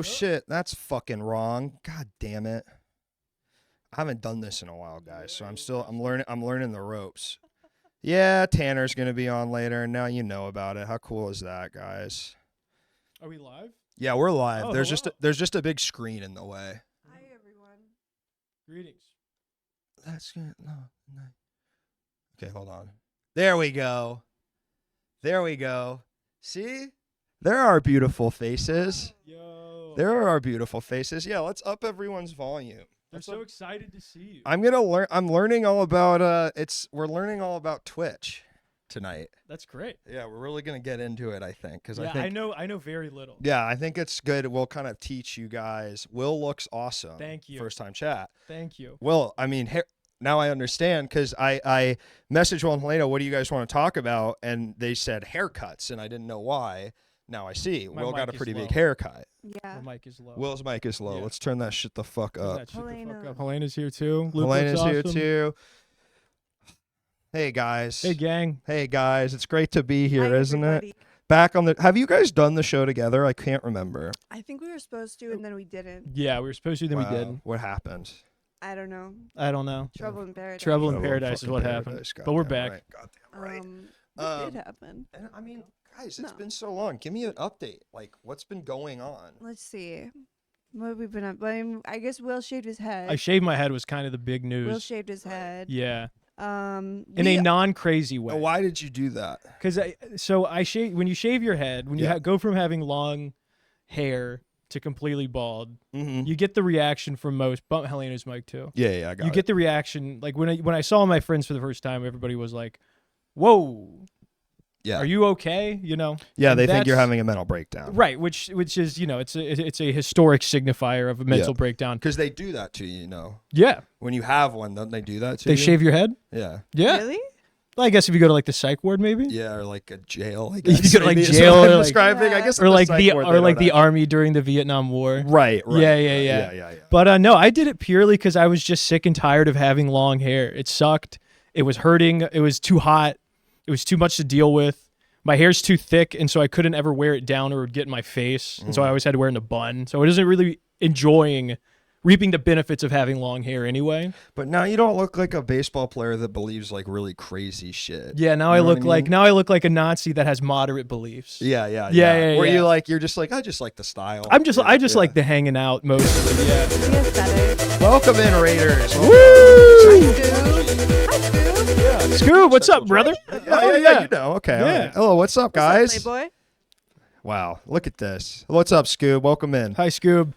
Oh shit, that's fucking wrong. God damn it. I haven't done this in a while, guys, so I'm learning the ropes. Yeah, Tanner's gonna be on later, and now you know about it. How cool is that, guys? Are we live? Yeah, we're live. Oh, there's hello. just a big screen in the way. Hi, everyone. Greetings. That's good. No. Okay, hold on. There we go. There we go. See? There are beautiful faces. Yo. There are our beautiful faces. Yeah, let's up everyone's volume. They're so excited to see you. I'm learning all about we're learning all about Twitch tonight. That's great. Yeah, we're really gonna get into it, I think, because Yeah, I know very little. Yeah, I think it's good. We'll kind of teach you guys. Will looks awesome. Thank you. First time chat. Thank you. Will, I mean, now I understand because I messaged Will and Helena, what do you guys want to talk about? And they said haircuts, and I didn't know why. Now I see. My Will got mic a pretty is big low. haircut. Yeah. My mic is low. Will's mic is low. Yeah. Let's turn that shit the fuck Turn up. that shit the fuck Helena. up. Helena's here too. Luke Helena's looks here awesome. too. Hey guys. Hey gang. Hey guys, it's great to be here, Hi, isn't everybody. it? Back on the. Have you guys done the show together? I can't remember. I think we were supposed to, and then we didn't. Yeah, we were supposed to, then we Wow, didn't. What happened? I don't know. I don't know. Trouble in paradise. Trouble in Trouble Paradise is fucking what paradise. happened. Goddamn But we're back. Right. Goddamn right. What did Um, happen? And I mean, guys, it's No. been so long. Give me an update. Like, what's been going on? Let's see. What have we been up? I guess Will shaved his head. I shaved my head was kind of the big Will news. shaved his head. Yeah. In In a non-crazy way. Why did you do that? Because I shave when you shave your head, when you Yeah. go from having long hair to completely bald, Mm-hmm. you get the reaction from most. Bump Helena's mic too. Yeah, I got You get the reaction like when I saw my friends for the first time, everybody was like, "Whoa, Yeah. are you okay?" You know. Yeah, And they think you're that's- having a mental breakdown. Right, which is it's a historic signifier of a mental breakdown. Because they do that to you, you know. Yeah, When you have one, don't they do that to they you? shave your head. Yeah. Yeah, Really? well, I guess if you go to like the psych ward, maybe. Yeah, or like a jail. I You guess. go to, like, Maybe is jail what I'm or, like- describing. I Yeah. guess Or at like psych the ward, they don't the have- army during the Vietnam War. Right. Yeah. Yeah. But no, I did it purely because I was just sick and tired of having long hair. It sucked. It was hurting. It was too hot. It was too much to deal with. My hair's too thick, and so I couldn't ever wear it down or it would get in my face. And so I always had to wear it in a bun. So I wasn't really reaping the benefits of having long hair anyway. But now you don't look like a baseball player that believes like really crazy shit. Yeah, now You I know what look I like mean? a Nazi that has moderate beliefs. Yeah. Yeah, Where yeah. you're just like, I just like the style. I just Yeah. like the hanging out mostly. Yeah. The aesthetic. Welcome in, Raiders. Woo! Hi, Scoob. Hi, Scoob. Scoob, what's up, brother? Yeah, you know. Okay. Yeah. all right. Hello, what's up, guys? What's up, Playboy? Wow, look at this. What's up, Scoob? Welcome in. Hi, Scoob.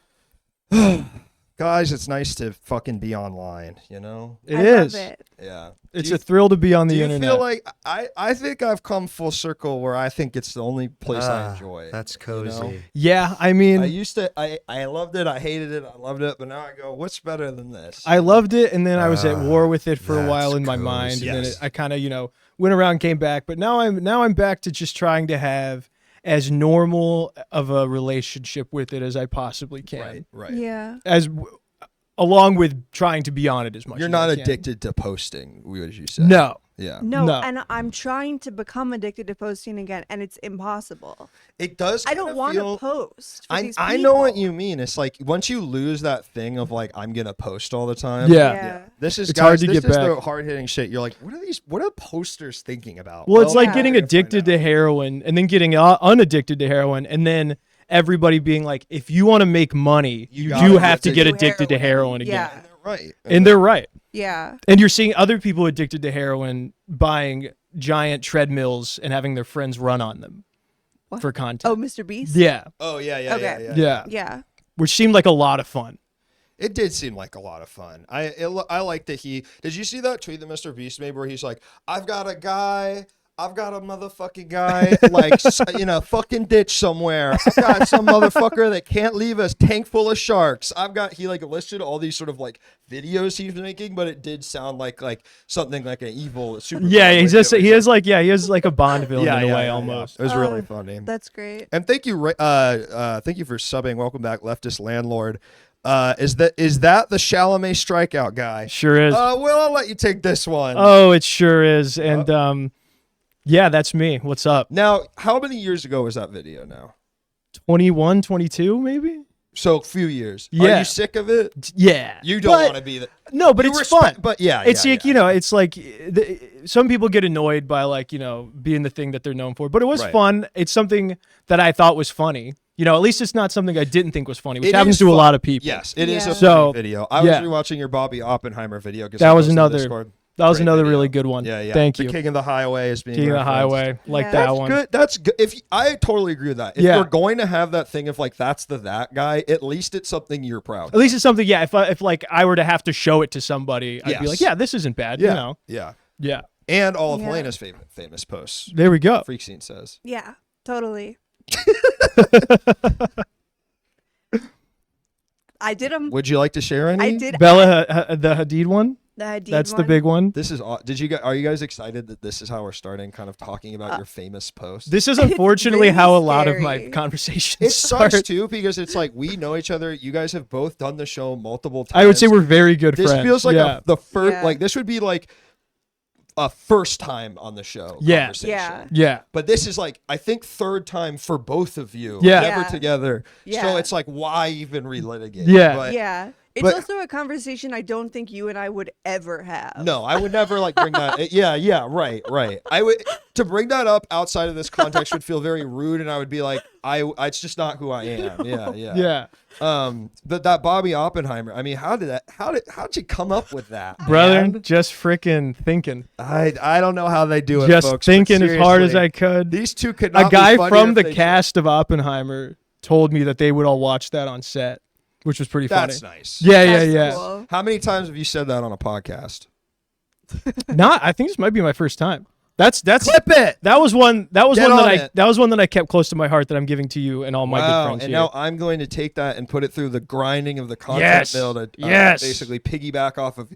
Guys, it's nice to fucking be online, you know? It I is. Love it. Yeah. It's a thrill to be on the Do you internet. feel like I think I've come full circle where I think it's the only place I enjoy. That's you cozy. know? Yeah, I mean, I used to I loved it, I hated it, I loved it, but now I go, what's better than this? I loved it, and then I was at war with it for a that's while in my cozy. mind, and then Yes. I kind of went around, came back, but now I'm back to just trying to have as normal of a relationship with it as I possibly can, Right. Yeah. along with trying to be on it as much. You're as not I can. addicted to posting, what you said. No, Yeah. No, No. and I'm trying to become addicted to posting again, and it's impossible. It does I don't kinda want feel- to post. For these I know what people. you mean. It's like once you lose that thing of like I'm gonna post all the time. Yeah. Yeah. This is It's guys, hard to this get is the back. hard hitting shit. You're like, what are posters thinking about? well, it's like Yeah. getting we're gonna find addicted to out. heroin, and then getting unaddicted to heroin, and then everybody being like, if you want to make money, You you gotta do get have to to get do addicted to heroin. heroin again. Yeah. And they're right. And they're right. Yeah. And you're seeing other people addicted to heroin buying giant treadmills and having their friends run on them What? for content. Oh, Mr. Beast? Yeah. Oh yeah. Okay. Yeah. Yeah. Which seemed like a lot of fun. It did seem like a lot of fun. I like that he. Did you see that tweet that Mr. Beast made where he's like, I've got a motherfucking guy, like, fucking ditch somewhere. I've got some motherfucker that can't leave us tank full of sharks. He like listed all these sort of like videos he's making, but it did sound like something like an evil super. Yeah, he has like a Bond villain in a way almost. It was really funny. That's great. And thank you for subbing. Welcome back, leftist landlord. Is that the Chalamet strikeout guy? Sure is. Well, I'll let you take this one. Oh, it sure is. And yeah, that's me. What's up? Now, how many years ago was that video now? 21, 22 maybe? So a few years. Yeah. Are you sick of it? Yeah. You don't want to be the. No, but You it's respect- fun. But yeah, It's yeah, like, yeah. you know, it's like some people get annoyed by like, you know, being the thing that they're known for. But it was Right. fun. It's something that I thought was funny. You know, at least it's not something I didn't think was funny, which It happens is to a fun. lot of people. Yes, it is Yeah. a So, funny video. I yeah. was rewatching your Bobby Oppenheimer video. 'Cause That I was posted in another- Discord. That was Great another video. really good one. Yeah, yeah. Thank the you. King of the Highway is being King of the referenced. Highway. Like Yeah. that That's one. good. That's good. I totally agree with that. If Yeah. you're going to have that thing of like that's that guy, at least it's something you're proud At least it's something, yeah, if like I were to have to show it to somebody, I'd be Yes. like, yeah, this isn't bad. Yeah. You know? Yeah. Yeah. And all of Yeah. Helena's famous posts. There we go. Freak Scene says. Yeah, totally. I did them. Would you like to share any? I did. Bella, the Hadid one? The Hadid That's the one. big one. This is. Did you guys? Are you guys excited that this is how we're starting? Kind of talking about your famous posts. This is unfortunately really how a lot of my scary. conversations It start. sucks too because it's like we know each other. You guys have both done the show multiple times. I would say we're very good This friends. feels like yeah. the first. Yeah. Like this would be like a first time on the show. Yeah. Conversation. Yeah. yeah. But this is like I think third time for both of you. Yeah. Never Yeah. together. So Yeah. it's like why even relitigate? Yeah. But Yeah. It's but- also a conversation I don't think you and I would ever have. no, I would never like bring that. Yeah, right. I would to bring that up outside of this context would feel very rude, and I would be like, it's just not who I am. Yeah. Yeah. But that Bobby Oppenheimer. I mean, how'd you come up with that, Brother, man? just freaking thinking. I don't know how they do it. Just folks, but thinking as hard as seriously, I could. These two could not A guy be funnier from if the they cast of Oppenheimer told me that they would all watch that on set, which was pretty funny. That's nice. Yeah, That's yeah. cool. How many times have you said that on a podcast? I think this might be my first time. That's Clip it. that was one Get that on I it. that was one that I kept close to my heart that I'm giving to you and all my good Wow, friends and here. now I'm going to take that and put it through the grinding of the content Yes. mill to Yes. basically piggyback off of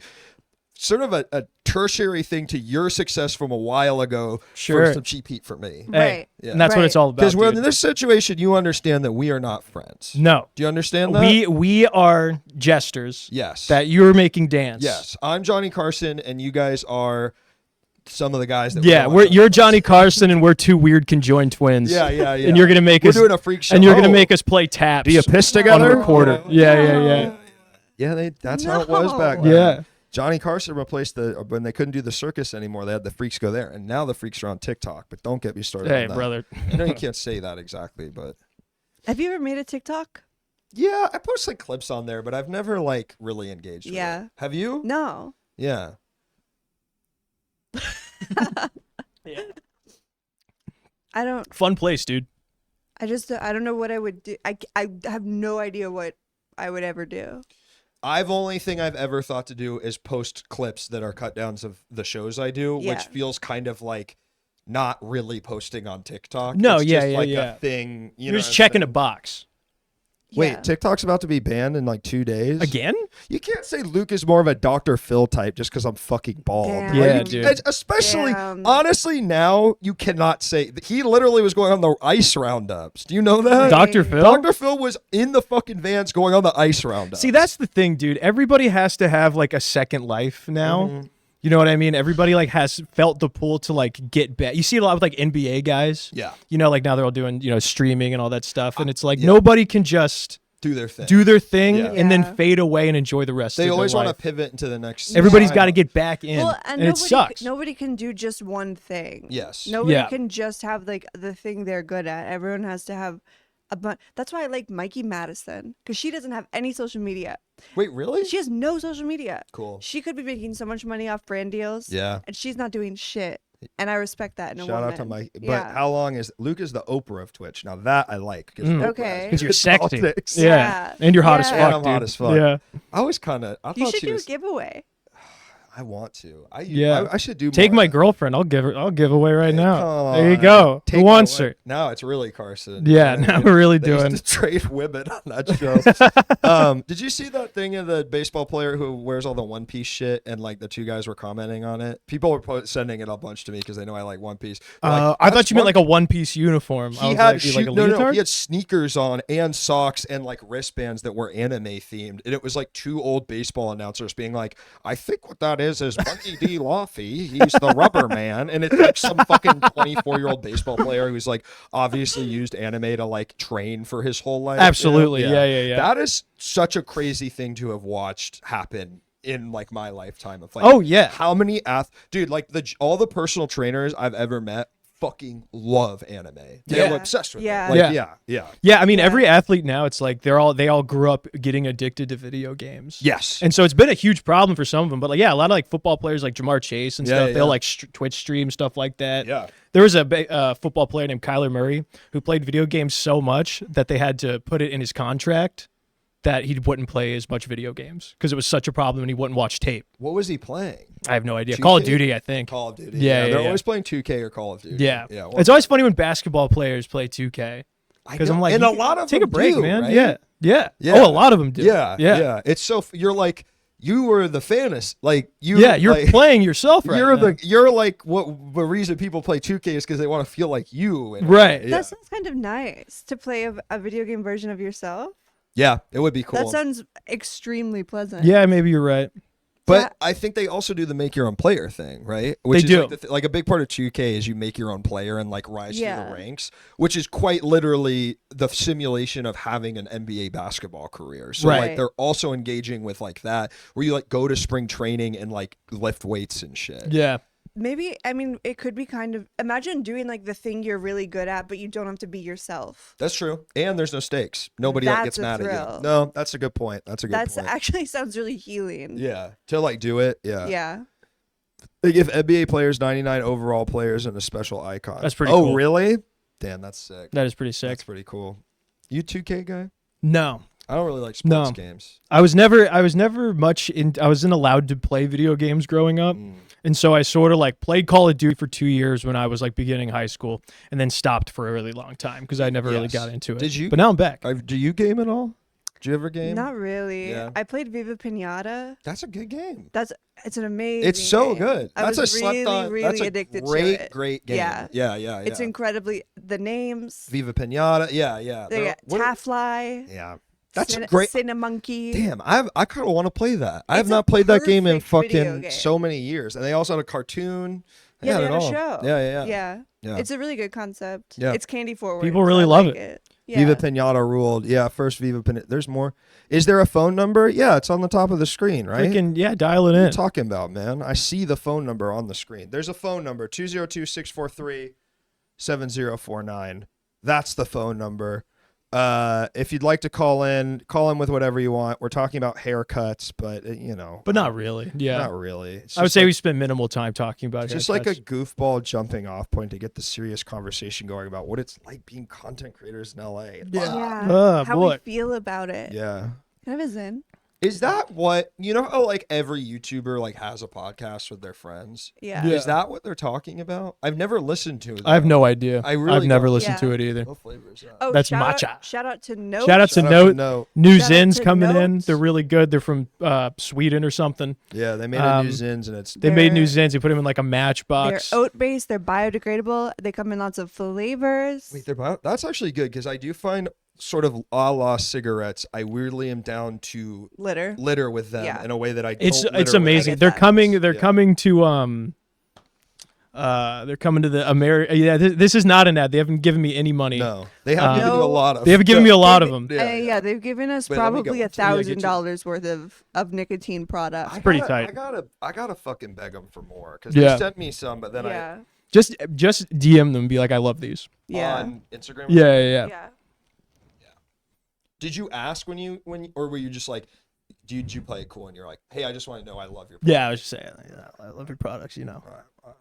sort of a tertiary thing to your success from a while ago Sure. for some cheap heat for me. Hey, Right. Yeah. and that's what Right. it's all about. Because we're in dude. this situation, you understand that we are not friends. No, Do you understand that? we are jesters Yes. that you're making dance. Yes. I'm Johnny Carson, and you guys are some of the guys that. Yeah, you're Johnny Carson and we're two weird conjoined twins. Yeah. And you're gonna make We're us doing a freak show. and you're gonna Oh. make us play taps. Do you piss on together? a recorder. Yeah. Yeah, that's how it was No. back then. Yeah. Johnny Carson replaced when they couldn't do the circus anymore. They had the freaks go there, and now the freaks are on TikTok. But don't get me started. Hey, on that. brother. I know you can't say that exactly, but Have you ever made a TikTok? yeah, I post like clips on there, but I've never like really engaged. Yeah. With it. Have you? No. Yeah. I don't. Fun place, dude. I don't know what I would do. I have no idea what I would ever do. Only thing I've ever thought to do is post clips that are cut downs of the shows I do, Yeah. which feels kind of like not really posting on TikTok. No, it's yeah, just yeah, like yeah. a thing. You You're know just what I'm checking a saying? box. Wait, Yeah. TikTok's about to be banned in like 2 days. Again? You can't say Luke is more of a Dr. Phil type just because I'm fucking bald. Damn. Yeah, You- dude. Especially, Damn. honestly, now you cannot say. He literally was going on the ice roundups. Do you know that? Dr. Phil? Dr. Phil was in the fucking vans going on the ice roundups. See, that's the thing, dude. Everybody has to have like a second life now. Mhm. You know what I mean? Everybody like has felt the pull to like get back. You see it a lot with like NBA guys. Yeah, You know, like now they're all doing, streaming and all that stuff. And it's like Yeah. nobody can just do their thing. do their thing Yeah. and then Yeah. fade away and enjoy the rest They of always their want to life. pivot into the next. Everybody's time. got to get back in. Well, and it sucks. Nobody can do just one thing. Yes. Nobody Yeah. can just have like the thing they're good at. Everyone has to have a bunch. That's why I like Mikey Madison because she doesn't have any social media. Wait, really? She has no social media. Cool. She could be making so much money off brand deals. Yeah. And she's not doing shit. And I respect that in a Shout woman. out to Mike. But Yeah. how long is Luke is the Oprah of Twitch? Now that I like. Okay. Because you're sexy. Politics. Yeah. Yeah. And you're hot as Yeah. fuck, And I'm dude. hot as fuck. Yeah. I was kind of. I You thought should she do was. a giveaway. I want to. Yeah. I should do. Take more my of that. girlfriend. I'll give away right now. Come There you on. go. Take Who my wants wife. her? Now it's really Carson. Yeah, now we're really They used doing. to trade women on that show. Did you see that thing of the baseball player who wears all the One Piece shit and like the two guys were commenting on it? People were sending it a bunch to me because they know I like One Piece. They're like, I "That's thought you meant One like a one-piece uniform. I He was had like, shoe- like a no, leotard? he had sneakers on and socks and like wristbands that were anime themed, and it was like two old baseball announcers being like, "I think what that is Bunty D. Laffy. He's the rubber man. And it's like some fucking 24-year-old baseball player who's like obviously used anime to like train for his whole life. Absolutely. You know? Yeah. That is such a crazy thing to have watched happen in like my lifetime of like, Oh, yeah. how many dude, like all the personal trainers I've ever met fucking love anime. They're Yeah. obsessed with Yeah. it. Like, Yeah. yeah. Yeah, I mean, Yeah. every athlete now, it's like they all grew up getting addicted to video games. Yes. And so it's been a huge problem for some of them. But like, yeah, a lot of like football players like Jamar Chase and Yeah, stuff, yeah. they'll like Twitch stream stuff like that. Yeah. There was a football player named Kyler Murray who played video games so much that they had to put it in his contract that he wouldn't play as much video games because it was such a problem and he wouldn't watch tape. What was he playing? I have no idea. 2K? Call of Duty, I think. Call of Duty. Yeah, They're yeah. always playing 2K or Call of Duty. Yeah. Yeah. It's always funny when basketball players play 2K. Because I'm like, and you a lot of take them a break, do, man. right? Yeah. Yeah. Oh, a lot of them do. Yeah. It's so you're like you were the fantasy, like you. Yeah, you're like, playing yourself right now. You're like what the reason people play 2K is because they want to feel like you. And, Right. Yeah. That sounds kind of nice to play a video game version of yourself. Yeah, it would be cool. That sounds extremely pleasant. Yeah, maybe you're right. But Yeah. I think they also do the make your own player thing, right? Which They is do. like, like a big part of 2K is you make your own player and like rise Yeah. through the ranks, which is quite literally the simulation of having an NBA basketball career. So Right. like they're also engaging with like that where you like go to spring training and like lift weights and shit. Yeah. Maybe, I mean, it could be kind of, imagine doing like the thing you're really good at, but you don't have to be yourself. That's true. And there's no stakes. Nobody like, gets That's a mad at thrill. you. No, that's a good point. That's a good That's point. actually sounds really healing. Yeah. To like do it. Yeah. Yeah. They give NBA players 99 overall players and a special icon. That's pretty Oh, cool. really? Damn, that's sick. That is pretty sick. That's pretty cool. You 2K guy? No. I don't really like No. sports games. I was never much in I wasn't allowed to play video games growing up. Mm. And so I sort of like played Call of Duty for 2 years when I was like beginning high school and then stopped for a really long time because I never really Yes. got into it. Did you? But now I'm back. Do you game at all? Do you ever game? Not really. Yeah. I played Viva Pinata. That's a good game. It's an amazing It's so game. good. I That's was a slept really, on. really That's a addicted great, to it. great game. Yeah. Yeah. It's incredibly, the names, Viva Pinata. Yeah. they got What- Taffly, Yeah. That's a great. Cinemonkey. Damn, I kind of want to play that. I have It's a not played that game in perfect video fucking game. so many years. And they also had a cartoon. Yeah, had they it had a all. show. Yeah. Yeah. It's a really good concept. Yeah. It's candy forward. People so really I love like it. Yeah. Viva Pinata ruled. Yeah, first Viva Pinata. There's more. Is there a phone number? Yeah, it's on the top of the screen, right? Freaking yeah, dial it What are you in. talking about, man? I see the phone number on the screen. There's a phone number, 202-643-7049. That's the phone number. If you'd like to call in with whatever you want. We're talking about haircuts, but But not really. Yeah. not really. It's I would just say like, we spend minimal time talking about it's it. just like a goofball jumping off point to get the serious conversation going about what it's like being content creators in LA. Yeah. How boy. we feel about it. Yeah. Kind of a zen. Is that what how like every YouTuber like has a podcast with their friends? Yeah. Yeah. Is that what they're talking about? I've never listened to it. I have no idea. I really I've never don't. listened Yeah. to it either. What flavor is that? Oh, That's shout matcha. Out, shout out to Note. Shout out to Shout out Note. to Note. New Shout out Zins to coming in. Notes. They're really good. They're from Sweden or something. Yeah, they made a new Um, Zins and it's They made new They're- Zins. They put them in like a They're matchbox. oat based. They're biodegradable. They come in lots of flavors. wait, that's actually good because I do find sort of a la cigarettes. I weirdly am down to Litter. litter with them Yeah. in a way that I don't. It's litter with amazing. get They're that. coming. They're Yeah. coming to they're coming to the America. Yeah, this is not an ad. They haven't given me any money. No, they have given you a No. lot of. They haven't given me a lot of them. Yeah. They've given us Wait, let me get probably one too. Yeah, get $1,000 worth of nicotine products. I pretty gotta- tight. I gotta fucking beg them for more because Yeah. they sent me some, but then Yeah. Just DM them. And be like, I love these. Yeah. on Instagram. Yeah. Yeah. Did you ask when you or were you just like, did you play it cool and you're like, hey, I just want to know I love your. Yeah, I was just saying. I love your products. All right.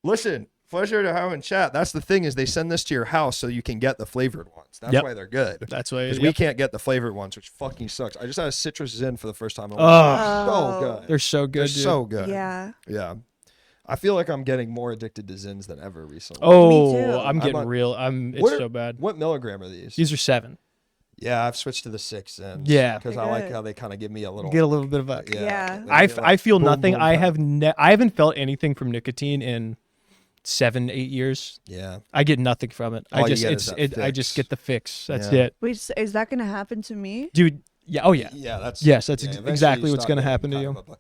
Listen, pleasure to have in chat. That's the thing is they send this to your house so you can get the flavored ones. That's Yep. why they're good. That's why. Because we can't get the flavored ones, which fucking sucks. I just had a citrus Zin for the first time. Oh, So Oh. good. they're so good. They're dude. so good. Yeah. Yeah. I feel like I'm getting more addicted to Zins than ever recently. Oh, too. I'm getting on- real. It's What are- so bad. What milligram are these? These are 7. Yeah, I've switched to the 6 Zins. Yeah. Because They're I like good. how they kind of give me a little. Get a little bit of a. Yeah. they I get like feel boom, nothing. boom, I pow. have I haven't felt anything from nicotine in 7-8 years. Yeah. I get nothing from it. All I you just get is that I just fix. get the fix. That's Yeah. it, Wait, is that gonna happen to me? dude. Yeah. Oh yeah. Yeah, that's eventually exactly you what's stop going to getting happen to kind you. of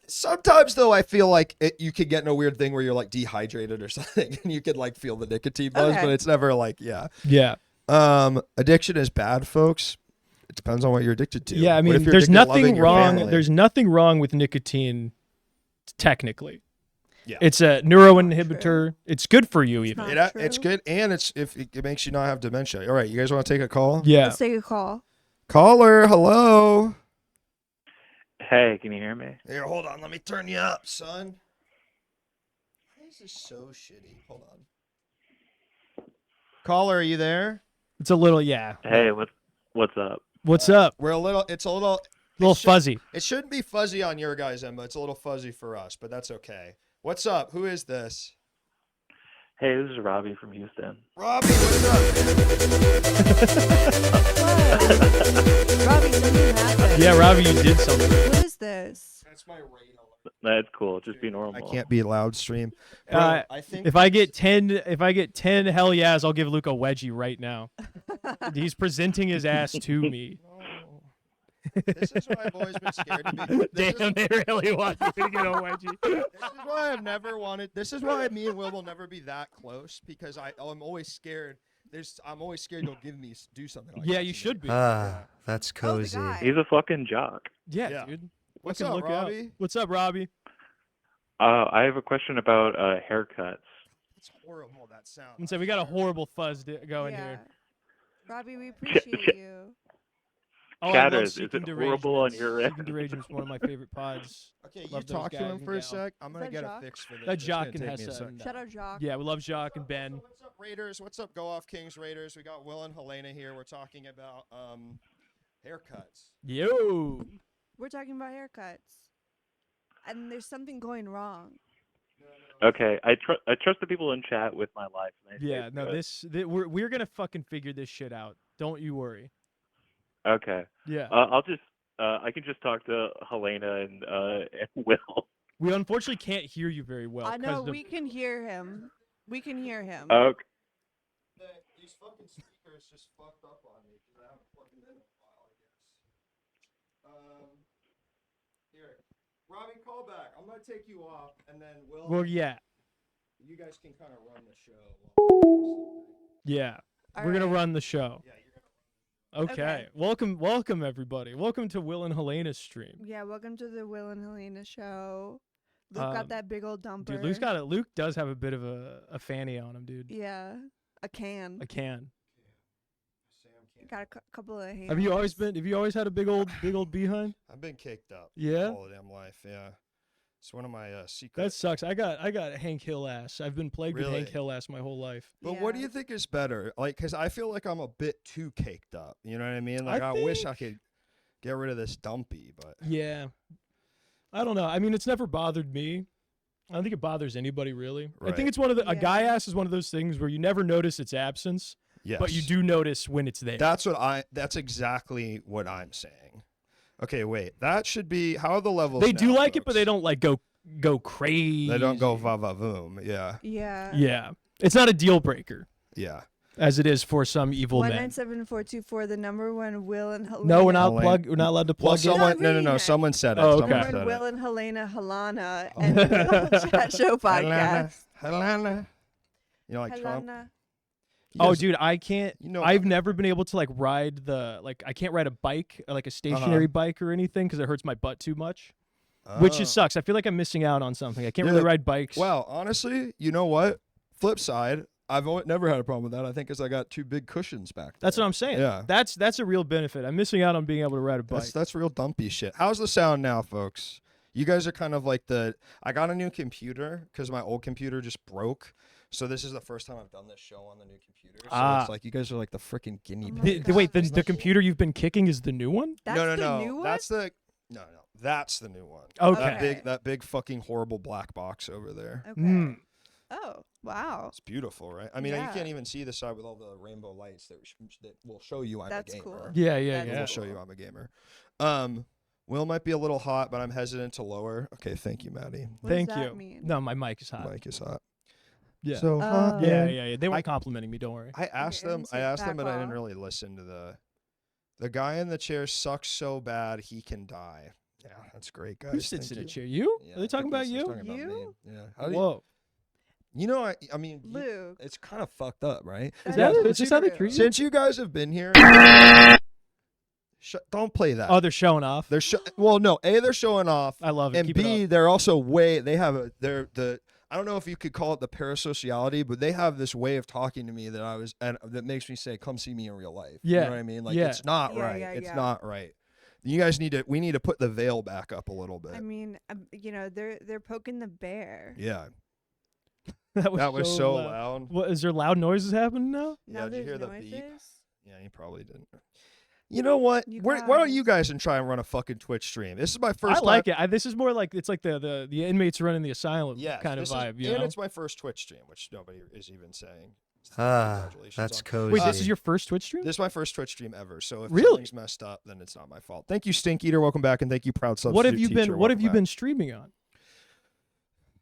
sometimes though, I feel like you could get in a weird thing where you're like dehydrated or something, and you could like feel the nicotine buzz, Okay. but it's never like Yeah. Addiction is bad, folks. It depends on what you're addicted to. Yeah. I What mean, if you're there's addicted to loving nothing your wrong. family? There's nothing wrong with nicotine, technically. Yeah. It's a neuroinhibitor. It's good for you, even. not It's true. good, and it makes you not have dementia. All right, you guys want to take a call? Yeah. Let's take a call. Caller, hello. Hey, can you hear me? Here, hold on. Let me turn you up, son. Why is this so shitty? Hold on. Caller, are you there? It's a little. Yeah. Hey, what's up? What's up? We're a little. It's a little. A little it should- fuzzy. It shouldn't be fuzzy on your guys' end, but it's a little fuzzy for us. But that's okay. What's up? Who is this? Hey, this is Robbie from Houston. Robbie, what's up? Robbie, something happened. Yeah, Robbie, you did something. What is this? That's my radar. That's cool. Just be normal. I can't be loud stream. Bro, I think If I get 10 hell yeahs, I'll give Luke a wedgie right now. He's presenting his ass to me. This is why I've always been scared to be. Damn, they really want you to get a wedgie. This is why I've never wanted. This is why me and Will never be that close, because I'm always scared. I'm always scared they'll do something like Yeah, that you to should me. be. That's Oh, the cozy. guy. He's a fucking jock. Yeah, Yeah. dude. What's Fucking up, look out. Robbie? What's up, Robbie? I have a question about haircuts. It's horrible, that sound. And so we got a horrible fuzz going Yeah. here. Robbie, we appreciate you. Oh, I Chatters, love is it Seeking horrible on Derangements. your Seeking end? Derangements is one of my favorite pods. Okay, you Love those talk to guys him and for a gals. sec. I'm gonna that get Jacques? a fix for this. That's It's gonna Jacques and take me a Hessa sec. and, Shout out Jacques. Yeah, we love Jacques and Ben. What's up, Raiders? What's up, Go Off Kings Raiders? We got Will and Helena here. We're talking about haircuts. Yo. We're talking about haircuts. And there's something going wrong. Okay, I trust the people in chat with my life. And they say Yeah, it's no, good. we're gonna fucking figure this shit out. Don't you worry. Okay. Yeah. I can just talk to Helena and Will. We unfortunately can't hear you very well. I 'cause know, the- we can hear him. We can hear him. Okay. These fucking speakers just fucked up on me because I haven't plugged them in a while, I guess. Here, Robbie, call back. I'm gonna take you off, and then Well, yeah. you guys can kind of run the show. Yeah. All We're gonna right. run the show. Yeah, you're gonna. Okay. Okay. Welcome everybody. Welcome to Will and Helena's stream. Yeah, welcome to the Will and Helena show. Luke Um, got that big old dumper. Dude, Luke does have a bit of a fanny on him, dude. Yeah, a can. A can. Sam can't. Got a couple of hands. Have you always had a big old behind? I've been caked up. Yeah? All of damn life. Yeah. It's one of my That secrets. sucks. I got Hank Hill ass. I've been plagued with Hank Really? Hill ass my whole life. But what do Yeah. you think is better? Like, because I feel like I'm a bit too caked up. You know what I mean? Like, I I wish I think- could get rid of this dumpy, but Yeah. I don't know. I mean, it's never bothered me. I don't think it bothers anybody really. I Right. think it's one of the a guy Yeah. ass is one of those things where you never notice its absence, yes. but you do notice when it's there. That's exactly what I'm saying. Okay, wait. That should be how are the levels? They do now, like it, but they folks? don't like go crazy. They don't go va va voom. Yeah. Yeah. Yeah. It's not a deal breaker Yeah. as it is for some evil men. 197424, the number one Will and Helena. No, we're not Helena. we're not allowed to Well, plug in. someone no. reading it. Someone said it. Oh, Someone okay. Number said one Will it. and Helena Helena and the Chat Show Helena. podcast. Helena. You know, like Trump. Helena. You Oh, guys- dude, I can't. You know, I've never been able to like ride I can't ride a bike, like a stationary bike or anything, because it hurts my butt too much. Which Oh. just sucks. I feel like I'm missing out on something. I can't Yeah, really ride bikes. Well, honestly, you know what? Flip side, I've never had a problem with that. I think because I got two big cushions back there. That's what I'm saying. Yeah. That's a real benefit. I'm missing out on being able to ride a bike. That's real dumpy shit. How's the sound now, folks? You guys are kind of like I got a new computer because my old computer just broke. So this is the first time I've done this show on the new computer. So Ah. it's like you guys are like the freaking guinea Oh my pigs. God. Wait, It's the computer you've been kicking is the new one? That's no. the new one? That's the no. That's the new one. Okay. That big fucking horrible black box over there. Okay. Mm. Oh, wow. It's beautiful, right? I mean, you Yeah. can't even see the side with all the rainbow lights that will show you I'm That's a gamer. cool. Yeah, That Will yeah. show you I'm a gamer. Will might be a little hot, but I'm hesitant to lower. Okay, thank you, Maddie. What Thank does that you. mean? No, my mic is hot. Mic is hot. Yeah. So hot. Oh. yeah, man. yeah. They weren't complimenting me. Don't worry. I asked Okay, them. I insert asked them, back but I didn't off. really listen to the. The guy in the chair sucks so bad he can die. Yeah, that's great, guys. Who sits Thank in a you. chair? You? Yeah, Are they I talking think about he's you? talking about me. You? Yeah. How do you, Whoa. I mean, Luke. it's kind of fucked up, right? Is That that is is this how they true. treat you? Since you guys have been here, don't play that. Oh, they're showing off. They're well, no. A, they're showing off, I love it. and Keep it B, up. they're also they have the. I don't know if you could call it the parasociality, but they have this way of talking to me that makes me say, "Come see me in real life." You Yeah. know what I mean? Like Yeah. it's not Yeah, right. yeah, It's yeah. not right. You guys we need to put the veil back up a little bit. I mean, they're poking the bear. Yeah, That that was so loud. loud. What is there? Loud noises happening now? Yeah, Now did you there's hear the beep? noises. Yeah, you probably didn't. You know what? You Why don't you guys. guys and try and run a fucking Twitch stream? This is my first I like time. it. This is more like it's like the inmates running the asylum Yeah, kind of vibe. You and know? it's my first Twitch stream, which nobody is even saying. That's on. cozy. Wait, this is your first Twitch stream? This is my first Twitch stream ever. So if Really? something's messed up, then it's not my fault. Thank you, Stink Eater. Welcome back, and thank you, Proud Substitute What have you Teacher. been? What have Welcome you back. been streaming on?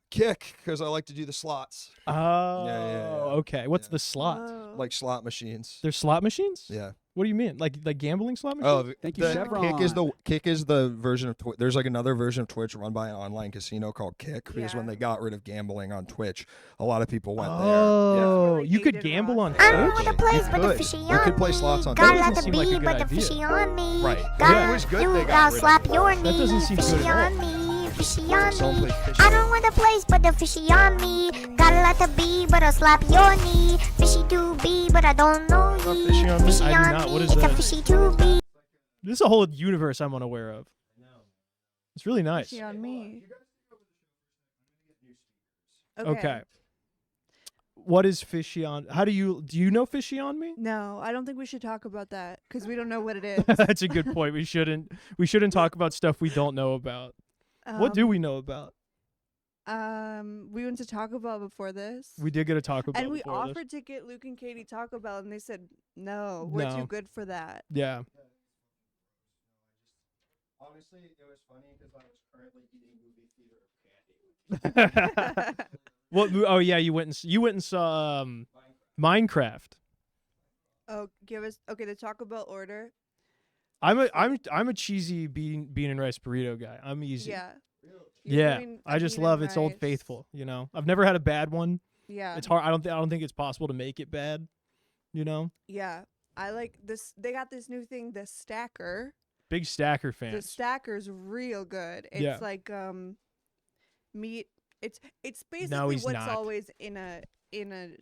Kick, because I like to do the slots, Oh, yeah. okay. What's Yeah. the slots? Whoa. like slot machines. There's slot machines? Yeah. What do you mean? Like gambling slot machines? Oh, Thank you, the Chevron. Kick is the version of Twitch. There's like another version of Twitch run by an online casino called Kick, because when Yeah. they got rid of gambling on Twitch, a lot of people went there. Oh, like you could Aiden gamble on Ross. I don't Twitch? know the place, but the could. fishy You on could play me. slots on Got Twitch. a lot Doesn't to seem like a be, good but the idea. fishy on me. Right. Got Yeah, it was good they got I'll rid of slap it. your knee. That doesn't seem fishy good at on me. Fishy on Don't me. play fishy. I don't know the place, but the fishy on me. Got a lot to be, but I'll slap your knee. Fishy to be, but I don't know know ye. fishy on me? Fishy I do on not. me. What is It's that? a fishy to be. This is a whole universe I'm unaware of. It's really nice. Fishy on me. Okay. What is fishy on? Do you know fishy on me? No, I don't think we should talk about that because we don't know what it is. That's a good point. We shouldn't talk about stuff we don't know about. What do we know about? We went to Taco Bell before this. We did get a Taco Bell and we before this. offered to get Luke and Katie Taco Bell, and they said no, we're No. too good for that. Yeah. Honestly, it was funny because I was currently eating movie theater candy. What? Oh yeah, you went and saw Minecraft. Oh, give us the Taco Bell order. I'm a cheesy bean and rice burrito guy. I'm easy. Yeah. Yeah. doing I just bean love and it's Old rice. Faithful. You know, I've never had a bad one. Yeah. It's hard. I don't think it's possible to make it bad. You know, Yeah. I like this. They got this new thing, the stacker. big stacker The fans. stacker's real good. It's Yeah. like meat. It's No, basically he's what's not. always in a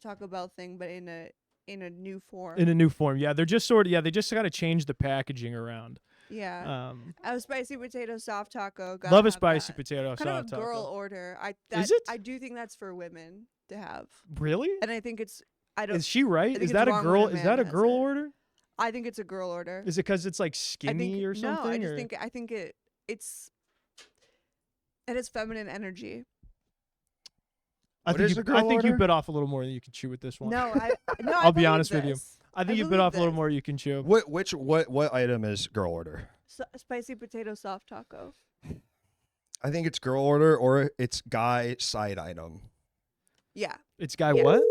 Taco Bell thing, but in a new form. In a new form. Yeah, they're just sort of they just got to change the packaging around. Yeah. A spicy potato soft taco. Gotta Love a have spicy that. potato Kind of soft a girl taco. order. Is it? I do think that's for women to have, Really? and I think it's. I don't. Is she right? think Is it's that a wrong girl? when a Is that a man has girl it. order? I think it's a girl order. Is it because it's like I skinny think or something? No, I just or- think it has feminine energy. I What think is you, a girl I think you order? bit off a little more than you can chew with this one. No, no. I'll be honest with you. I think I you bit believe off a little this. more than you can chew. What item is girl order? Spicy potato soft taco. I think it's girl order or it's guy side item. Yeah. It's guy Yes. what?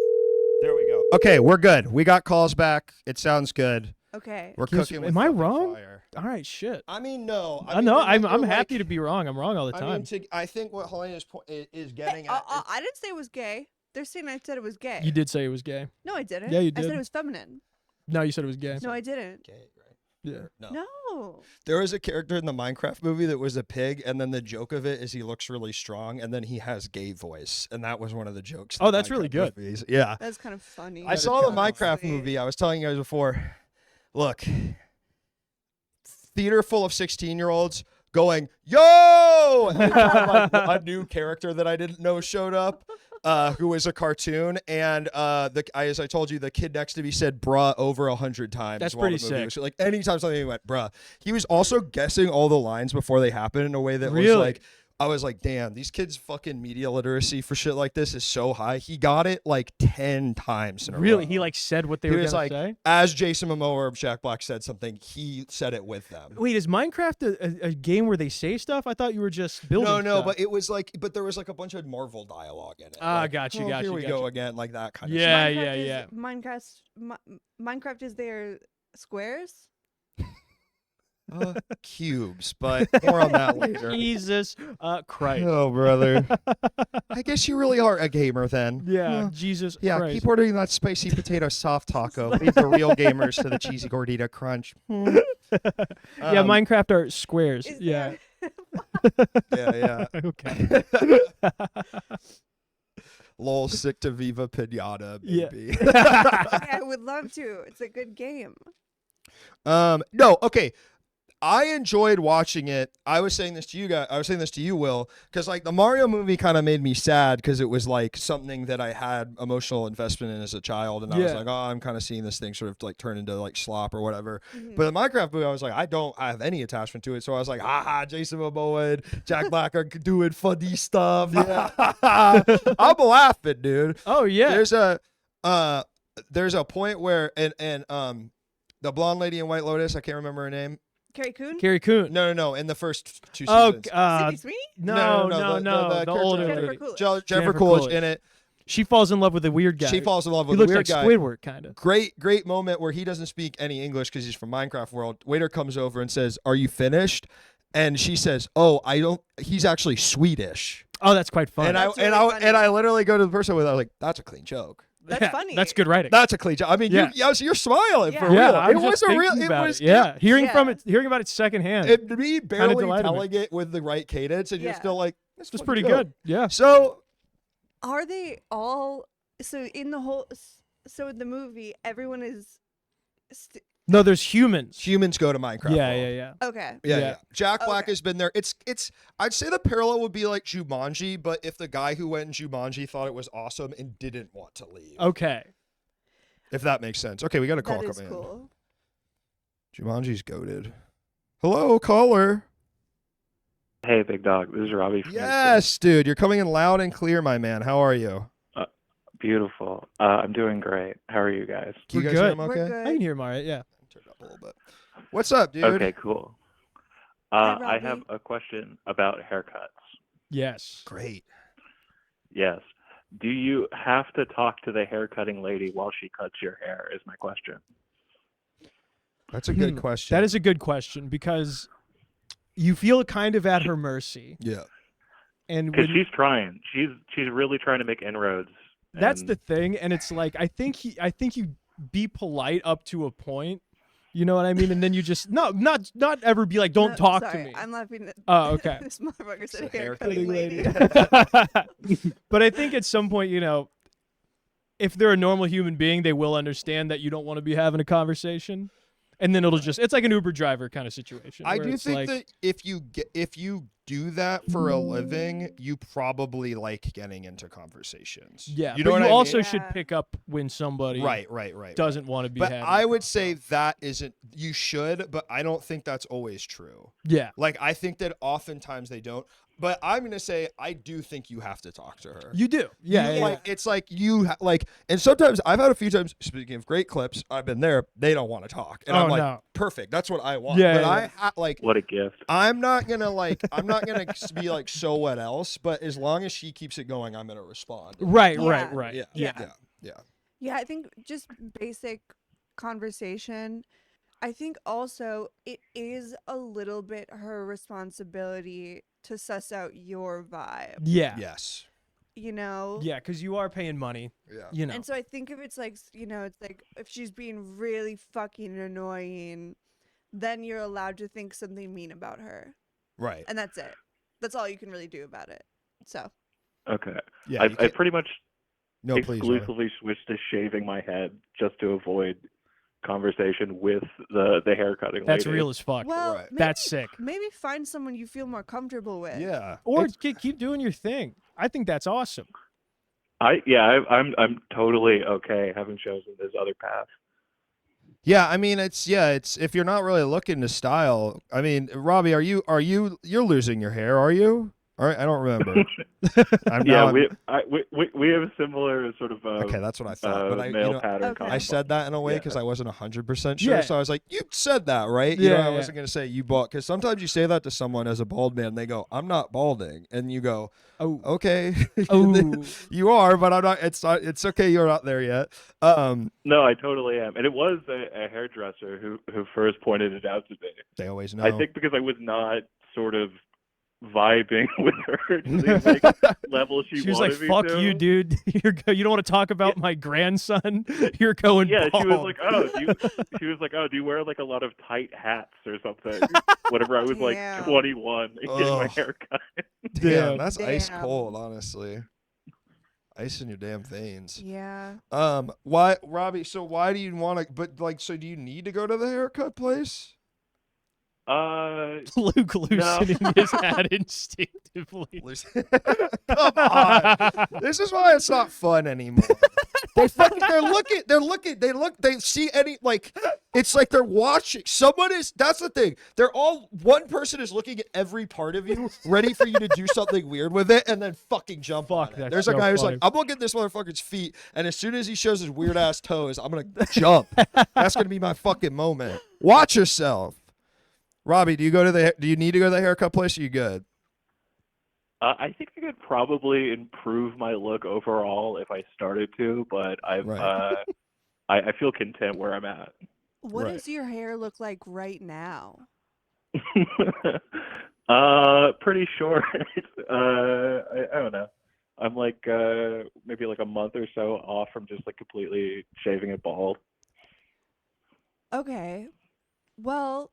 There we go. Okay, we're good. We got calls back. It sounds good. Okay. We're Gives- cooking. am with I fucking wrong? fire. All right, shit. I mean, no. I know. I'm you're happy like- to be wrong. I'm wrong all the I time. mean, I think what Helena's point is getting Hey, at. I didn't say it was gay. They're saying I said it was gay. You did say it was gay. No, I didn't. Yeah, you I said did. it was feminine. No, you said it was gay. No, I didn't. Gay, right? Yeah. No. No. There was a character in the Minecraft movie that was a pig, and then the joke of it is he looks really strong, and then he has gay voice, and that was one of the jokes. in Oh, the that's really Minecraft good. movies. Yeah. That's kind of funny. I saw the Kinda Minecraft sweet. movie. I was telling you guys before. Look, theater full of 16-year-olds going, yo! And then like, a new character that I didn't know showed up, who was a cartoon. And as I told you, the kid next to me said bruh over 100 times. That's while the pretty movie sick. was- like anytime something went bruh. He was also guessing all the lines before they happened in a way that was Really? like, I was like, damn, these kids' fucking media literacy for shit like this is so high. He got it like 10 times in a Really? row. He like said what they He were was gonna like, say? as Jason Momoa or Jack Black said something, he said it with them. Wait, is Minecraft a game where they say stuff? I thought you were just building. No, stuff. but it was like, but there was like a bunch of Marvel dialogue in it. Ah, like, got you, oh, got here you, we got go you. again, like that kind Yeah, of. yeah, yeah. Minecraft is their squares. Cubes, but more on that later. Jesus Christ. Oh, brother. I guess you really are a gamer then. Yeah, Huh. Jesus Yeah, Christ. keep ordering that spicy potato soft taco. Leave the real gamers to the cheesy gordita crunch. Yeah, Minecraft are squares. Is Yeah. Yeah. Okay. Lol, sick to Viva Pinata, Yeah. baby. I would love to. It's a good game. No, okay. I enjoyed watching it. I was saying this to you guys. I was saying this to you, Will, because like the Mario movie kind of made me sad because it was like something that I had emotional investment in as a child, and I was Yeah. like, oh, I'm kind of seeing this thing sort of like turn into like slop or whatever. Mhm. But the Minecraft movie, I was like, I don't have any attachment to it, so I was like, haha, Jason Momoa and Jack Black are doing funny stuff. I'm laughing, dude. Oh yeah. There's a point where and the blonde lady in White Lotus, I can't remember her name. Carrie Coon? Carrie Coon. No, in the first two Oh, seasons. Sydney Sweeney? no. the character- older Jennifer lady. Coolidge. Jennifer Jennifer Coolidge Coolidge. in it. She falls in love with a weird guy. She falls in love He with a looks weird like guy. Squidward, kind of. Great moment where he doesn't speak any English because he's from Minecraft world. Waiter comes over and says, "Are you finished?" And she says, "Oh, I don't." He's actually Swedish. Oh, that's quite fun. And I That's really funny. and I literally go to the person with, I was like, "That's a clean joke. That's funny. That's good writing. That's a clean joke." I mean, Yeah. you're smiling for Yeah. real. Yeah, I'm it was just a real. thinking It about was it. Yeah, hearing Yeah. hearing about it secondhand. It, me barely delighted me. telling it with the right cadence, and you're Yeah. still like, "That's It's a pretty joke." good. Yeah. So Are they all so in the whole so in the movie everyone is No, there's humans. humans go to Minecraft. Yeah, world. yeah. okay. Yeah, Yeah. Jack Black Okay. has been there. It's. I'd say the parallel would be like Jumanji, but if the guy who went in Jumanji thought it was awesome and didn't want to leave, Okay. if that makes sense. Okay, we got a call That is coming in. cool. Jumanji's goated. Hello, caller. Hey, big dog. This is Robbie from Yes, dude, you're coming in loud and clear, my man. How are you? Beautiful. I'm doing great. How are you guys? Can you We're guys hear good. him We're okay? good. I can hear him all right. Yeah. Turn it up a little bit. What's up, dude? Okay, cool. Hi, I have Robbie. a question about haircuts. Yes. Great. Yes. Do you have to talk to the haircutting lady while she cuts your hair? Is my question. That's a good question. That is a good question because you feel kind of at her mercy, Yeah. and Because when, she's trying. She's really trying to make inroads. that's and- the thing. And it's like I think you be polite up to a point. You know what I mean? And then you just not ever be like, don't No, talk sorry, to me. I'm laughing at Oh, okay. this motherfucker said It's a hair haircutting cutting lady. But I think at some point, if they're a normal human being, they will understand that you don't want to be having a conversation. And then it's like an Uber driver kind of situation. I where do it's think like, that if you do that for a living, you probably like getting into conversations. yeah, you know but what you I also mean? should Yeah. pick up when somebody Right. doesn't want to be But having I a would convo. say that isn't. You should, but I don't think that's always true. Yeah. Like I think that oftentimes they don't. But I'm gonna say I do think you have to talk to her. You do. Yeah. You, yeah, like it's like you like, and sometimes I've had a few times. Speaking of great clips, I've been there. They don't want to talk, and Oh, I'm like, no. perfect. That's what I want. Yeah, but yeah, I like. What a gift. I'm not gonna be like, so what else? But as long as she keeps it going, I'm gonna respond. Right. Yeah. Right. Yeah. Yeah, I think just basic conversation. I think also it is a little bit her responsibility to suss out your vibe, Yeah. Yes. you know? Yeah, because you are paying money. Yeah. You know. And so I think if it's like, it's like if she's being really fucking annoying, then you're allowed to think something mean about her. Right. And that's it. That's all you can really do about it. So, Okay. Yeah. you I can't- pretty much no, please. Ryan. exclusively switched to shaving my head just to avoid conversation with the haircutting That's lady. real as fuck. well, Right. That's sick. Maybe find someone you feel more comfortable with. Yeah. Or keep doing your thing. I think that's awesome. I'm totally okay having chosen this other path. Yeah, I mean it's if you're not really looking to style. I mean, Robbie, you're losing your hair, are you? All right, I don't remember. Yeah, we have a similar sort of Okay, that's what I thought. But male pattern. Okay. I said that in a way because I wasn't 100% sure. Yeah. So I was like, you said that, right? Yeah, I wasn't going to say you bald. Because sometimes you say that to someone as a bald man. They go, I'm not balding. And you go, Oh. okay. Oh. You are, but I'm not. It's okay. You're not there yet. No, I totally am. And it was a hairdresser who first pointed it out to me. They always know. I think because I was not sort of vibing with her to the like, level she was like, wanted me "Fuck to. you, dude. You don't want to talk about my grandson. You're going Yeah, bald." she was like, do you wear like a lot of tight hats or something? Whenever I was like Damn. 21 and getting my hair cut. Damn, that's ice Damn. cold, honestly. Ice in your damn veins. Yeah. Why, Robbie? So why do you want to? But like, so do you need to go to the haircut place? Luke loosening his hat instinctively. Come on. This is why it's not fun anymore. They see any, like, it's like they're watching. That's the thing. One person is looking at every part of you, ready for you to do something weird with it, and then fucking jump on it. that's There's a so guy who's funny. like, I'm looking at this motherfucker's feet, and as soon as he shows his weird ass toes, I'm going to jump. That's going to be my fucking moment. Watch yourself. Robbie, do you need to go to the haircut place? Or are you good? I think I could probably improve my look overall if I started to, but I feel content where I'm at. What Right. does your hair look like right now? Pretty short. I don't know. I'm like maybe like a month or so off from just like completely shaving it bald. Okay. Well,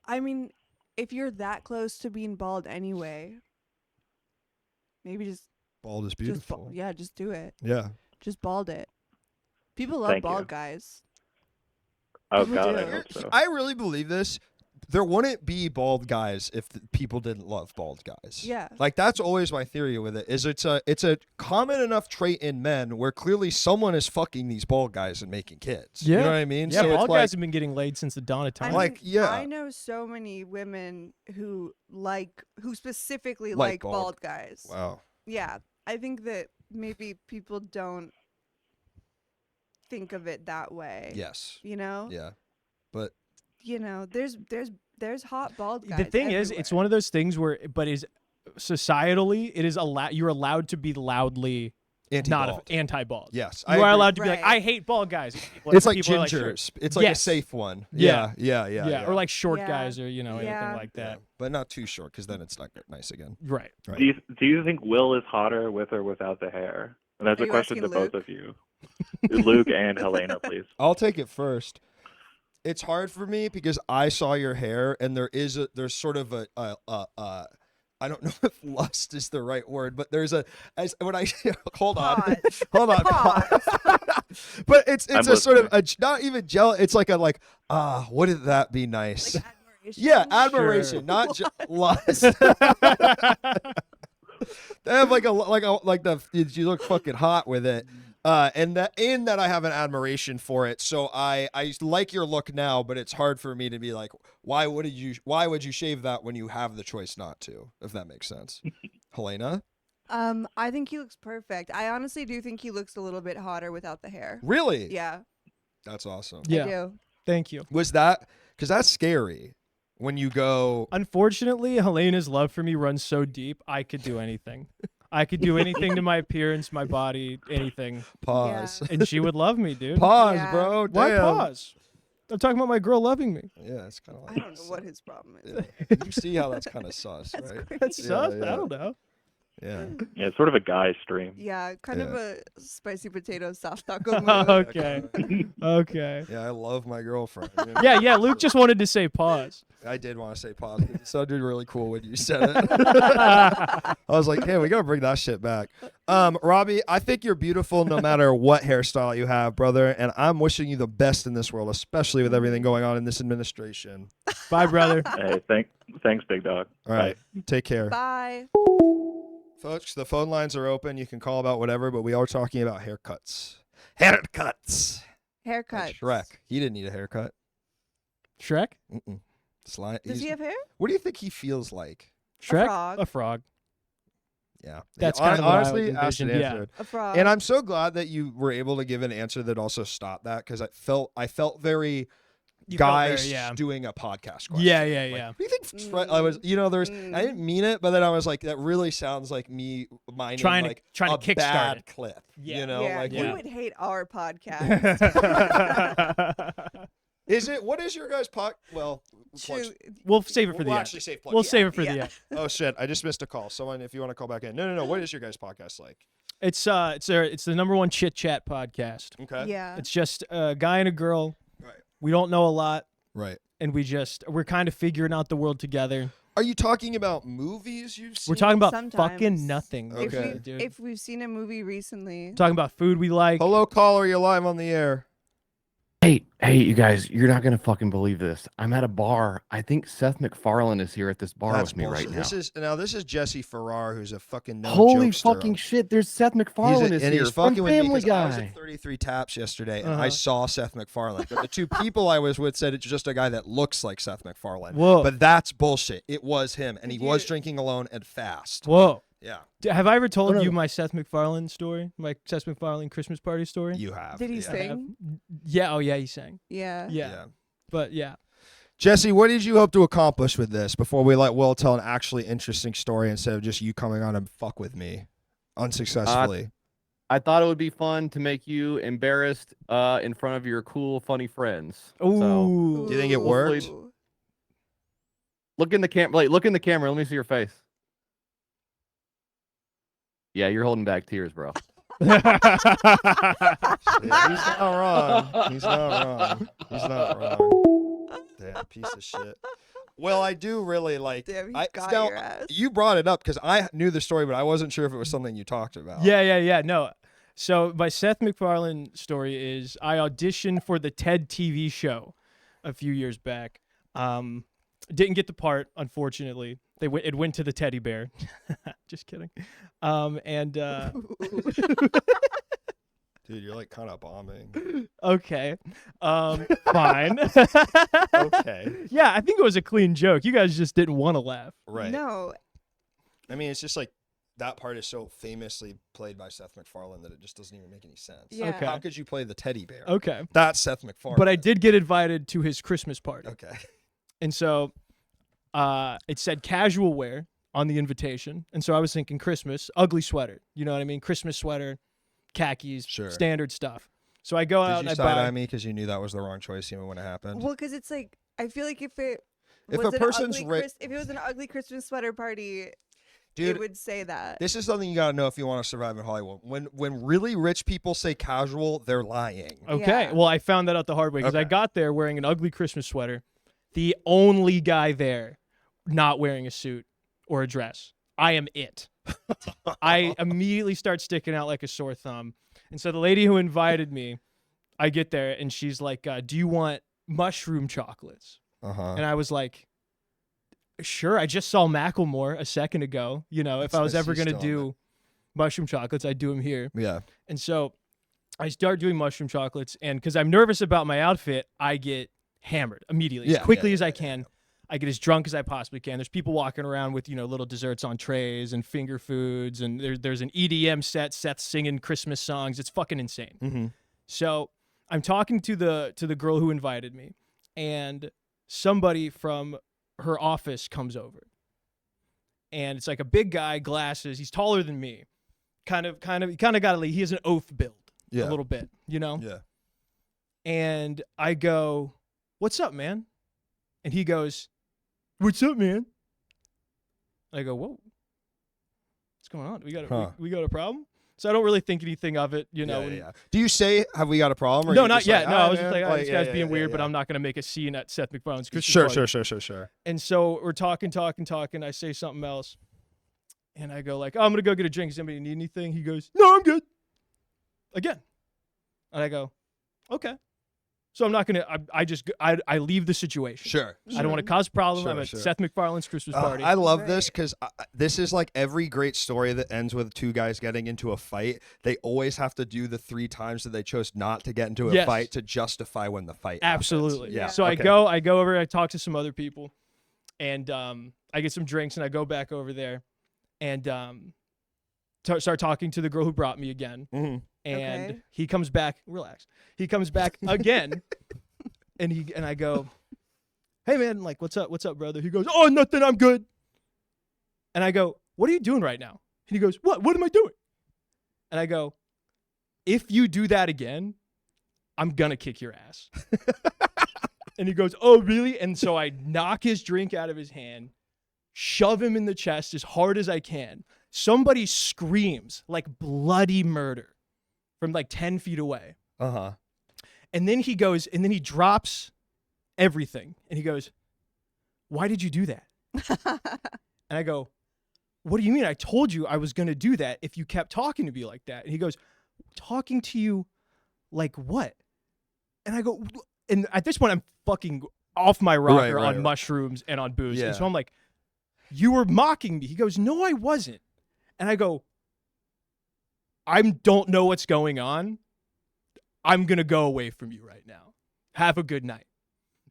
I mean, if you're that close to being bald anyway, maybe just Bald is just beautiful. just do it. Yeah. Just bald it. People love Thank you. bald guys. Oh People God, do. I hope so. I really believe this. There wouldn't be bald guys if people didn't love bald guys. Yeah. Like that's always my theory with it. Is it's a common enough trait in men where clearly someone is fucking these bald guys and making kids. Yeah. You know what I mean? Yeah, So it's bald like, guys have been getting laid since the dawn of I time. mean, Like, yeah. I know so many women who specifically Like like bald. bald guys. wow. Yeah. I think that maybe people don't think of it that way. Yes. You know? Yeah. But You know, there's hot bald guys. The thing is, it's one of those things where, but is societally, it is you're allowed to be loudly anti-bald. anti-bald. Yes. You I are agree. allowed to be like, Right. I hate bald guys. It's like People are gingers. sure. It's like a Yes. safe one. Yeah. Yeah. Or like short Yeah. guys or, Yeah. anything like Yeah. that. But not too short because then it's not nice again. Right. Right. Do you think Will is hotter with or without the hair? And that's Are a you question to asking both Luke? of you. Luke and Helena, please. I'll take it first. It's hard for me because I saw your hair, and there's sort of a I don't know if lust is the right word, but there's when I hold on, but it's I'm a sort of listening. not even jealous. It's like wouldn't that be nice? like admiration. Yeah, admiration, not lust. They have you look fucking hot with it. And that I have an admiration for it. So I like your look now, but it's hard for me to be like, why would you shave that when you have the choice not to, if that makes sense. Helena? I think he looks perfect. I honestly do think he looks a little bit hotter without the hair. Really? Yeah, That's awesome. I Yeah. do. Thank you. Was that, because that's scary when you go, Unfortunately, Helena's love for me runs so deep, I could do anything. I could do anything to my appearance, my body, anything. pause. And she would love me, dude. Pause, Yeah. bro. Why Damn. pause? I'm talking about my girl loving me. Yeah, it's kind of I like, don't know what his problem is. yeah. You see how that's kind of sus, That's right? crazy. That's sus? yeah. I don't know. Yeah. Yeah, it's sort of a guy stream. Yeah, kind of Yeah. a spicy potato soft taco move. Okay. Okay. Yeah, I love my girlfriend. Yeah. Luke just wanted to say pause. I did want to say positive. It sounded really cool when you said it. I was like, hey, we got to bring that shit back. Robbie, I think you're beautiful no matter what hairstyle you have, brother. And I'm wishing you the best in this world, especially with everything going on in this administration. Bye, brother. Hey, thanks, big dog. All right. Take care. Bye. Folks, the phone lines are open. You can call about whatever, but we are talking about haircuts. Haircuts. Haircut. Like Shrek. He didn't need a haircut. Shrek? Mm-mm. Does he have hair? What do you think he feels like? Shrek? frog. A frog. Yeah. That's Yeah, kind of what I honestly was asked and envisioned, yeah. answered. A frog. And I'm so glad that you were able to give an answer that also stopped that, because I felt very You felt guy very, yeah. doing a podcast question. Yeah, yeah, Like, yeah. what do you think? I was, there's. I didn't mean it, but then I was like, that really sounds like me minding Trying to like kickstart a bad it. clip. Yeah. You know, yeah, like you would hate our podcast. what is your guys' Well, We'll save it for the we'll end. actually save. We'll save it for the end. Oh shit! I just missed a call. Someone, if you want to call back in. No. What is your guys' podcast like? It's the #1 chit chat podcast. Okay. Yeah. It's just a guy and a girl. Right. We don't know a lot, Right. and we're kind of figuring out the world together. Are you talking about movies you've seen? We're talking about Sometimes. fucking nothing. Okay. Dude. If we've seen a movie recently. Talking about food we like. Hello, caller. You're live on the air. Hey, you guys, you're not gonna fucking believe this. I'm at a bar. I think Seth MacFarlane is here at this bar That's with me bullshit. right now. This is Jesse Farrar, who's a fucking known Holy jokester. fucking shit! There's Seth MacFarlane is and here he's from fucking with me Family because I was Guy. at 33 Taps yesterday, and I Uh-huh. saw Seth MacFarlane. But the two people I was with said it's just a guy that looks like Seth MacFarlane. Whoa. But that's bullshit. It was him, and he was Dude. drinking alone and fast. Whoa. Yeah, Have I ever told No, no, you no. my Seth MacFarlane story? My Seth MacFarlane Christmas party story? you have. Did he yeah. I have. sing? Yeah. Oh, yeah. He sang. Yeah. Yeah. But yeah. Jesse, what did you hope to accomplish with this before we let Will tell an actually interesting story instead of just you coming on and fuck with me unsuccessfully? I thought it would be fun to make you embarrassed in front of your cool, funny friends. Ooh. So, Do you think it worked? Ooh. look in the camera. Look in the camera. Let me see your face. Yeah, you're holding back tears, bro. Yeah, he's not wrong. He's not wrong. Damn piece of shit. Well, I do really like. Damn, he I, got now, your ass. you brought it up because I knew the story, but I wasn't sure if it was something you talked about. Yeah. No. So my Seth MacFarlane story is I auditioned for the TED TV show a few years back. Didn't get the part, unfortunately. It went to the teddy bear. Just kidding. Dude, you're like kind of bombing. Okay. Fine. Okay. Yeah, I think it was a clean joke. You guys just didn't want to laugh. Right. No. I mean, it's just like that part is so famously played by Seth MacFarlane that it just doesn't even make any sense. Yeah. Okay. How could you play the teddy bear? Okay. That's Seth MacFarlane. But I did get invited to his Christmas party. Okay. And so it said casual wear on the invitation. And so I was thinking Christmas, ugly sweater. You know what I mean? Christmas sweater, khakis, Sure. standard stuff. So I go out Did and you I side buy. eye me because you knew that was the wrong choice even when it happened? Well, because it's like I feel like if it If was a an person's ugly if it was an ugly Christmas sweater party, Dude, it would say that. this is something you gotta know if you want to survive in Hollywood. When really rich people say casual, they're lying. Okay. Yeah. Well, I found that out the hard way because I Okay. got there wearing an ugly Christmas sweater, the only guy there not wearing a suit or a dress. I am it. I immediately start sticking out like a sore thumb. And so the lady who invited me, I get there and she's like, do you want mushroom chocolates? And I was like, sure. I just saw Macklemore a second ago. You know, if I was ever He's going to still on do mushroom chocolates, I'd do them here. Yeah. And so I start doing mushroom chocolates, and because I'm nervous about my outfit, I get hammered immediately, Yeah, as quickly yeah, as yeah, I yeah, can. I get as drunk as I possibly can. There's people walking around with, little desserts on trays and finger foods, and there's an EDM set, Seth singing Christmas songs. It's fucking insane. Mm-hmm. So I'm talking to the girl who invited me, and somebody from her office comes over. And it's like a big guy, glasses. He's taller than me. He kind of got he has an oaf build a little bit, Yeah. And I go, "What's up, man?" And he goes, "What's up, man?" I go, "Whoa, what's going on? We got a problem?" So I don't really think anything of it, Yeah, and- yeah. Do you say, have we got a problem? Or No, you not just yet. like, No, "All I right, was just man." like, oh, this guy's being weird, but yeah. I'm not going to make a scene at Seth MacFarlane's Christmas party. Sure. And so we're talking. I say something else. And I go like, oh, I'm going to go get a drink. Does anybody need anything? He goes, no, I'm good. Again. And I go, okay. So I'm not going to, I leave the situation. Sure. I don't want to cause a problem. Sure, I'm at sure. Seth MacFarlane's Christmas party. I love this Right. because this is like every great story that ends with two guys getting into a fight. They always have to do the 3 times that they chose not to get into a Yes. fight to justify when the fight happens. Absolutely. Yeah. So okay. I go over, I talk to some other people, and I get some drinks, and I go back over there, and start talking to the girl who brought me again. Mm-hmm. And Okay. he comes back. Relax. He comes back again, and I go, "Hey man, like what's up? What's up, brother?" He goes, "Oh, nothing. I'm good." And I go, "What are you doing right now?" And he goes, "What? What am I doing?" And I go, "If you do that again, I'm gonna kick your ass." And he goes, "Oh, really?" And so I knock his drink out of his hand, shove him in the chest as hard as I can. Somebody screams like bloody murder from like 10 feet away. Uh-huh. And then he goes, and then he drops everything. And he goes, "Why did you do that?" And I go, "What do you mean? I told you I was going to do that if you kept talking to me like that." And he goes, "Talking to you like what?" And I go, and at this point, I'm fucking off my rocker on mushrooms and on booze. Yeah. And so I'm like, "You were mocking me." He goes, "No, I wasn't." And I go, "I don't know what's going on. I'm going to go away from you right now. Have a good night."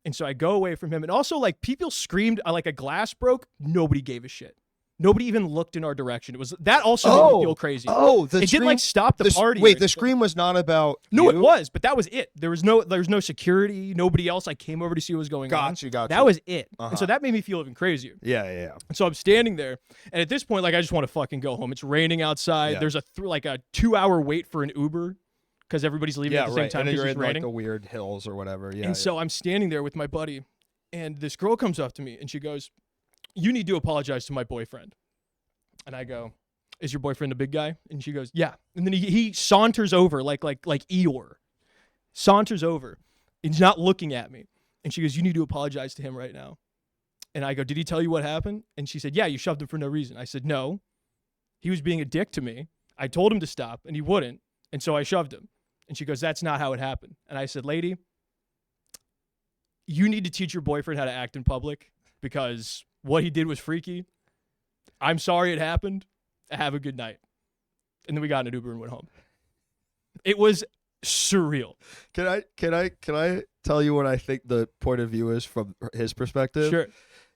And so I go away from him. And also, like, people screamed, like a glass broke. Nobody gave a shit. Nobody even looked in our direction. It was that also made me feel crazy. Oh, the it didn't like stop the party. Wait, the scream was not about No, you? it was, but that was it. There was no security. Nobody else like came over to see what was going on. Got you. That was it. Uh-huh. And so that made me feel even crazier. Yeah. And so I'm standing there, and at this point, like I just want to fucking go home. It's raining outside. Yeah. There's a 2-hour wait for an Uber because everybody's leaving at the same time and because you're it's in raining. like the weird hills or whatever. Yeah. And so I'm standing there with my buddy, and this girl comes up to me, and she goes, "You need to apologize to my boyfriend." And I go, "Is your boyfriend a big guy?" And she goes, "Yeah." And then he saunters over like Eeyore. Saunters over. He's not looking at me. And she goes, "You need to apologize to him right now." And I go, "Did he tell you what happened?" And she said, "Yeah, you shoved him for no reason." I said, "No. He was being a dick to me. I told him to stop, and he wouldn't. And so I shoved him." And she goes, "That's not how it happened." And I said, "Lady, you need to teach your boyfriend how to act in public because what he did was freaky. I'm sorry it happened. Have a good night." And then we got in an Uber and went home. It was surreal. Can I tell you what I think the point of view is from his perspective? Sure.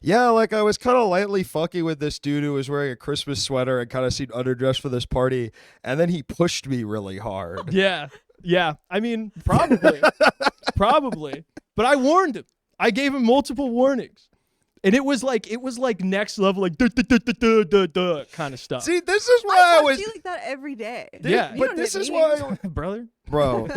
Yeah, like I was kind of lightly fucking with this dude who was wearing a Christmas sweater and kind of seemed underdressed for this party, and then he pushed me really hard. Yeah. I mean, probably. Probably. But I warned him. I gave him multiple warnings. And it was like next level, like kind of stuff. See, this is why I I was feel like that every day. Yeah. You but don't this hit is me. why Brother. bro,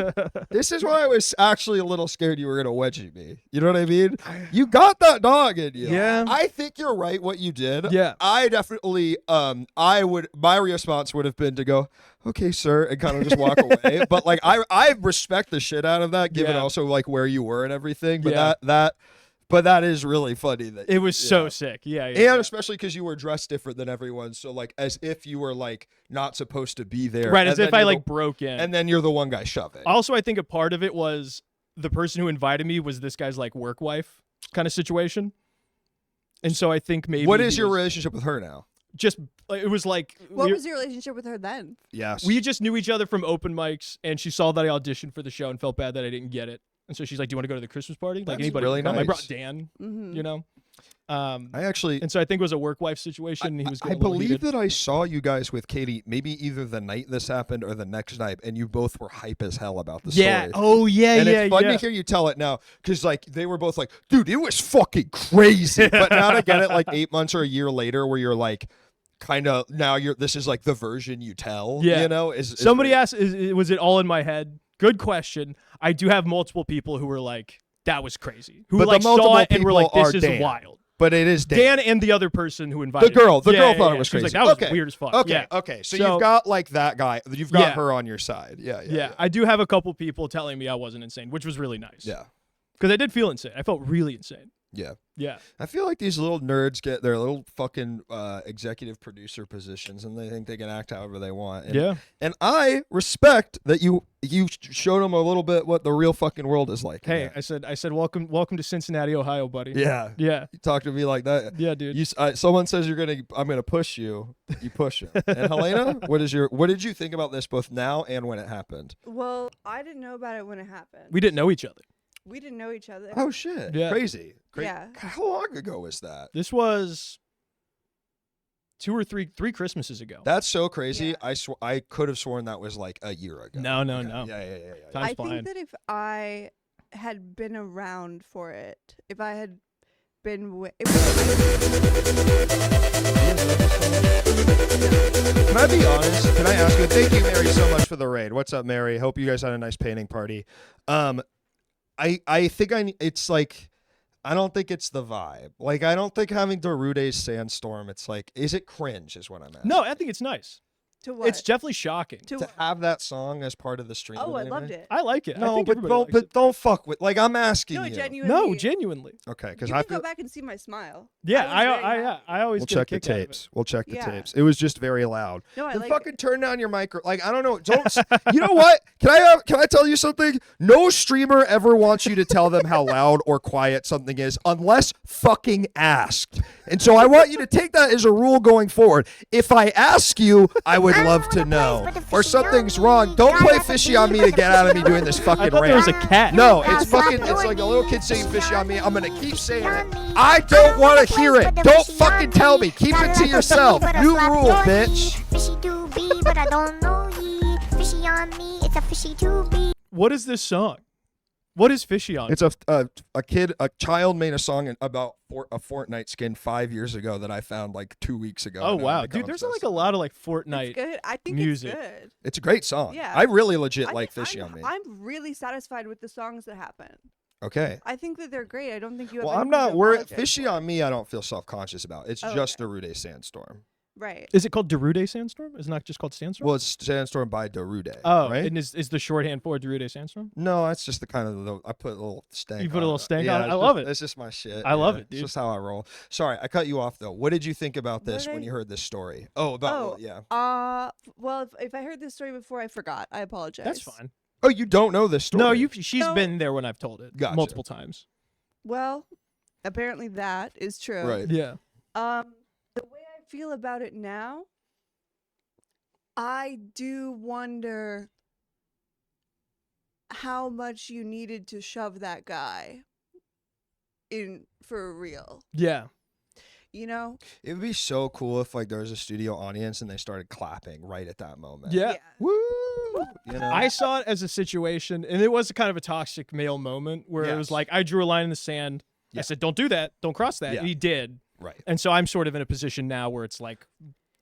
this is why I was actually a little scared you were gonna wedgie me. You know what I mean? You got that dog in you. Yeah. I think you're right what you did. Yeah. I definitely my response would have been to go, "Okay, sir," and kind of just walk away. But like I respect the shit out of that, given Yeah. also like where you were and everything. But Yeah. but that is really funny that It was so sick. Yeah. and especially because you were dressed different than everyone, so like as if you were like not supposed to be there, Right, and as then if I you're like broke in. and then you're the one guy shoving. Also, I think a part of it was the person who invited me was this guy's like work wife kind of situation. And so I think maybe What is he your was relationship with her now? just it was like What was your relationship with her then? Yes. we just knew each other from open mics, and she saw that I auditioned for the show and felt bad that I didn't get it. And so she's like, "Do you want to go to the Christmas party?" Like That's anybody really can come. I nice. brought Dan, Mm-hmm. you know. I actually And so I think it was a work wife situation. And he was I getting a little believe heated. that I saw you guys with Katie maybe either the night this happened or the next night, and you both were hype as hell about the Yeah. story. Oh yeah. And yeah. it's fun yeah. to hear you tell it now, because like they were both like, "Dude, it was fucking crazy." But now to get it like 8 months or a year later, where you're like, kind of now this is like the version you tell. Yeah. You know, is Somebody great. asked, was it all in my head? Good question. I do have multiple people who were like, "That was crazy." Who But the like multiple saw it and were like, people "This are is Dan. wild." But it is Dan. Dan and the other person who invited The girl me. thought it was She was crazy. like, "That was Okay. weird as fuck." Okay, Yeah. okay. So, So- you've got like that guy. You've got Yeah. her on your side. Yeah. I do have a couple people telling me I wasn't insane, which was really nice. Yeah. Because I did feel insane. I felt really insane. Yeah. Yeah. I feel like these little nerds get their little fucking executive producer positions, and they think they can act however they want. And, Yeah. And I respect that you showed them a little bit what the real fucking world is like. Hey, I said, welcome to Cincinnati, Ohio, buddy. Yeah. Yeah. You talk to me like that. Yeah, dude. Someone says I'm gonna push you. You push him. And Helena, what did you think about this both now and when it happened? Well, I didn't know about it when it happened. We didn't know each other. We didn't know each other. Oh shit! Yeah. Crazy. Yeah. How long ago was that? This was 2 or 3 Christmases ago. That's so crazy. Yeah. I could have sworn that was like a year ago. No. Yeah. Time's I flying. think that if I had been around for it, if I had been Can I be honest? Can I ask you? Thank you, Mary, so much for the raid. What's up, Mary? Hope you guys had a nice painting party. I think it's like, I don't think it's the vibe. Like, I don't think having Darude's Sandstorm, it's like, is it cringe is what I'm asking. No, I think it's nice. to what? It's definitely shocking. To have that song as part of the stream. Oh, I loved it. I like it. I No, think but everybody likes it. don't fuck with, like, I'm asking No, you. genuinely. No, genuinely. Okay, You because can I go feel. back and see my smile. Yeah, I was very I always We'll get a check the kick out of it. tapes. We'll check the Yeah. tapes. It was just very loud. No, I Then like fucking it. turn down your micro. Like, I don't know. Don't. You know what? Can I tell you something? No streamer ever wants you to tell them how loud or quiet something is unless fucking asked. And so I want you to take that as a rule going forward. If I ask you, I would love to know. Or something's wrong. Don't play fishy on me to get out of me doing this I fucking thought there was rant. a cat. No, it's fucking. It's like a little kid saying fishy on me. I'm gonna keep saying it. I don't want to hear it. Don't fucking tell me. Keep it to yourself. New rule, bitch. Fishy to be, but I don't know ye. Fishy on me, it's a fishy to be. What is this song? What is Fishy on? It's a child made a song about a Fortnite skin 5 years ago that I found like 2 weeks ago. Oh and I've wow, become dude! There's obsessed like a with lot of like It's Fortnite. good. I think music. it's good. It's a great song. Yeah. I really legit I like think Fishy I'm, on Me. I'm really satisfied with the songs that happen. Okay. I think that they're great. I don't think you have Well, I'm anything to not worried. apologize Fishy for. on Me, I don't feel self-conscious about. It's Oh, just okay. Darude Sandstorm. Right. Is it called Darude Sandstorm? Is it not just called Sandstorm? Well, it's Sandstorm by Darude. oh, right? and is the shorthand for Darude Sandstorm? No, that's just the kind of I put a little stank. You put a on little it. stank Yeah, on it? it's I love just- it. It's just my shit. I love yeah. it, dude. It's just how I roll. Sorry, I cut you off though. What did you think about this What when I- you heard this story? Oh, about Oh, yeah. Well, if I heard this story before, I forgot. I apologize. That's fine. Oh, you don't know this story? No, she's No. been there when I've told it Gotcha. multiple times. Well, apparently that is true. Right. Yeah. The way I feel about it now, I do wonder how much you needed to shove that guy in for real. Yeah. You know? It would be so cool if like there was a studio audience and they started clapping right at that moment. Yeah. Woo! You know? I saw it as a situation, and it was a kind of a toxic male moment where it was Yes. like, I drew a line in the sand. Yeah. I said, don't do that. Don't cross that. Yeah. And he did. right. And so I'm sort of in a position now where it's like,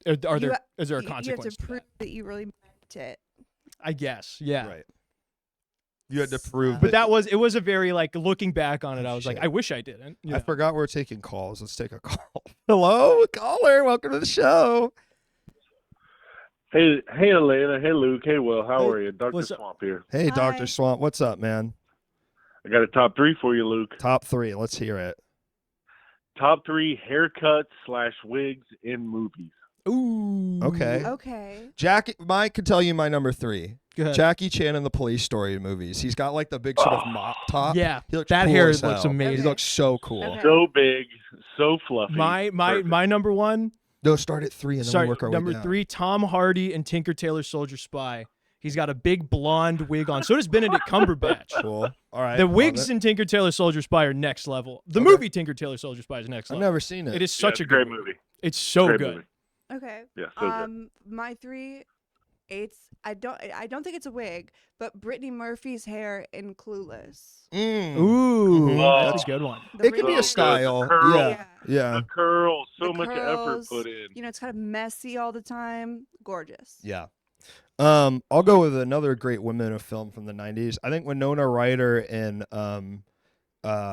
is there a You have consequence to to prove that? that you really meant it. I guess. Yeah. Right. You had to prove But it was a very, like, looking back on it, I was like, Shit. I wish I didn't. you I know? forgot we're taking calls. Let's take a call. Hello, caller. Welcome to the show. Hey, Helena. Hey, Luke. Hey, Will. How Hey, are you? Dr. what's up? Swamp here. Hey, Hi. Dr. Swamp. What's up, man? I got a top 3 for you, Luke. Top 3. Let's hear it. Top 3 haircuts/wigs in movies. Ooh. Okay. Okay. Mike can tell you my number 3. Go ahead. Jackie Chan in the Police Story movies. He's got like the big sort of mop top. Yeah. He looks That cool hair as looks hell. amazing. He looks so cool. Okay. So big, so fluffy. My Perfect. number one, No, start at 3 and then sorry, we'll work our number way down. 3, Tom Hardy and Tinker Tailor Soldier Spy. He's got a big blonde wig on. So does Benedict Cumberbatch. Cool. All right. The love wigs it. in Tinker Tailor Soldier Spy are next level. The Okay. movie Tinker Tailor Soldier Spy is next I've level. never seen it. It is Yeah, such it's a a great good movie. It's so Great good. movie. Okay. Yeah, so good. My 3, I don't think it's a wig, but Brittany Murphy's hair in Clueless. Mm. Ooh, Mhm. that's a good one. The It can be really- a style. The curl. Yeah. Yeah. The curls, so the much effort curls, put in. You know, it's kind of messy all the time. Gorgeous. Yeah. I'll go with another great woman of film from the 90s. I think Winona Ryder in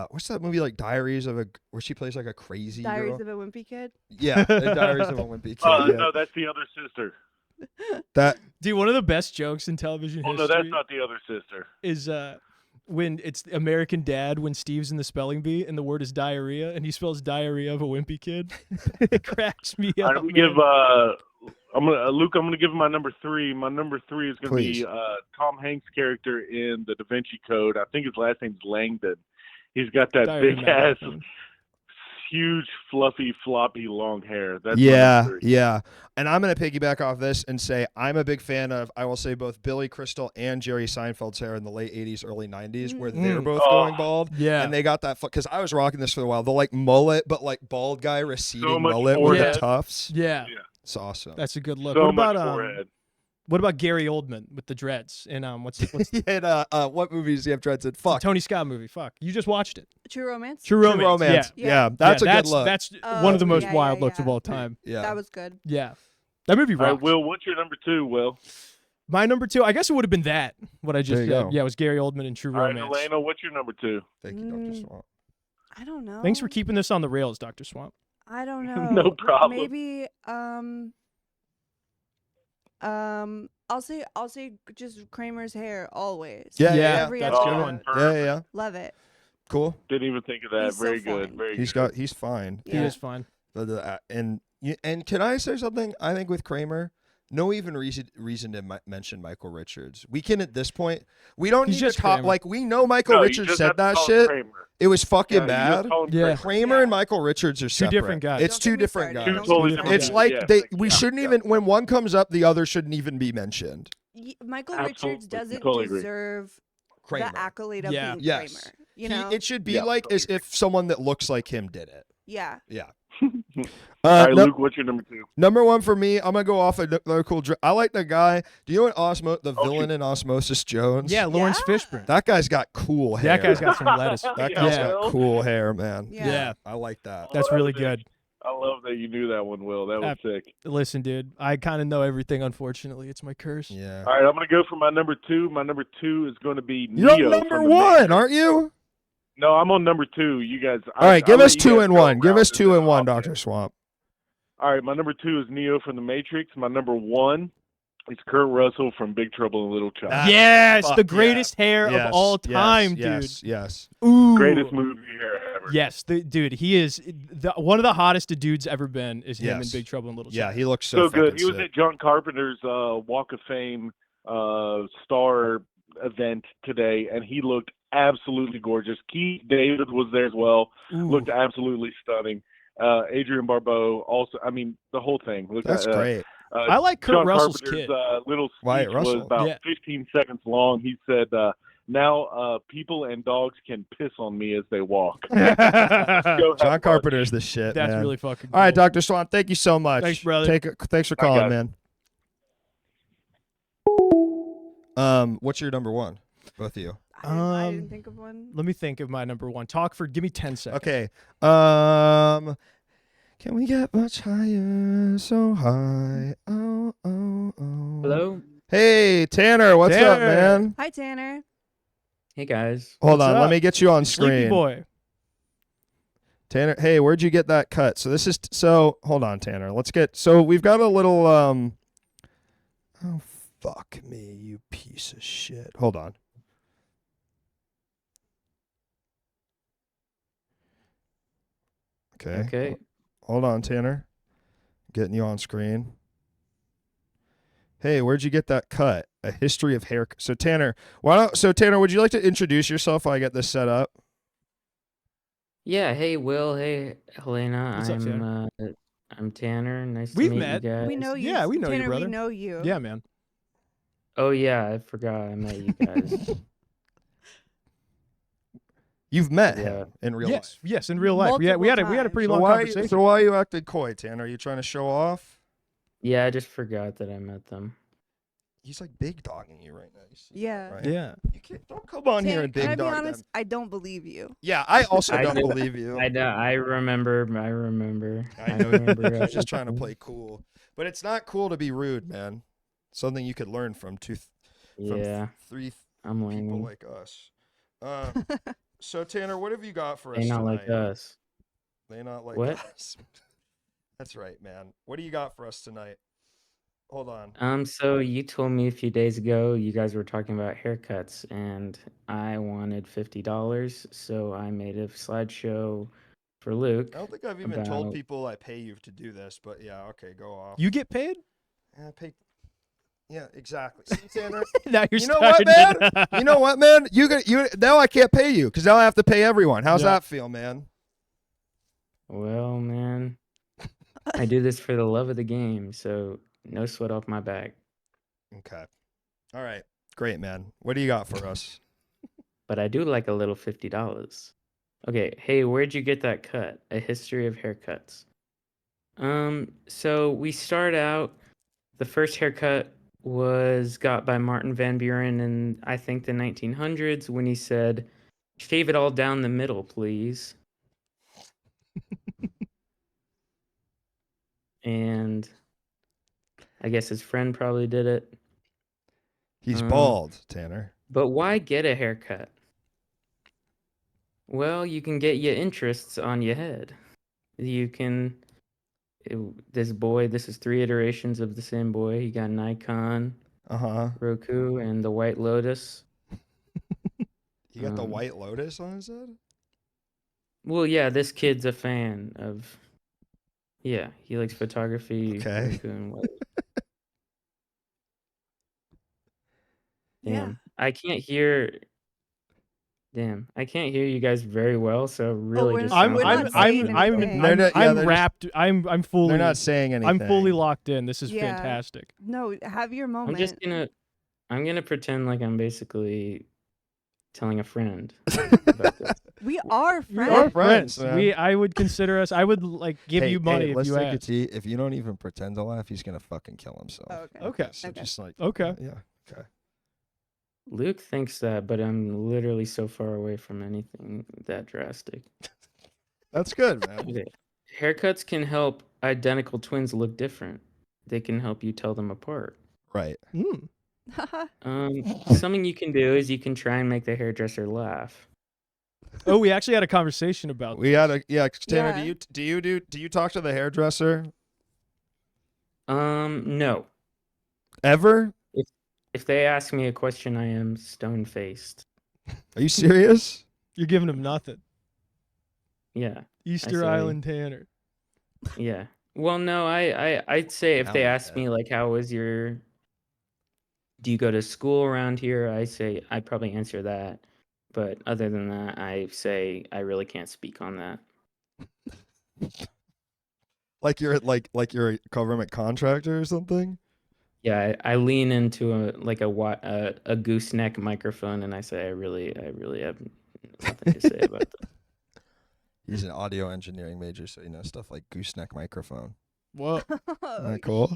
what's that movie like where she plays like a crazy Diaries girl? of a Wimpy Kid. Yeah, the Diaries of a Wimpy Kid. yeah. No, that's the other sister. That Dude, one of the best jokes in television Oh, no, history that's not the other sister. is when it's American Dad when Steve's in the spelling bee and the word is diarrhea and he spells diarrhea of a wimpy kid. It cracks me up. I'm gonna man. give Luke. I'm gonna give him my number 3. My number 3 is gonna Please. be Tom Hanks' character in The Da Vinci Code. I think his last name's Langdon. He's got that Diarrhea big ass, marathon. huge, fluffy, floppy, long hair. That's my Yeah, number 3. yeah. And I'm going to piggyback off this and say I'm a big fan of, I will say, both Billy Crystal and Jerry Seinfeld's hair in the late 80s, early 90s, where they're both going bald. Yeah. And they got that, because I was rocking this for a while. The like mullet, but like bald guy receding much mullet with the forehead. tufts. Yeah. It's awesome. That's a good look. So what much about forehead. what about Gary Oldman with the dreads? And what's And what movies do you have dreads in? the Fuck. Tony Scott movie? Fuck. You just watched it. True Romance. True True Romance. Romance. Yeah. Yeah, that's a good look. That's Oh, one of the most yeah, wild yeah, looks of yeah. all time. Yeah. That was good. Yeah. That movie All right, rocks. Will, what's your number 2, Will? My number 2, I guess it would have been that. What I just There you said. go. Yeah, it was Gary Oldman in True All right, Romance. Helena, what's your number 2? Thank you, Dr. Mm. Swamp. I don't know. Thanks for keeping this on the rails, Dr. Swamp. I don't know. No problem. Maybe I'll say just Kramer's hair always. Yeah, Every that's a good episode. one. Yeah. Love it. Cool. Didn't even think of that. He's so Very good. fun. Very He's good. he's fine. He Yeah. is fine. And can I say something? I think with Kramer, no even reason to mention Michael Richards. We can at this point. We don't He's need to just talk. Kramer. Like we know Michael No, you Richards just said have to that call him shit. Kramer. It was fucking Yeah, you bad. just call him Yeah. Kramer. Kramer Yeah. and Michael Richards are separate. different guys. It's Don't two get me different started. guys. Two Don't totally get me different It's started. like Yeah, they. like, We yeah, shouldn't yeah. even. When one comes up, the other shouldn't even be mentioned. Michael Absolutely. Richards doesn't Totally agree. deserve Kramer. the accolade of Yeah. being Yes. Kramer. You know? It should be Yeah, like totally as if someone that looks like him did it. Yeah. Yeah. All right, no- Luke, what's your number 2? Number 1 for me, I'm gonna go off another cool. I like the guy. Do you know what the Okay. villain in Osmosis Jones? Yeah, Lawrence Yeah. Fishburne. That guy's got cool hair. That guy's got some lettuce. That Yeah, guy's Will. got cool hair, man. Yeah. Yeah. I like that. That's really good. I love that you knew that one, Will. That was sick. Listen, dude, I kind of know everything, unfortunately. It's my curse. Yeah. All right, I'm going to go for my number 2. My number 2 is going to be You're Neo. number from the 1, Matrix. aren't you? No, I'm on number 2. You guys. All right, give I'll us let you 2 guys and go 1. Give around us this 2 and 1, off Dr. there. Swamp. All right, my number 2 is Neo from the Matrix. My number 1 is Kurt Russell from Big Trouble in Little China. Ah, Yes, fuck the yeah. greatest hair Yes, of all yes, time, dude. Yes. Ooh. Greatest movie here ever. Yes, dude, he is one of the hottest a dude's ever been. Is him in Yes. Big Trouble in Little Yeah, China. he looks so So good. fucking He was sick. at John Carpenter's Walk of Fame star event today, and he looked absolutely gorgeous. Keith David was there as well. Ooh. Looked absolutely stunning. Adrian Barbeau also. I mean, the whole thing. Looked, That's great. I like Kurt John Russell's Carpenter's kid. little speech Wyatt was Russell. about Yeah. 15 seconds long. He said, now people and dogs can piss on me as they walk. Go have John fun. Carpenter's the shit, That's man. really fucking. All right, cool. Dr. Swan, thank you so much. Thanks, brother. Thanks for Bye, calling, guys. man. What's your number 1? Both of you. I didn't think of one. Let me think of my number 1. Give me 10 seconds. Okay. Can we get much higher? So high. Oh. Hello. Hey, Tanner, what's up, Tanner. man? Hi, Tanner. Hey guys. Hold What's on, up? let me get you on Sleepy screen. boy. Tanner, hey, where'd you get that cut? So hold on, Tanner. We've got a little oh fuck me, you piece of shit. Hold on. Okay. Hold on, Tanner. Getting you on screen. Hey, where'd you get that cut? A history of hair. So Tanner, Tanner, would you like to introduce yourself while I get this set up? Yeah. Hey Will. Hey Helena. What's up, Tanner? I'm Tanner. Nice We've to meet met. you guys. We know you. Yeah, we know you, Tanner, brother. We know you. Yeah, man. Oh yeah, I forgot I met you guys. You've met Yeah. him in real life. Yes, in real life. We had a Multiple pretty So long why, conversation. so why are you acting coy, Tanner? Are you trying to show off? Yeah, I just forgot that I met them. He's like big dogging you right now. You see Yeah. that, right? Yeah. You can't, don't come on here Tanner, and can big I be dog honest? them. I don't believe you. Yeah, I also I don't do. believe you. I remember. I remember. I know you're just trying to play cool, but it's not cool to be rude, man. Something you could learn from Yeah, three I'm people learning. like us. So Tanner, what have you got for us They not tonight? like us. They not like What? us. That's right, man. What do you got for us tonight? Hold on. So you told me a few days ago you guys were talking about haircuts, and I wanted $50, so I made a slideshow for Luke. I don't think I've even told about- people I pay you to do this, but yeah, okay, go off. You get paid? Yeah, pay. Yeah, exactly. See, Tanner? Now you're You know what, starting. man? You know what, man? You now I can't pay you because now I have to pay everyone. How's Yeah. that feel, man? Well, man, I do this for the love of the game, so no sweat off my back. Okay. All right. Great, man. What do you got for us? But I do like a little $50. Okay, hey, where'd you get that cut? A history of haircuts. So we start out, the first haircut was got by Martin Van Buren in, I think, the 1900s when he said, "Shave it all down the middle, please." And I guess his friend probably did it. He's bald, Tanner. But why get a haircut? Well, you can get your interests on your head. You can. This is 3 iterations of the same boy. He got Nikon, Roku, and the White Lotus. He got the White Lotus on his head? Well, yeah, this kid's a fan of. Yeah, he likes photography. Okay. Roku, and White. Damn, Yeah. I can't hear. Damn, I can't hear you guys very well. So really, we're just not- I'm we're sounds not like- saying I'm anything. They're not- yeah, they're just- wrapped. I'm fully. They're not saying anything. I'm fully locked in. This is Yeah. fantastic. No, have your moment. I'm gonna pretend like I'm basically telling a friend about this. We are We friends. are friends, friends. man. I would consider us. I would like give Hey, you money let's if you take a asked. tea. If you don't even pretend to laugh, he's gonna fucking kill himself. Oh, okay. Okay. So Okay. just like Okay. yeah. Okay. Luke thinks that, but I'm literally so far away from anything that drastic. That's good, man. Okay. Haircuts can help identical twins look different. They can help you tell them apart. Right. Mm. Something you can do is you can try and make the hairdresser laugh. Oh, we actually had a conversation about. We had a Tanner. Yeah. Do you talk to the hairdresser No. ever? If they ask me a question, I am stone-faced. Are you serious? You're giving him nothing. Yeah. Easter say- Island Tanner. Yeah. Well, no, I'd say if they Now ask me like, do you go to school around here? I'd probably answer that. But other than that, I say I really can't speak on that. Like you're a government contractor or something? Yeah, I lean into a gooseneck microphone and I say I really have nothing to say about that. He's an audio engineering major, so you know stuff like gooseneck microphone. Whoa. that cool?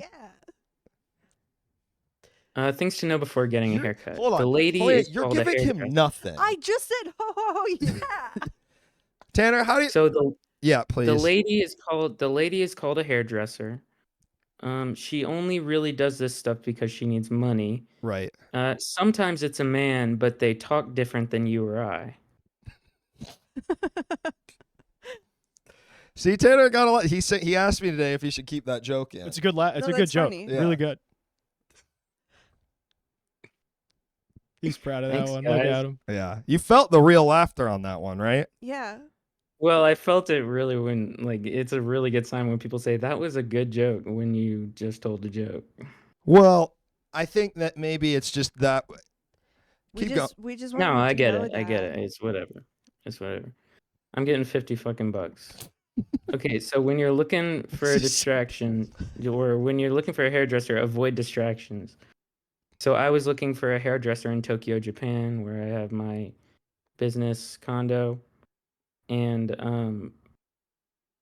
Yeah. Things to know before getting a haircut. Hold on. The lady Wait, is you're called a giving him hairdresser. nothing. I just said, oh yeah. Tanner, how do you? So Yeah, please. the lady is called a hairdresser. She only really does this stuff because she needs money. Right. Sometimes it's a man, but they talk different than you or I. See, Tanner got a lot. He asked me today if he should keep that joke in. It's a good it's No, a good that's joke. funny. Yeah. Really good. He's proud of that Thanks, one. Look guys. at him. Yeah, you felt the real laughter on that one, right? Yeah. Well, I felt it really when it's a really good sign when people say that was a good joke when you just told a joke. Well, I think that maybe it's just that. We Keep just want No, you I to get know it. I get that. it. It's whatever. I'm getting 50 fucking bucks. Okay, so when you're looking for a distraction, or when you're looking for a hairdresser, avoid distractions. So I was looking for a hairdresser in Tokyo, Japan, where I have my business condo, and this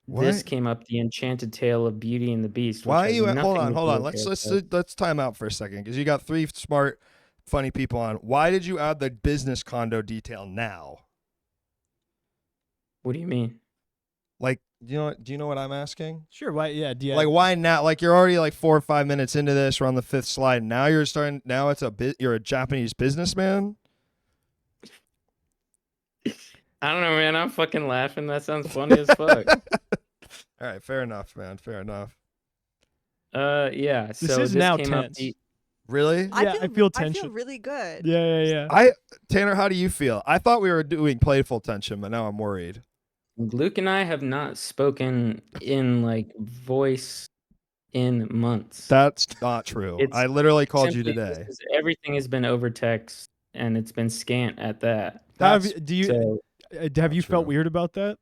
Why- came up, The Enchanted Tale of Beauty and the Beast. Why are which has you? Hold nothing on, to hold do on. with Let's haircuts. time out for a second because you got 3 smart, funny people on. Why did you add the business condo detail now? What do you mean? Like, do you know what I'm asking? Sure. Why? Yeah. Yeah. Like, why now? Like, you're already like 4 or 5 minutes into this. We're on the 5th slide. Now you're starting. Now it's a bit. You're a Japanese businessman. I don't know, man. I'm fucking laughing. That sounds funny as fuck. All right, fair enough, man. Fair enough. Yeah. This So is now came up tense. Really? Yeah, I feel tension. I feel really good. Yeah. Tanner, how do you feel? I thought we were doing playful tension, but now I'm worried. Luke and I have not spoken in like voice in months. That's not true. It's I literally called you Simply today. because everything has been over text and it's been scant at that. Have That's you So have you not felt true. weird about that?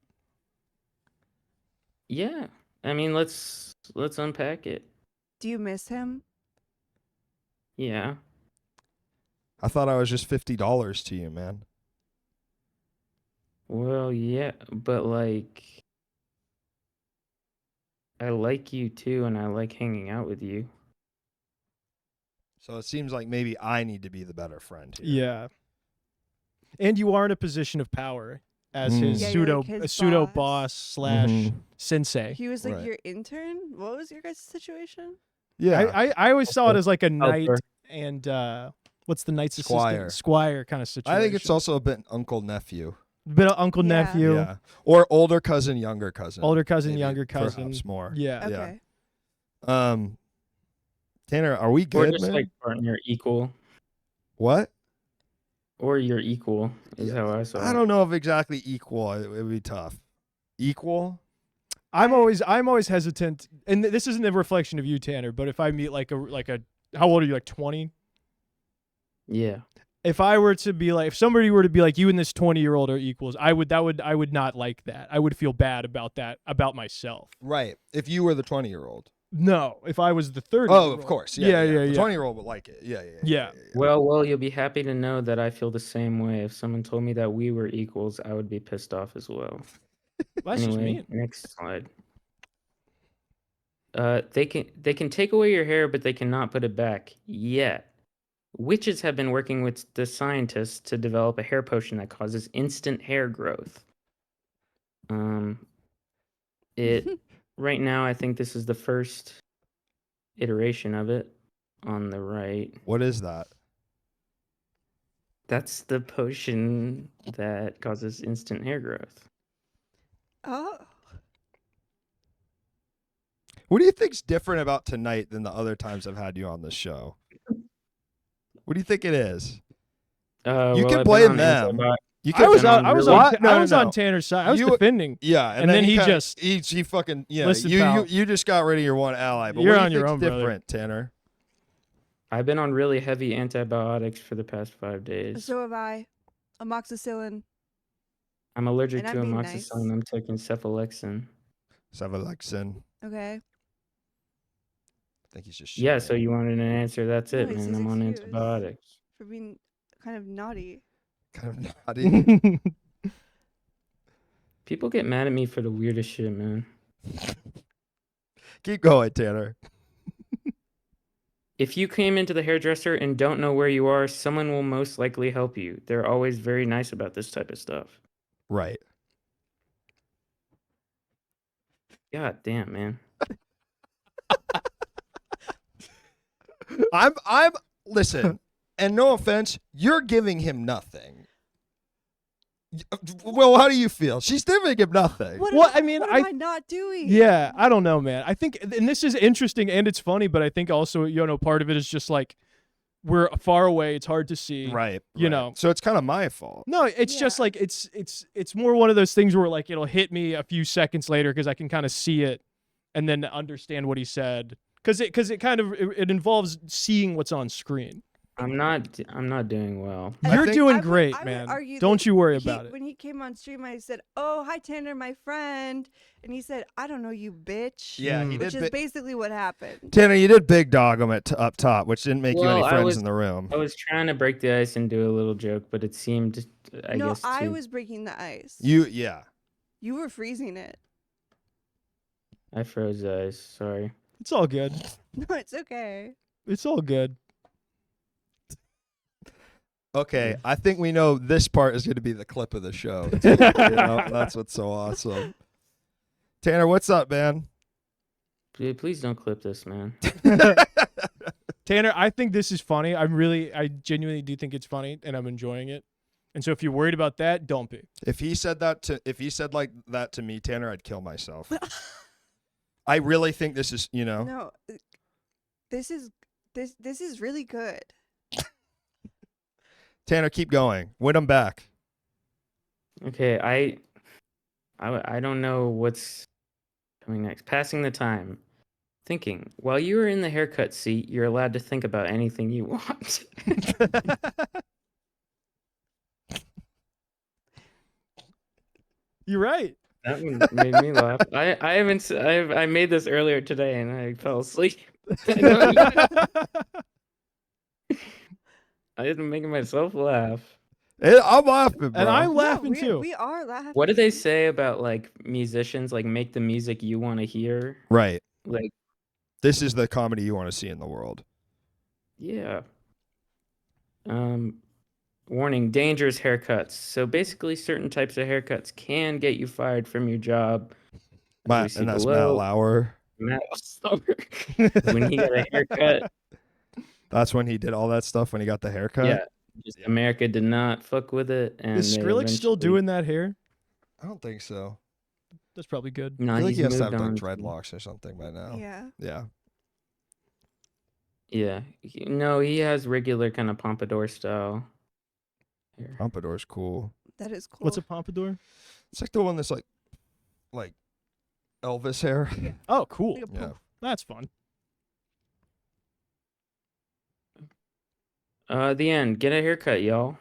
Yeah. I mean, let's unpack it. Do you miss him? Yeah. I thought I was just $50 to you, man. Well, yeah, but like I like you too, and I like hanging out with you. So it seems like maybe I need to be the better friend here. Yeah. And you are in a position of power as his Yeah, you're like his pseudo boss. boss slash Mhm. sensei. He was like Right. your intern. What was your guys' situation? Yeah. I always saw it as like a knight Helper. and what's the knight's Squire. assistant? Squire kind of situation. I think it's also a bit uncle nephew. bit of uncle Yeah. nephew, Yeah. Or older cousin, younger cousin. older cousin, maybe, younger cousin. Perhaps more. Yeah. Okay. Tanner, are we Or good, just man? like partner equal. What? Or you're equal is Yeah, how I saw it. I don't know if exactly equal. It would be tough. Equal? I'm always hesitant, and this isn't a reflection of you, Tanner. But if I meet like a how old are you? Like 20? Yeah. If I were to be like, if somebody were to be like, you and this 20-year-old are equals, I would not like that. I would feel bad about that about myself. Right. If you were the 20-year-old. No, if I was the 30. Oh, of course. Yeah. Yeah. The 20-year-old would like it. Yeah. Well, you'll be happy to know that I feel the same way. If someone told me that we were equals, I would be pissed off as well. That's just Anyway, mean. next slide. They can take away your hair, but they cannot put it back yet. Witches have been working with the scientists to develop a hair potion that causes instant hair growth. Right now, I think this is the first iteration of it on the right. What is that? That's the potion that causes instant hair growth. Oh. What do you think's different about tonight than the other times I've had you on this show? What do you think it is? You can blame them. You I was can. on Tanner's side. I was defending. Yeah, and then he fucking Listen, you pal. you just got rid of your one ally. But You're what do on you your think's own, brother. different, Tanner? I've been on really heavy antibiotics for the past 5 days. So have I. Amoxicillin. I'm allergic And I'm to being amoxicillin. nice. I'm taking cephalexin. Sevelaxin. Okay. I think he's just Yeah, shitting. so you wanted an answer. That's it, No, it's man. his I'm on excuse. antibiotics. For being kind of naughty. kind of naughty. People get mad at me for the weirdest shit, man. Keep going, Tanner. If you came into the hairdresser and don't know where you are, someone will most likely help you. They're always very nice about this type of stuff. Right. God damn, man. I'm listen, and no offense, you're giving him nothing. Well, how do you feel? She's giving him nothing. What Well, am, I mean, what am I not doing? Yeah, I don't know, man. I think, and this is interesting and it's funny, but I think also, part of it is just like we're far away. It's hard to see. Right. You know. So it's kind of my fault. No, it's just Yeah. like it's more one of those things where like it'll hit me a few seconds later because I can kind of see it and then understand what he said because it kind of it involves seeing what's on screen. I'm not doing well. You're think- doing I would- great, I would man. argue Don't that you worry about it. When he came on stream, I said, "Oh, hi Tanner, my friend," and he said, "I don't know you, bitch." Yeah, he Which did. is basically what happened. Tanner, you did big dog him up top, which didn't make you Well, any I friends was- in the room. I was trying to break the ice and do a little joke, but it seemed, I No, guess, I too... was breaking the ice. Yeah. You were freezing it. I froze the ice. Sorry. It's all good. No, it's okay. It's all good. Okay, I think we know this part is going to be the clip of the show. That's what's so awesome. Tanner, what's up, man? Please don't clip this, man. Tanner, I think this is funny. I genuinely do think it's funny, and I'm enjoying it. And so, if you're worried about that, don't be. If he said like that to me, Tanner, I'd kill myself. I really think this is, No, this is really good. Tanner, keep going. Win him back. Okay, I don't know what's coming next. Passing the time. Thinking. While you are in the haircut seat, you're allowed to think about anything you want. You're right. That one made me laugh. I haven't. I made this earlier today and I fell asleep. I didn't make myself laugh. I'm laughing, bro. And I'm No, laughing we, too. we are laughing. What do they say about like musicians? Like make the music you want to hear. Right. Like This is the comedy you want to see in the world. yeah. Warning: dangerous haircuts. So basically, certain types of haircuts can get you fired from your job. Matt, and that's Matt Lauer. Matt Lauer. When he got a haircut. That's when he did all that stuff when he got the haircut? Yeah. Just America did not fuck with it. And Is they Skrillex still eventually- doing that hair? I don't think so. That's probably good. No, I feel like he's he has to have moved like on. dreadlocks or something by now. Yeah. Yeah. Yeah. No, he has regular kind of pompadour style hair. Pompadour's cool. That is cool. What's a pompadour? It's like the one that's like Elvis hair. Oh, cool. Like a Yeah. That's fun. The end. Get a haircut, y'all.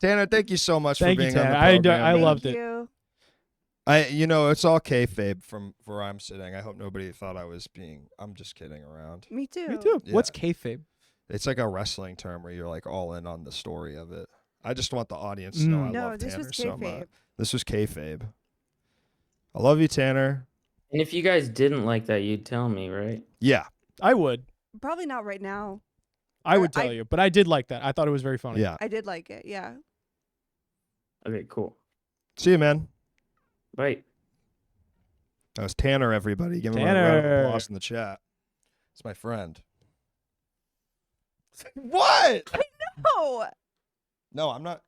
Tanner, thank you so much Thank for you, being on the Tanner. program. I man. loved Thank it. you. It's all kayfabe from where I'm sitting. I hope nobody thought I was being. I'm just kidding around. Me too. Me too. Yeah. What's kayfabe? It's like a wrestling term where you're like all in on the story of it. I just want the audience to know I No, love this Tanner was so much. kayfabe. This was kayfabe. I love you, Tanner. And if you guys didn't like that, you'd tell me, right? Yeah. I would. Probably not right now. I Or would tell you, but I did like that. I thought it was very funny. Yeah. I did like it. Yeah. Okay, cool. See you, man. Bye. That was Tanner, everybody. Give him a round of Tanner. applause in the chat. It's my friend. What? Oh. No, I'm not.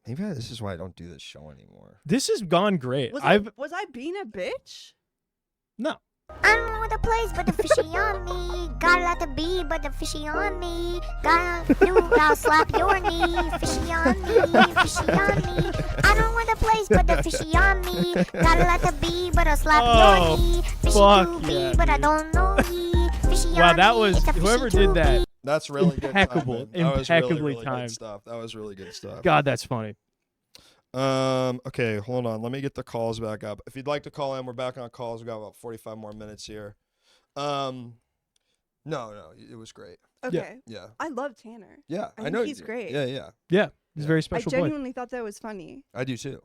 Maybe this is why I don't do this show anymore. This has gone great. Was I've I being a bitch? no. I don't know the place, but the fishy on me. Got a lot to be, but the fishy on me. Got a new, I'll slap your knee. Fishy on me, fishy on me. I don't know the place, but the fishy on me. Got a lot to be, but I'll slap Oh, your knee. Fishy fuck to be, yeah, but I dude. don't know ye. Fishy Wow, on that me, was it's a fishy whoever to did that. be. That's really Impeccable. good. Timing. That was really, Impeccably really timed. good stuff. That was really good stuff. God, that's funny. Okay, hold on. Let me get the calls back up. If you'd like to call in, we're back on calls. We got about 45 more minutes here. No, it was great. Okay. Yeah. I love Tanner. Yeah, I I think know he's you do. great. Yeah, yeah. Yeah, he's a very I special boy. genuinely thought that was funny. I do too.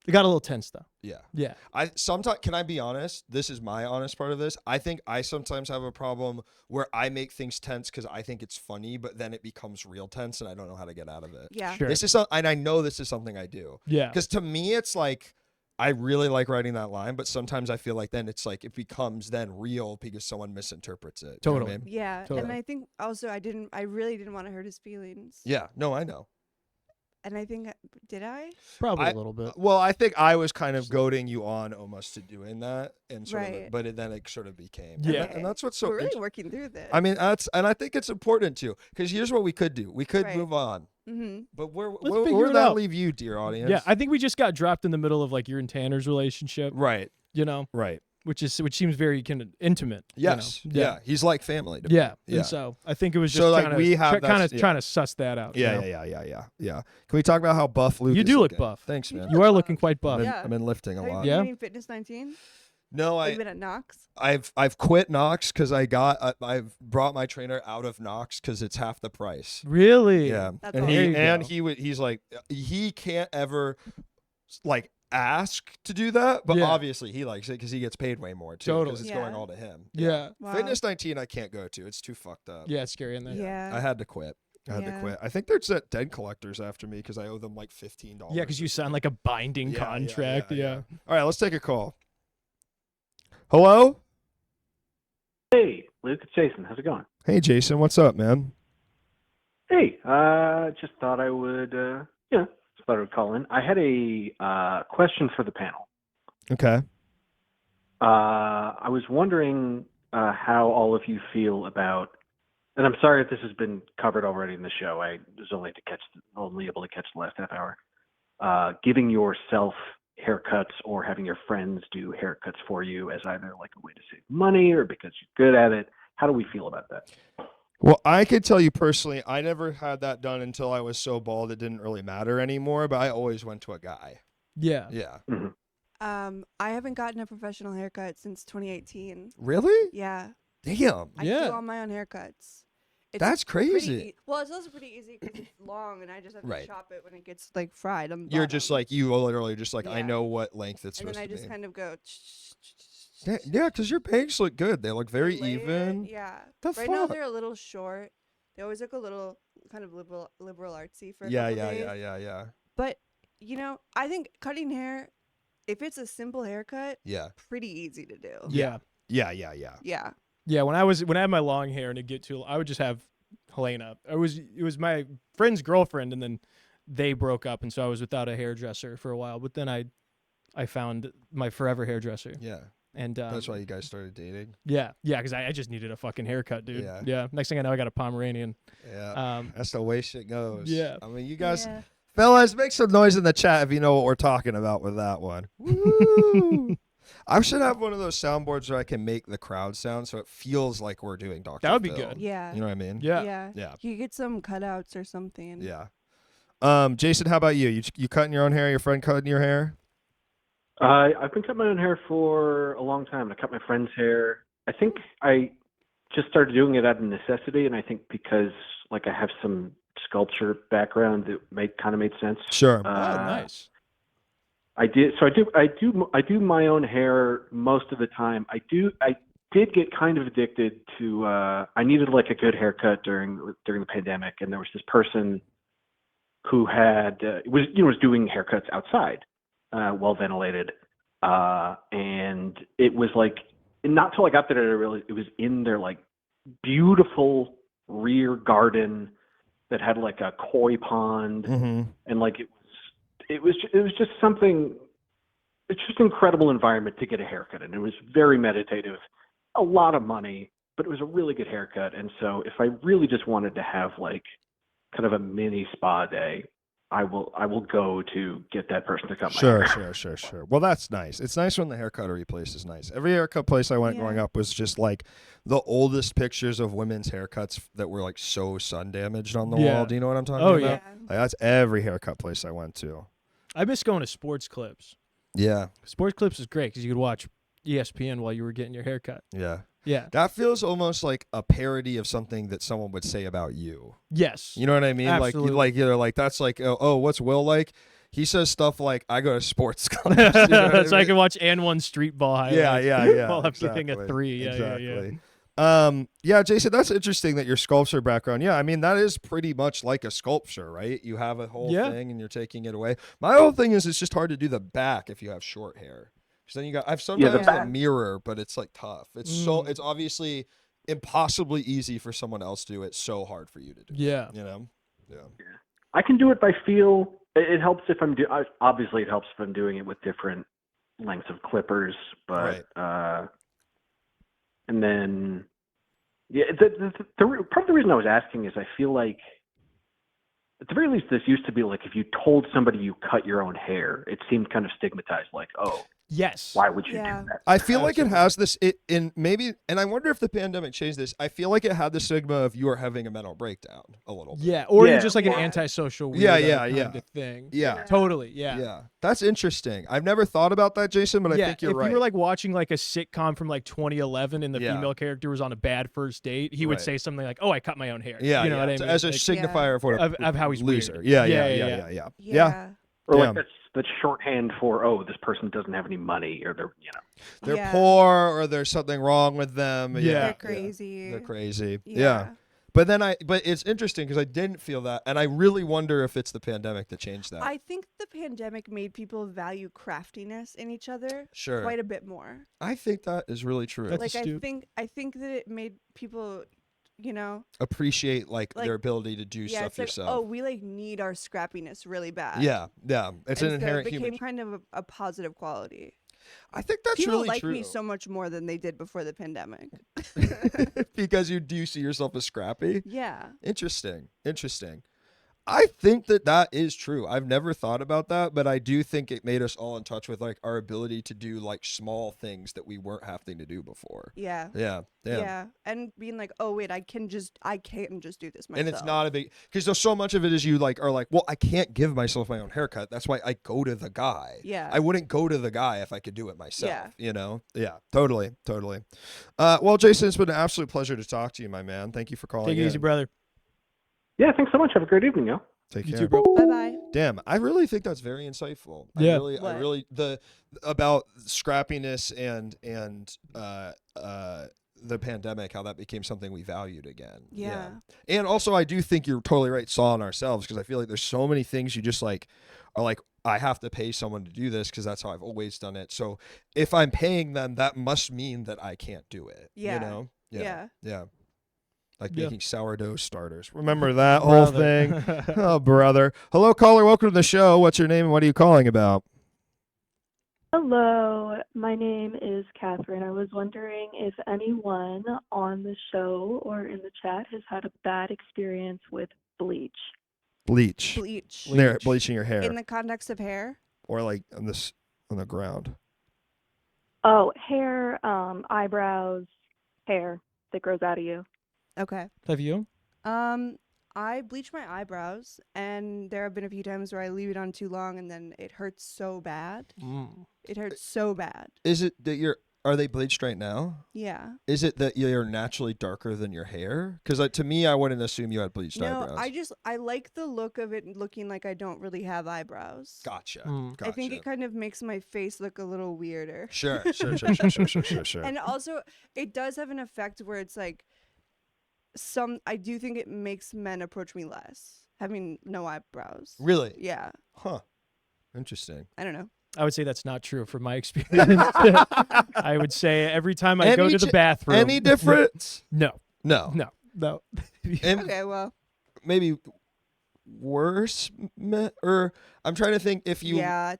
It got a little tense though. Yeah. Yeah. I sometimes, can I be honest? This is my honest part of this. I think I sometimes have a problem where I make things tense because I think it's funny, but then it becomes real tense and I don't know how to get out of it. Yeah. Sure. This is and I know this is something I do. Yeah. Because to me, it's like I really like writing that line, but sometimes I feel like then it's like it becomes then real because somean misinterprets it. You know what I Totally. mean? Yeah. Totally. And I think also I really didn't want to hurt his feelings. Yeah. No, I know. And I think, did I? Probably a little bit. Well, I think I was kind of goading you on almost to doing that, and sort of, Right. but then it sort of became. Yeah. And that's what's so. We're really working through this. I mean, and I think it's important too, because here's what we could do: we could Right. move on. Mm-hmm. But where figure would it that out. leave you, dear audience? Yeah, I think we just got dropped in the middle of like your and Tanner's relationship, right, you know, right. which seems very kind of intimate. you know? Yes, yeah. He's like family to me. Yeah. Yeah. And so I think it was just So, like, trying we have kind of that- trying to suss that out. you Yeah, know? yeah. Can we talk about how buff Luke? You is do look looking? buff. Thanks, man. You are looking quite buff. Yeah. I've been lifting a Have you lot. been Yeah. doing Fitness 19? No, Have you been at Knox? I've quit Knox because I've brought my trainer out of Knox because it's half the price. Really? Yeah, That's and awesome. he's like he can't ever like ask to do that, but Yeah. obviously he likes it because he gets paid way more too. Totally. Because it's Yeah. going all to him. Yeah. Wow. Fitness 19 I can't go to. It's too fucked up. Yeah, it's scary in there. Yeah. I had to quit. I had to Yeah. quit. I think they're set dead collectors after me because I owe them like $15. Yeah, because you signed like a binding Yeah, contract. Yeah. All right, let's take a call. Hello. Hey, Luke, it's Jason. How's it going? Hey, Jason. What's up, man? Hey, just thought I would, just thought I would call in. I had a question for the panel. Okay. I was wondering how all of you feel about, and I'm sorry if this has been covered already in the show. I was only able to catch the last half hour. Giving yourself haircuts or having your friends do haircuts for you as either like a way to save money or because you're good at it. How do we feel about that? Well, I could tell you personally, I never had that done until I was so bald it didn't really matter anymore, but I always went to a guy. Yeah. Yeah. I haven't gotten a professional haircut since 2018. Really? Yeah. Damn. I do all my own haircuts. It's That's pretty crazy. well, it's also pretty easy because it's long, and I just have to Right. chop it when it gets like fried on the You're just bottom. like, you literally just like, I Yeah. know what length it's And supposed then I to just be. kind of go. Yeah, because your bangs look good. They look very lay it, even. Yeah. The Right now fuck? they're a little short. They always look a little kind of liberal artsy for a Yeah, couple days. yeah. But I think cutting hair, if it's a simple haircut, Yeah. pretty easy to do. Yeah. Yeah. Yeah. Yeah, when I had my long hair and it get too, I would just have Helena. It was my friend's girlfriend, and then they broke up, and so I was without a hairdresser for a while. But then I found my forever hairdresser, Yeah. and That's why you guys started dating. yeah, because I just needed a fucking haircut, dude. Yeah. Yeah. Next thing I know, I got a Pomeranian. Yeah. That's the way shit goes. Yeah. I mean, you guys, Yeah. fellas, make some noise in the chat if you know what we're talking about with that one. Woo! I should have one of those soundboards where I can make the crowd sound so it feels like we're doing Dr. That would be Phil. good. Yeah. You know what I mean? Yeah. Yeah. You could get some cutouts or something. Yeah. Jason, how about you? You cutting your own hair? Your friend cutting your hair? I've been cutting my own hair for a long time. I cut my friend's hair. I think I just started doing it out of necessity, and I think because like I have some sculpture background that kind of made sense. Sure. Oh, nice. I did. So I do my own hair most of the time. I did get kind of addicted to. I needed like a good haircut during the pandemic, and there was this person who had was doing haircuts outside, well ventilated, and it was like not till I got there did I realize it was in their like beautiful rear garden that had like a koi pond, Mm-hmm. and like it was just something. It's just an incredible environment to get a haircut, and it was very meditative. A lot of money, but it was a really good haircut. And so, if I really just wanted to have like kind of a mini spa day, I will go to get that person to cut my hair. Sure. Well, that's nice. It's nice when the haircuttery place is nice. Every haircut place I went growing up was just like the oldest pictures of women's haircuts that were like so sun damaged on the wall. Do you know what I'm talking about? Yeah. Like, that's every haircut place I went to. I miss going to Sports Clips. Yeah. Sports Clips is great because you could watch ESPN while you were getting your haircut. Yeah. Yeah. That feels almost like a parody of something that someone would say about you. Yes. You know what I mean? Absolutely. You're like that's like oh, what's Will like? He says stuff like I go to sports clubs. You know what That's so I mean? can watch and one street ball highlights. Yeah. While I'm hitting a exactly. 3. Yeah, exactly. yeah. Yeah, Jason, that's interesting that your sculpture background. Yeah, I mean that is pretty much like a sculpture, right? You have a whole thing and you're taking it away. My whole thing is it's just hard to do the back if you have short hair. Because then I've sometimes a mirror, but it's like tough. It's it's obviously impossibly easy for someone else to do it. So hard for you to do. Yeah. You know. Yeah. I can do it by feel. It helps if I'm obviously it helps if I'm doing it with different lengths of clippers, but and then part of the reason I was asking is I feel like at the very least this used to be like if you told somebody you cut your own hair, it seemed kind of stigmatized, like, oh, yes, why would you do that? I feel like it has this and I wonder if the pandemic changed this. I feel like it had the stigma of you are having a mental breakdown a little bit. Yeah, or you're just like an antisocial weirdo kind of thing. Yeah. Totally. Yeah. Yeah. That's interesting. I've never thought about that, Jason, but I think you're right. If you were like watching like a sitcom from like 2011 and the female character was on a bad first date, he would say something like, "Oh, I cut my own hair." Yeah, you know what I mean? As a like, signifier of how he's loser. weird. Yeah. Or like that's shorthand for this person doesn't have any money, or they're poor, or there's something wrong with them. They're crazy. They're crazy. Yeah. But it's interesting because I didn't feel that, and I really wonder if it's the pandemic that changed that. I think the pandemic made people value craftiness in each other Sure. quite a bit more. I think that is really true. I think that it made people, appreciate like their ability to do stuff it's like, yourself. oh, we like need our scrappiness really bad. Yeah. It's an and inherent so it became human. kind of a positive quality. I think that's people really like true. me so much more than they did before the pandemic. Because you do see yourself as scrappy. Yeah. Interesting. I think that is true. I've never thought about that, but I do think it made us all in touch with like our ability to do like small things that we weren't having to do before. Yeah. Yeah. Damn. Yeah. And being like, oh wait, I can't just do this myself. And it's not a big, because there's so much of it is you like are like, well, I can't give myself my own haircut. That's why I go to the guy. Yeah. I wouldn't go to the guy if I could do it myself. Yeah. You know? Yeah. Totally. Well, Jason, it's been an absolute pleasure to talk to you, my man. Thank you for calling. Take it easy, brother. Yeah, thanks so much. Have a great evening, yo. Take You care. too, bro. Bye bye. Damn, I really think that's very insightful. Yeah. I really about scrappiness and the pandemic, how that became something we valued again. Yeah. And also I do think you're totally right, saw in ourselves, because I feel like there's so many things you just like are like, I have to pay someone to do this because that's how I've always done it. So if I'm paying them, that must mean that I can't do it. Yeah. You know? Yeah. Like Yeah. making sourdough starters. Remember that whole Brother. thing? Oh, brother. Hello, caller. Welcome to the show. What's your name and what are you calling about? Hello, my name is Catherine. I was wondering if anyone on the show or in the chat has had a bad experience with bleach. Bleach. Bleach. There, bleaching your hair. In the context of hair? Or like on the ground. Oh, hair, eyebrows, hair that grows out of you. Okay. Have you? I bleach my eyebrows, and there have been a few times where I leave it on too long, and then it hurts so bad. It hurts so bad. Is it that are they bleached right now? Yeah. Is it that you're naturally darker than your hair? Because to me, I wouldn't assume you had bleached No, eyebrows. I like the look of it looking like I don't really have eyebrows. Gotcha. I think it kind of makes my face look a little weirder. Sure. And also, it does have an effect where it's like, I do think it makes men approach me less, having no eyebrows. Really? Yeah. Huh. Interesting. I don't know. I would say that's not true from my experience. I would say every time I go to the bathroom. Any difference? No. No. Okay, well. Maybe worse, or I'm trying to think if you. Yeah,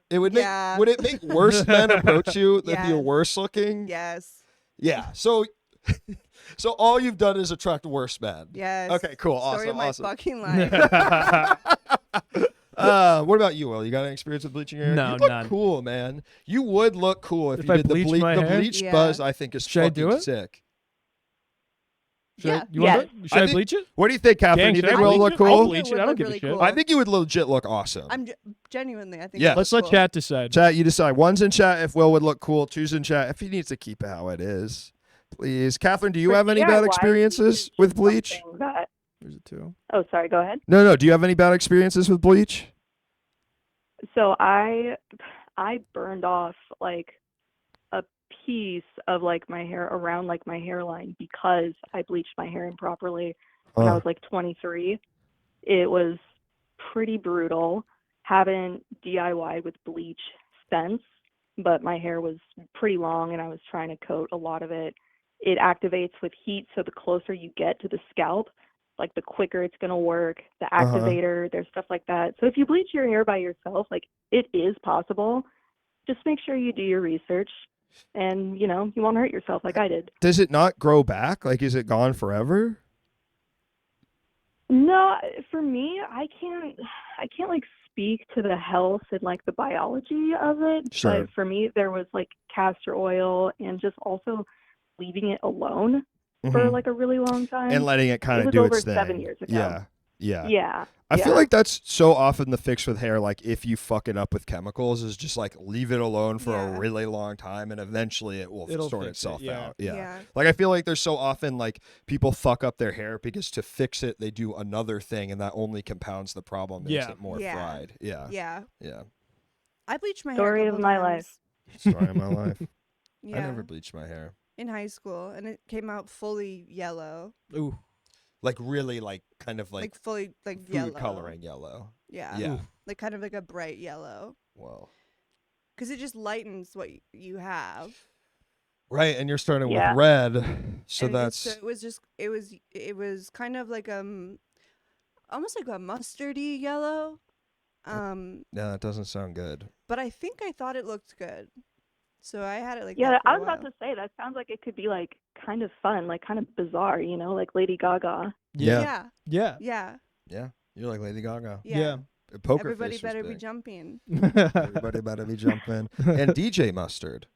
It would make. Would it make worse men approach you if you're worse looking? Yes. Yeah. So all you've done is attract worse men. Yes. Okay. Cool. Story of my Awesome. fucking life. What about you, Will? You got any experience with bleaching your hair? No, you look none. cool, man. You would look cool if you I did the bleached bleach. my The hair? bleach Yeah. buzz, I think, is Should I do fucking it? sick. Should Yeah. I, you want to? Should I think- bleach it? What do you think, Catherine? Gang, Do you should think I Will bleach look it? cool? I'll I think bleach it it. would I don't look give really a shit. cool. I think you would legit look awesome. Genuinely, I think. Yeah. it Let's looks let cool. chat decide. Chat, you decide. One's in chat if Will would look cool. Two's in chat if he needs to keep it how it is. Please. Catherine, do you have any bad DIY experiences with bleach? Something that- There's a two. Oh, sorry, go ahead. No. Do you have any bad experiences with bleach? So I burned off like a piece of like my hair around like my hairline because I bleached my hair improperly when I was like 23. It was pretty brutal. Haven't DIY with bleach since, but my hair was pretty long and I was trying to coat a lot of it. It activates with heat, so the closer you get to the scalp, like the quicker it's going to work. The activator, there's stuff like that. So if you bleach your hair by yourself, like it is possible. Just make sure you do your research and, you won't hurt yourself like I did. Does it not grow back? Like, is it gone forever? No, for me, I can't like speak to the health and like the biology of it. Sure. But for me, there was like castor oil and just also leaving it alone for like a really long time. And letting it kind It of was do over its thing. 7 years ago. Yeah. Yeah. I feel like that's so often the fix with hair. Like if you fuck it up with chemicals, is just like leave it alone for a really long time, and eventually it'll sort fix it, itself yeah. out. Yeah. Like I feel like there's so often like people fuck up their hair because to fix it they do another thing, and that only compounds the problem, makes it more fried. Yeah. Yeah. I bleached my Story hair. of my life. Story of my life. Yeah. I never bleached my hair. In high school, and it came out fully yellow. Ooh. Like really, like kind of like fully like food yellow. coloring yellow. Yeah. Yeah. Like kind of like a bright yellow. Wow. Because it just lightens what you have. Right, and you're starting Yeah. with red, so And that's it was kind of like almost like a mustardy yellow. yeah, that doesn't sound good. But I think I thought it looked good. So I had it like Yeah, that for I a was about while. to say that sounds like it could be like kind of fun, like kind of bizarre, like Lady Gaga. Yeah. Yeah. Yeah. Yeah. You're like Lady Gaga. Yeah. Poker Everybody Face was better be big. jumping. Everybody better be jumping. And DJ Mustard.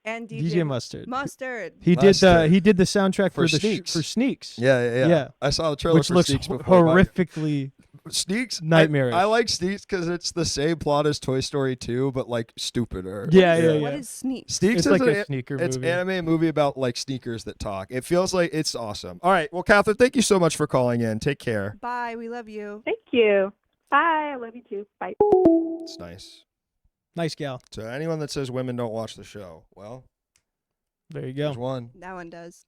And DJ Mustard. Mustard. He did the soundtrack For for Sneaks. For Sneaks. Yeah. I saw the trailer Which for looks Sneaks before. horrifically Sneaks nightmarish. I like Sneaks because it's the same plot as Toy Story 2, but like stupider. Yeah. What is Sneaks? Sneaks It's is like a sneaker It's movie. anime movie about like sneakers that talk. It feels like it's awesome. All right. Well, Catherine, thank you so much for calling in. Take care. Bye. We love you. Thank you. Bye. I love you too. Bye. It's nice. Nice gal. So anyone that says women don't watch the show, well, There you go. there's one. That one does.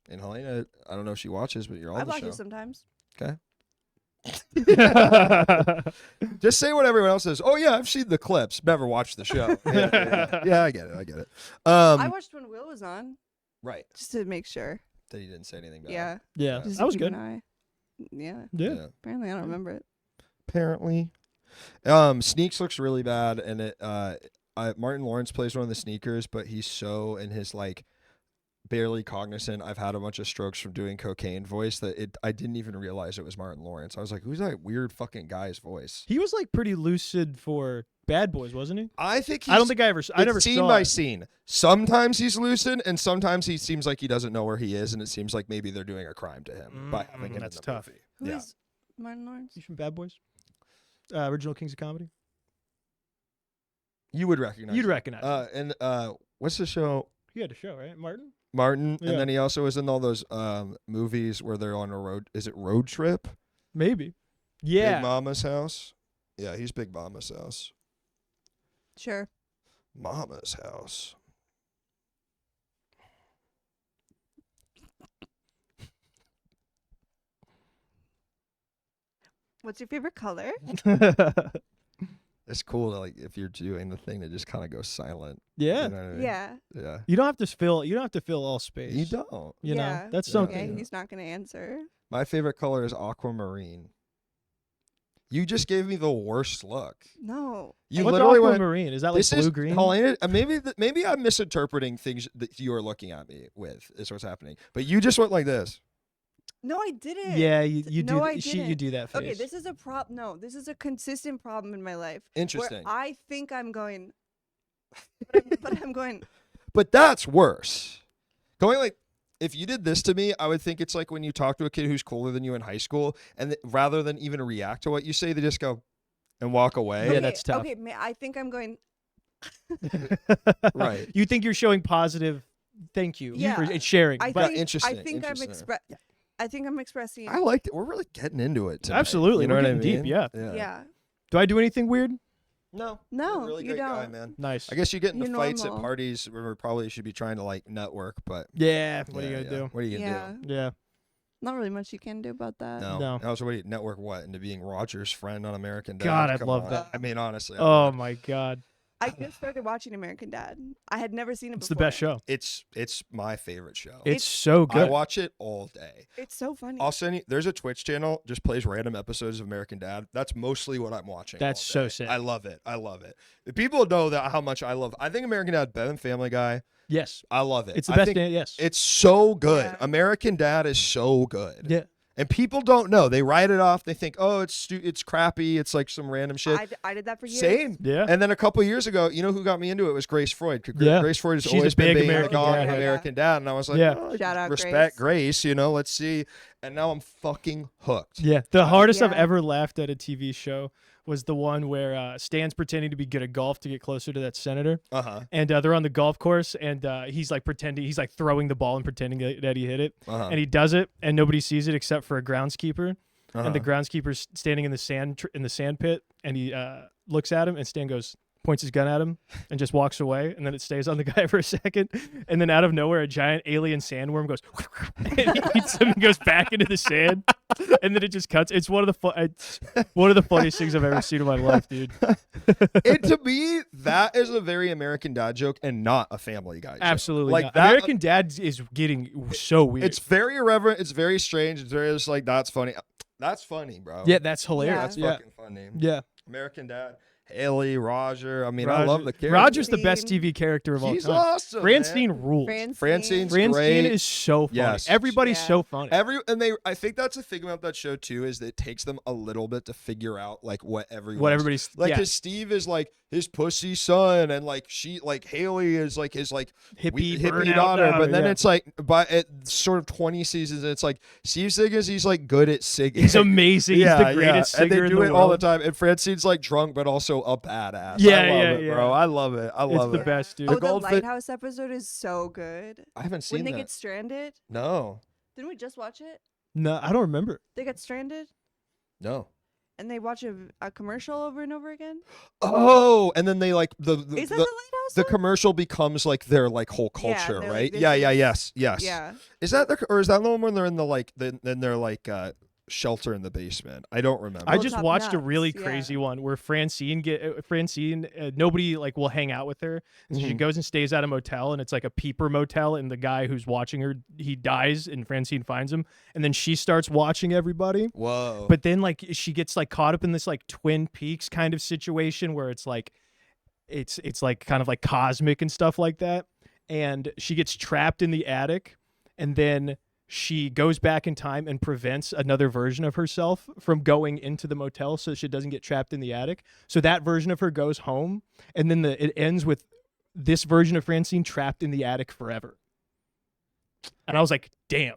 And Helena, I don't know if she watches, but you're on I the watch show. it sometimes. Okay. Just say what everyone else says. Oh yeah, I've seen the clips. Never watched the show. Yeah, I get it. I watched when Will was on. Right. Just to make sure. That he didn't say anything bad. Yeah. Yeah. Just That was keep good. an eye. Yeah. Yeah. Apparently, I don't remember it. Apparently. Sneaks looks really bad, and it Martin Lawrence plays one of the sneakers, but he's so in his like barely cognizant I've had a bunch of strokes from doing cocaine voice that I didn't even realize it was Martin Lawrence. I was like, who's that weird fucking guy's voice? He was like pretty lucid for Bad Boys, wasn't he? I think I don't think I never scene saw by it. scene. Sometimes he's lucid, and sometimes he seems like he doesn't know where he is, and it seems like maybe they're doing a crime to him by having him that's in the tough. movie. Who Yeah. is Martin Lawrence? He's from Bad Boys. Original Kings of Comedy. You would recognize. You'd him. recognize him. And what's the show? He had a show, right? Martin? Martin, Yeah. and then he also was in all those movies where they're on a road. Is it Road Trip? Maybe. Yeah. Big Mama's House. Yeah, he's Big Mama's House. Sure. Mama's House. What's your favorite color? It's cool to, like, if you're doing the thing that just kind of goes silent. Yeah. You know what I mean? Yeah. Yeah. You don't have to fill. You don't have to fill all space. You don't. You Yeah. know, that's Yeah. something. Yeah, he's not gonna answer. My favorite color is aquamarine. You just gave me the worst look. No. You What's literally went. aquamarine? Is that like This is blue green? Helena, maybe I'm misinterpreting things that you are looking at me with. Is what's happening. But you just went like this. No, I didn't. Yeah, you do. No, I You didn't. do that face. Okay, this is a No, this is a consistent problem in my life. Interesting. Where I think I'm going, but I'm going. But that's worse. Going like, if you did this to me, I would think it's like when you talk to a kid who's cooler than you in high school, and rather than even react to what you say, they just go and walk away. Yeah, that's tough. Okay, I think I'm going. Right. You think you're showing positive? Thank you Yeah. for sharing. I but think, interesting, I think interesting. I think I'm expressing. I liked it. We're really getting into it tonight. Absolutely, You know we're what I getting mean? deep, yeah. Yeah. do I do anything weird? No. No, You're a really you great guy, don't. man. Nice. I guess you get into You're fights normal. at parties where we probably should be trying to like network, but Yeah. What are you yeah, gonna yeah. do? What are you gonna Yeah. do? Yeah. Not really much you can do about that. No. No. And also, what do you network what into being Roger's friend on American Dad? God, I'd Come love on. that. I mean, honestly. I Oh would. my God. I just started watching American Dad. I had never seen it It's before. the best show. It's my favorite show. It's so I good. watch it all day. It's so funny. I'll send you. There's a Twitch channel just plays random episodes of American Dad. That's mostly what I'm watching. That's all so day. sick. I love it. I love it. The people know that how much I love. I think American Dad better than Family Guy. Yes. I love it. It's the I best. think Yes. It's so good. Yeah. American Dad is so good. Yeah. And people don't know. They write it off. They think, oh, it's crappy. It's like some random shit. I did that for years. Same. Yeah. And then a couple years ago, you know who got me into it was Grace Freud. Yeah. Grace Freud has She's a always been big being American the dog Dad. of American Dad. And I was like, Yeah. oh, Shout out respect Grace. You know, let's see. And now I'm fucking hooked. Yeah. The hardest I've Yeah. ever laughed at a TV show was the one where Stan's pretending to be good at golf to get closer to that senator. Uh-huh. And they're on the golf course, and he's like pretending, he's like throwing the ball and pretending that he hit it. Uh-huh. And he does it, and nobody sees it except for a groundskeeper. Uh-huh. And the groundskeeper's standing in the sand pit, and he looks at him, and Stan points his gun at him, and just walks away. And then it stays on the guy for a second, and then out of nowhere, a giant alien sandworm goes, and he eats him and goes back into the sand, and then it just cuts. It's one of the funniest things I've ever seen in my life, dude. And to me, that is a very American Dad joke and not a Family Guy joke. Absolutely, Like not. that. American Dad is getting so weird. It's very irreverent. It's very strange. It's very just like, that's funny. That's funny, bro. Yeah, that's hilarious. That's Yeah. fucking funny. Yeah. American Dad. Haley, Roger. I mean, I love the character. Roger's the best TV character of all time. He's awesome. Francine man. rules. Francine's Francine great. is so funny. Yes. Everybody's so funny. I think that's the thing about that show too, is that it takes them a little bit to figure out like what everybody's like. Because Steve is like his pussy son, and like Haley is like his like hippie daughter. But then it's like by sort of 20 seasons, it's like Steve Siggins, he's like good at singing. He's amazing. He's the greatest singer and they in do the it world. all the time. And Francine's like drunk, but also a badass. Yeah, I love it, yeah. bro. I love it. I love it. It's the best, dude. Oh, the Lighthouse episode is so good. I haven't seen when they that. get stranded. No. Didn't we just watch it? No, I don't remember. They get stranded No. and they watch a commercial over and over again. Oh, and then they like Is that the Lighthouse? the commercial becomes like their like whole culture, they're right? like, Yes. Yeah. Is that or is that the one when they're in the like then they're like shelter in the basement? I don't remember. I just Top watched a Nuts, really yeah. crazy one where Francine nobody like will hang out with her, so she goes and stays at a motel, and it's like a peeper motel, and the guy who's watching her, he dies, and Francine finds him, and then she starts watching everybody. Whoa. But then like she gets like caught up in this like Twin Peaks kind of situation where it's like it's like kind of like cosmic and stuff like that, and she gets trapped in the attic, and then she goes back in time and prevents another version of herself from going into the motel so she doesn't get trapped in the attic. So that version of her goes home, and then it ends with this version of Francine trapped in the attic forever. And I was like, damn.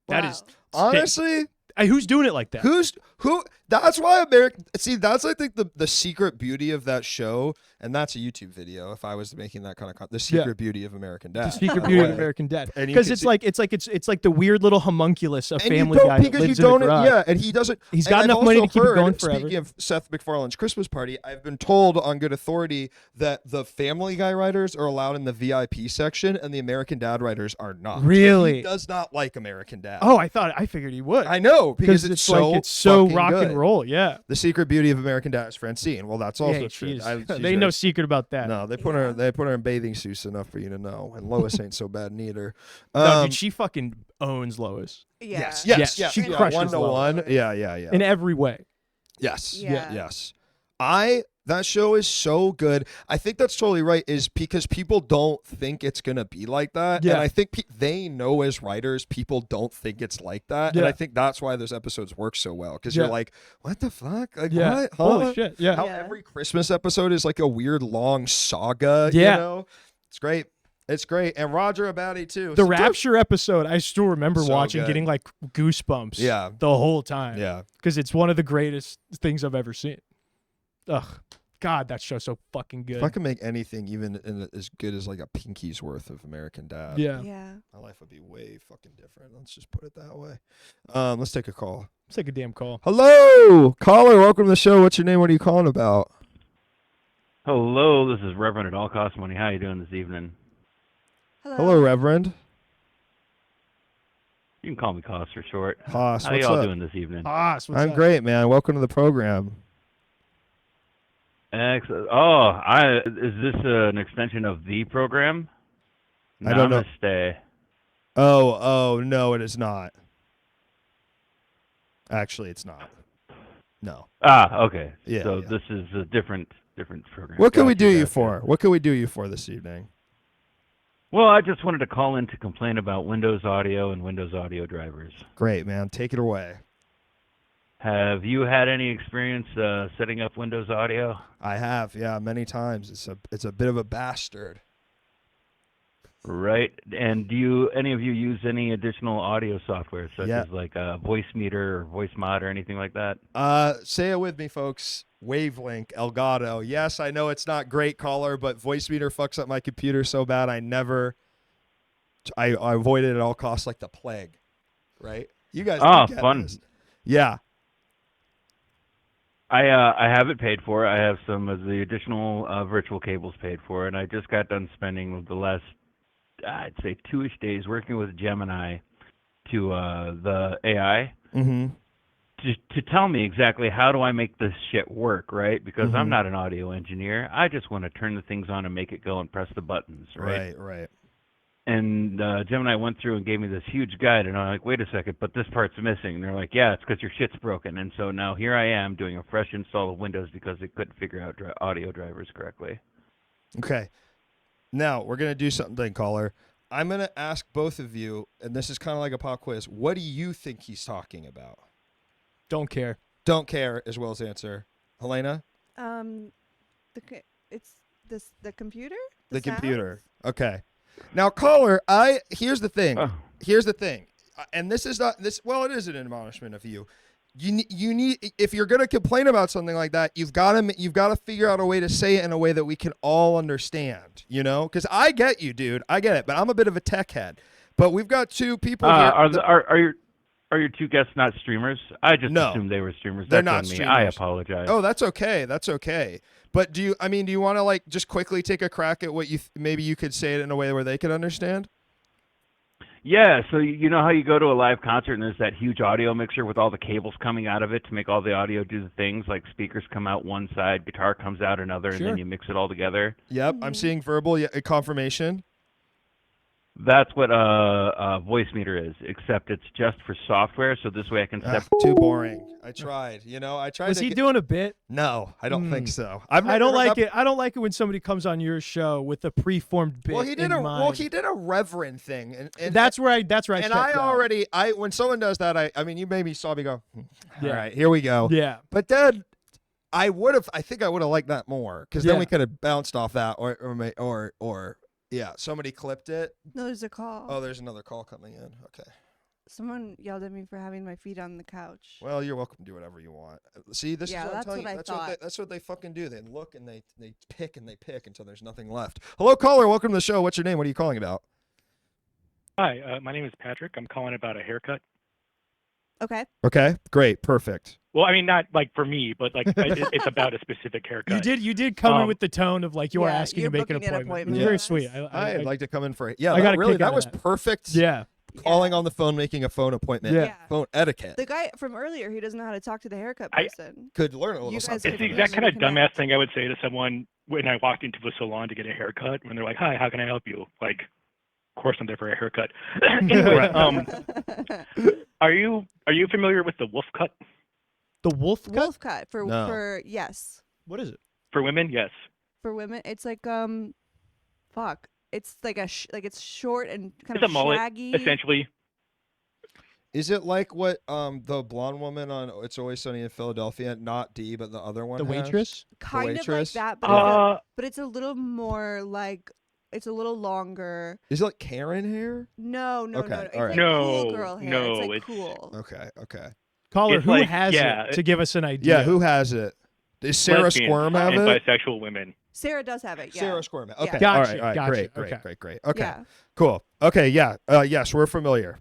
That is honestly, who's doing it like that? Who? That's why American. See, that's I think the secret beauty of that show, and that's a YouTube video. If I was making that kind of the secret beauty of American Dad. The secret beauty of American Dad, And you because can it's like the weird little homunculus of and Family you don't, Guy that because lives you don't, in a garage. yeah, and he doesn't. He's and got I've enough money to also keep it heard, going forever. Speaking of Seth MacFarlane's Christmas party, I've been told on good authority that the Family Guy writers are allowed in the VIP section, and the American Dad writers are not. Really? He does not like American Dad. Oh, I figured he would. I know, because it's so like it's so fucking rock good. and roll. Yeah. The secret beauty of American Dad is Francine. Well, that's also Yeah, true. she's- She's they ain't no secret about that. No, they put her in bathing suits enough for you to know. And Lois ain't so bad neither. No, dude, she fucking owns Lois. Yeah. Yes. She crushes 1 to Lois. 1. Yeah. In every way. Yes. Yeah. Yes. That show is so good. I think that's totally right, is because people don't think it's going to be like that. Yeah. And I think they know as writers, people don't think it's like that. Yeah. And I think that's why those episodes work so well. Because Yeah. you're like, what the fuck? Like, Yeah. what? Holy Huh? shit. Yeah. How every Christmas episode is like a weird long saga. Yeah. You know? It's great. It's great. And Roger Abadi, too. The Rapture episode, I still remember So watching, good. getting like goosebumps. Yeah. The whole time. Yeah. Because it's one of the greatest things I've ever seen. Ugh. God, that show's so fucking good. If I could make anything even as good as like a pinky's worth of American Dad, Yeah. my life would be way fucking different. Let's just put it that way. Let's take a call. Let's take a damn call. Hello, caller. Welcome to the show. What's your name? What are you calling about? Hello, this is Reverend at All Cost Money. How you doing this evening? Hello, Reverend. You can call me Cost for short. Haas, How what's y'all up? doing this evening? Haas, what's I'm up? great, man. Welcome to the program. Excellent. Oh, is this an extension of the program? I don't know. Namaste. Oh, no, it is not. Actually, it's not. No. Ah, okay. Yeah, So yeah. this is a different program. What can we Gotcha, do you gotcha. for? What can we do you for this evening? Well, I just wanted to call in to complain about Windows Audio and Windows Audio drivers. Great, man. Take it away. Have you had any experience setting up Windows Audio? I have, yeah, many times. It's a bit of a bastard. Right. And do any of you use any additional audio software, such Yeah. as like Voice Meter or Voice Mod or anything like that? Say it with me, folks. Wavelink, Elgato. Yes, I know it's not great, caller, but Voice Meter fucks up my computer so bad I avoid it at all costs like the plague. Right? You guys get fun. this. Yeah. I have it paid for. I have some of the additional virtual cables paid for, and I just got done spending the last, I'd say, 2-ish days working with Gemini to the AI to tell me exactly how do I make this shit work, right? Because I'm not an audio engineer. I just want to turn the things on and make it go and press the buttons, right? Right. And Gemini went through and gave me this huge guide, and I'm like, wait a second, but this part's missing. And they're like, yeah, it's because your shit's broken. And so now here I am doing a fresh install of Windows because they couldn't figure out audio drivers correctly. Okay. Now we're gonna do something, caller. I'm gonna ask both of you, and this is kind of like a pop quiz. What do you think he's talking about? Don't care. Don't care as well as answer. Helena? The computer. The sounds? computer. Okay. Now, caller, here's the thing. Here's the thing. And this is not this. Well, it is an admonishment of you. You need, if you're gonna complain about something like that, you've got to figure out a way to say it in a way that we can all understand. You know, because I get you, dude. I get it, but I'm a bit of a tech head. But we've got two people here. Are your two guests not streamers? I just assumed they were streamers. They're That's not on me. streamers. I apologize. Oh, that's okay. That's okay. But do you want to like just quickly take a crack at what maybe you could say it in a way where they could understand? Yeah, so you know how you go to a live concert and there's that huge audio mixer with all the cables coming out of it to make all the audio do the things, like speakers come out one side, guitar comes out another, and then you mix it all together? Yep, I'm seeing verbal confirmation. That's what a voice meter is, except it's just for software, so this way I can Too boring. I tried. I tried. Was he doing a bit? No, I don't think so. I don't like it. I don't like it when somebody comes on your show with a preformed bit. Well, he did a reverend thing, and that's where I. And when someone does that, you maybe saw me go, all right, here we go. Yeah. But then I think I would have liked that more, because then we could have bounced off that, or yeah, somebody clipped it. No, there's a call. Oh, there's another call coming in. Okay. Someone yelled at me for having my feet on the couch. Well, you're welcome to do whatever you want. See, this is what I'm telling you. That's what they fucking do. They look and they pick and they pick until there's nothing left. Hello, caller. Welcome to the show. What's your name? What are you calling about? Hi, my name is Patrick. I'm calling about a haircut. Okay. Okay. Great. Perfect. Well, not like for me, but like it's about a specific haircut. You did come in with the tone of like you're asking to make an appointment. Yeah. Very sweet. I'd like to come in for it. Yeah, I got really. That was perfect. Yeah. Calling on the phone, making a phone appointment. Yeah. Phone etiquette. The guy from earlier, he doesn't know how to talk to the haircut person. Could learn a little something. It's the exact kind of dumbass thing I would say to someone when I walked into a salon to get a haircut. When they're like, "Hi, how can I help you?" Like, of course I'm there for a haircut. Anyway, are you familiar with the wolf cut? The wolf cut? Wolf cut for yes. What is it? For women, yes. For women, it's like fuck. It's like it's short and kind it's of a mullet, shaggy. essentially. Is it like what the blonde woman on It's Always Sunny in Philadelphia, not Dee, but the other one? The waitress? Kind of like that, but it's a little more like it's a little longer. Is it like Karen hair? No. Okay. It's all right. like cool girl hair. No, it's like cool. Okay. Caller, It's who like- has yeah, it to give us an idea? Yeah, who has it? Does Sarah Lesbians Squirm have and it? bisexual women. Sarah does have it. Yeah. Sarah Squirm. Okay. Yeah. All Gotcha, right. gotcha. Great. Okay. Yeah. Cool. Okay. Yeah. Yes, we're familiar.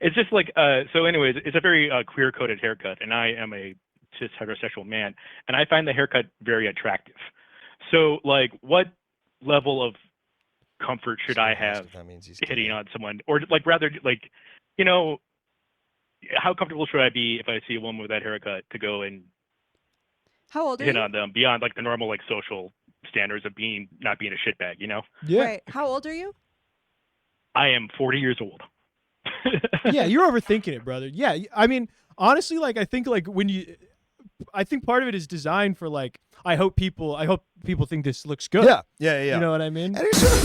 It's just like so. Anyways, it's a very queer-coded haircut, and I am a cis heterosexual man, and I find the haircut very attractive. So, like, what level of comfort should I have hitting on someone, or like rather like, how comfortable should I be if I see a woman with that haircut to go and How old are hit you? on them beyond like the normal like social standards of not being a shitbag, Yeah. Right. How old are you? I am 40 years old. Yeah, you're overthinking it, brother. Yeah, I mean, honestly, like I think part of it is designed for like I hope people think this looks good. Yeah. You know what I mean? And it's sort of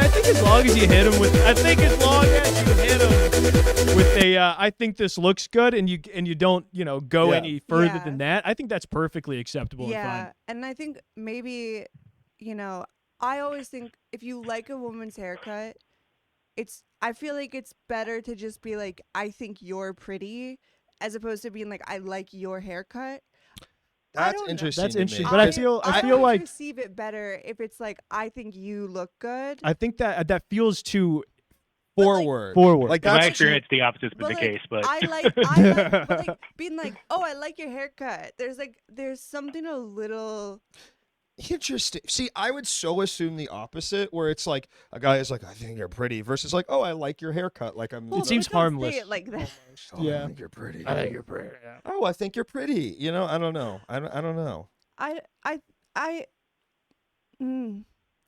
I think as long as you hit him with I think this looks good, and you don't go any further than that. I think that's perfectly acceptable. And fine. And I think maybe, I always think if you like a woman's haircut, I feel like it's better to just be like, I think you're pretty, as opposed to being like, I like your haircut. That's interesting. That's to me. interesting, but I feel like receive it better if it's like, I think you look good. I think that feels too forward. Like in my experience, the opposite has been the case. But I like but like being like, oh, I like your haircut. There's something a little interesting. See, I would so assume the opposite, where it's like a guy is like, I think you're pretty, versus like, oh, I like your haircut. Like Well, it seems don't harmless. say it like that. Oh, Yeah. I think you're pretty. I think you're pretty. Yeah. Oh, I think you're pretty. I don't know. I don't know.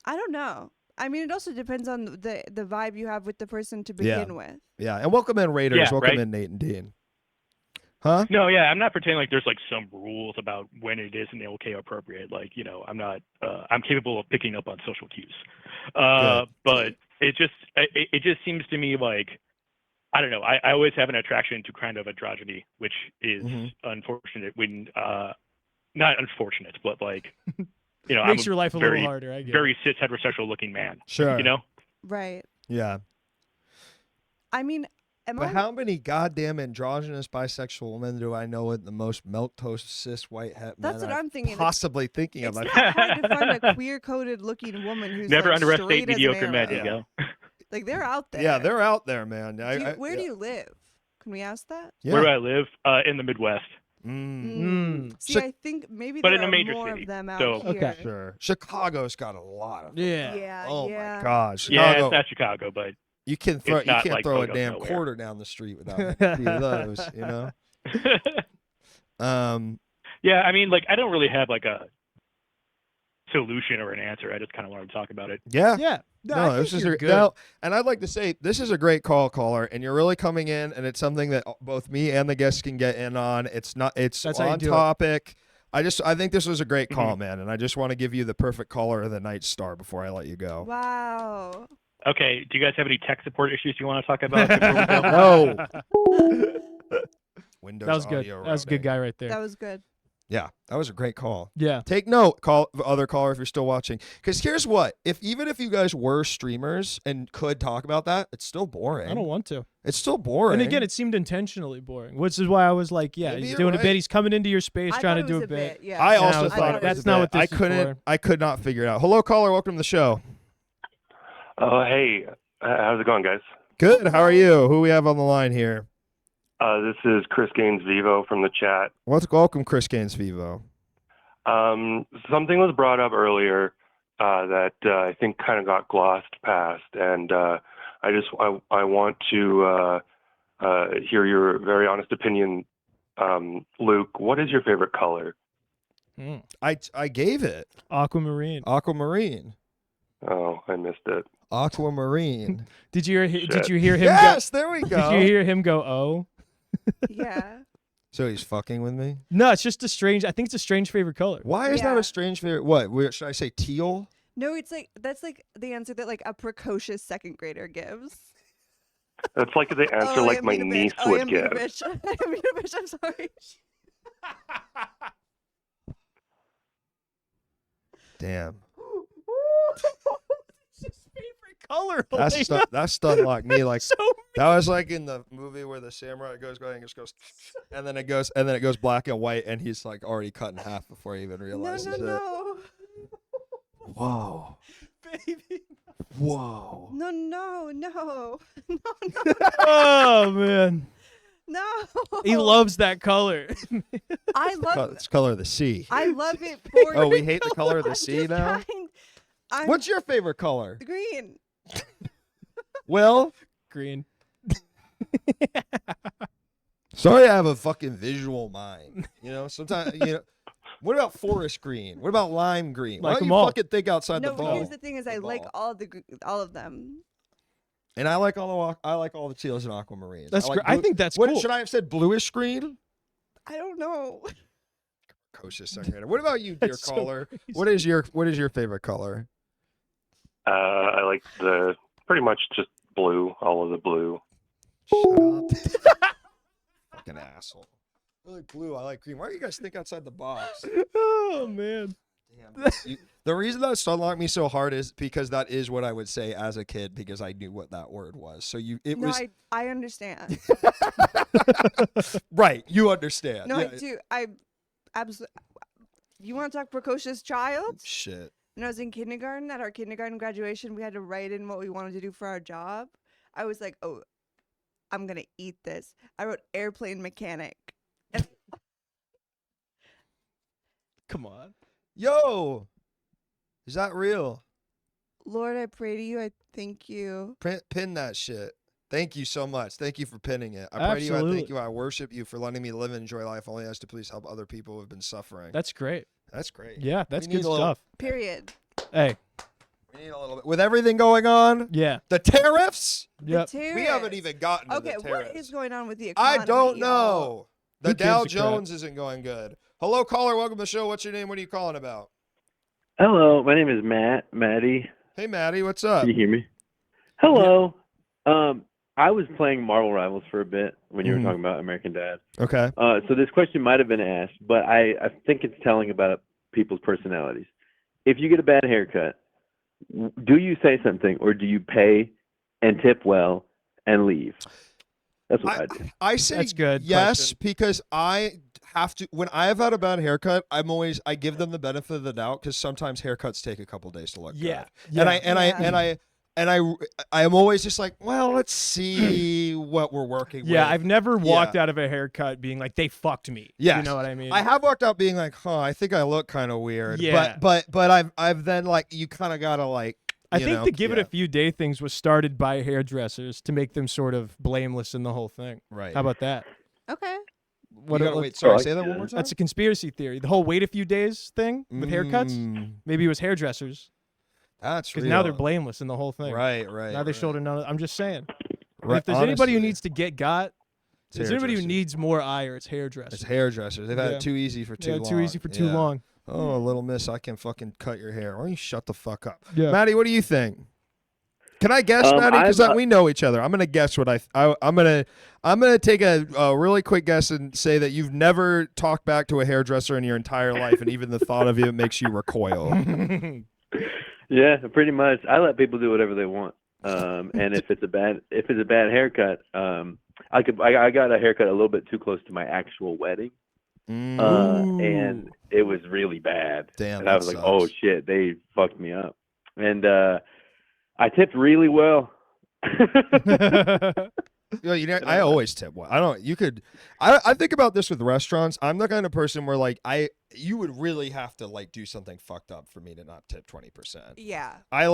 I don't know. I mean, it also depends on the vibe you have with the person to begin with. Yeah, and welcome in Raiders. Yeah, welcome right? in Nate and Dean. Huh? No, yeah, I'm not pretending like there's like some rules about when it is and okay appropriate. Like, I'm not. I'm capable of picking up on social cues. But it just seems to me like, I don't know. I always have an attraction to kind of androgyny, which is unfortunate when not unfortunate, but like, Makes I'm your life a very, little harder. I get very cis heterosexual looking man. Sure. Right. Yeah. I mean, But how many goddamn androgynous bisexual women do I know with the most milquetoast cis white het men? That's what I'm thinking. Possibly thinking It's of. not hard to find a queer-coded looking woman who's Never like, underestimate straight as an mediocre men, arrow. you know? Like, they're out there. Yeah, they're out there, man. Where do you live? Can we ask that? Yeah. Where do I live? In the Midwest. See, I think maybe But there in a are major more city, of them out so- here. Sure. Chicago's got a lot of them. Yeah. Oh yeah. my God, Yeah, Chicago. it's not Chicago, but You can throw. it's You not can't like throw a middle of damn nowhere. quarter down the street without a few of those. Yeah, I mean, like, I don't really have like a solution or an answer. I just kind of wanted to talk about it. Yeah. Yeah. No, this is and I'd like to say this is a great caller, and you're really coming in, and it's something that both me and the guests can get in on. It's not. It's That's how you on do it. topic. I think this was a great call, man, and I just want to give you the perfect caller of the night star before I let you go. Wow. Okay, do you guys have any tech support issues you want to talk about? before we go? No. Windows That was good. audio That was a good routing. guy right there. That was good. Yeah, that was a great call. Yeah. Take note, other caller, if you're still watching. Because here's what: even if you guys were streamers and could talk about that, it's still boring. I don't want to. It's still boring. And again, it seemed intentionally boring, which is why I was like, yeah, Maybe he's you're doing a right. bit. He's coming into your space, I trying to thought it do was a a bit. bit, yeah. I And also was thought like, it was that's a not bit. what this is for. I could not figure it out. Hello, caller. Welcome to the show. Oh, hey. How's it going, guys? Good. How are you? Who we have on the line here? This is Chris Gaines Vivo from the chat. Welcome, Chris Gaines Vivo. Something was brought up earlier that I think kind of got glossed past, and I want to hear your very honest opinion. Luke, what is your favorite color? I gave it Aquamarine. Aquamarine. Oh, I missed it. Aquamarine. Did you hear? Did Shit. you hear him? Yes, there we go. Did you hear him go? Oh. Yeah. So he's fucking with me? No, it's just a strange. I think it's a strange favorite color. Why is that Yeah. a strange favorite? What? Should I say teal? No, it's like that's like the answer that like a precocious second grader gives. That's like the answer Oh, I like am my being a niece bitch. Oh, I would am being a give. bitch. I am being a bitch. I'm sorry. Damn. Color. That stunned like me. Like So that was like in the movie where the samurai goes going and just goes, and then it goes black and white, and he's like already cut in half before he even No, realizes no, it. no. Whoa. baby. Whoa. No, no, no. No, Oh man, no. he loves that color. I love It's color of the sea. I love it for Oh, we hate the color of the I'm sea just now? I'm What's your favorite color? green. Will? Green. Sorry, I have a fucking visual mind. Sometimes, what about forest green? What about lime green? Why Like don't them you all. fucking think outside No, the but ball? here's the thing: is I like all of them. And I like all the teals and aquamarines. That's like great. I blue- think that's what, cool. Should I have said bluish green? I don't know. Kosha second grader. What about you, dear That's so caller? crazy. What is your favorite color? I like the pretty much just blue, all of the blue. Shut up. Fucking asshole. I like blue. I like green. Why do you guys think outside the box? Oh man. Damn. The reason that unlocked me so hard is because that is what I would say as a kid because I knew what that word was. So I understand. right. You understand. No, Yeah. I do. I absolutely. You want to talk precocious child? Shit. When I was in kindergarten, at our kindergarten graduation, we had to write in what we wanted to do for our job. I was like, oh, I'm going to eat this. I wrote airplane mechanic. And Come on. Yo, is that real? Lord, I pray to you. I thank you. Pin that shit. Thank you so much. Thank you for pinning it. I pray to you. I Absolutely. thank you. I worship you for letting me live and enjoy life only as to please help other people who have been suffering. That's great. That's great. Yeah, that's We need good a little- stuff. Period. Hey, We need a little bit with everything going on. Yeah. The tariffs. Yep. We haven't even gotten to Okay, the tariffs. what is going on with the economy? I don't know. y'all? The Who gives Dow a crap? Jones isn't going good. Hello, caller. Welcome to the show. What's your name? What are you calling about? Hello, my name is Maddie. Hey, Maddie. What's up? Can you hear me? Hello. I was playing Marvel Rivals for a bit when you were talking about American Dad. Okay. So this question might have been asked, but I think it's telling about people's personalities. If you get a bad haircut, do you say something or do you pay and tip well and leave? That's what I do. I say That's good yes question. because I have to. When I have had a bad haircut, I give them the benefit of the doubt because sometimes haircuts take a couple days to look Yeah. good. And I'm always just like, well, let's see what we're working with. Yeah, I've never walked out of a haircut being like, they fucked me. Yes. You know what I mean? I have walked out being like, I think I look kind of weird. Yeah. But I've then like you kind of gotta like. I think the give it a few day things was started by hairdressers to make them sort of blameless in the whole thing. Right. How about that? Okay. Wait, sorry, say that one more time. That's a conspiracy theory. The whole wait a few days thing with haircuts. Maybe it was hairdressers. That's because now they're blameless in the whole thing. Right. Now they shoulder none. I'm just saying. Right, If there's anybody who honestly. needs to get got, if there's anybody who needs more ire, it's hairdressers. It's hairdressers. They've had it too easy for too long. Too easy for too long. Oh, little miss, I can fucking cut your hair. Why don't you shut the fuck up? Yeah. Maddie, what do you think? Can I guess, Maddie? Because we know each other. I'm gonna guess what I'm gonna take a really quick guess and say that you've never talked back to a hairdresser in your entire life, and even the thought of it makes you recoil. Yeah, pretty much. I let people do whatever they want. And if it's a bad haircut, I got a haircut a little bit too close to my actual wedding. And it was really bad. Damn, and I was that like, oh shit, they fucked me up. And I tipped really well. I always tip well. I think about this with restaurants. I'm the kind of person where like you would really have to like do something fucked up for me to not tip 20%. Yeah. I've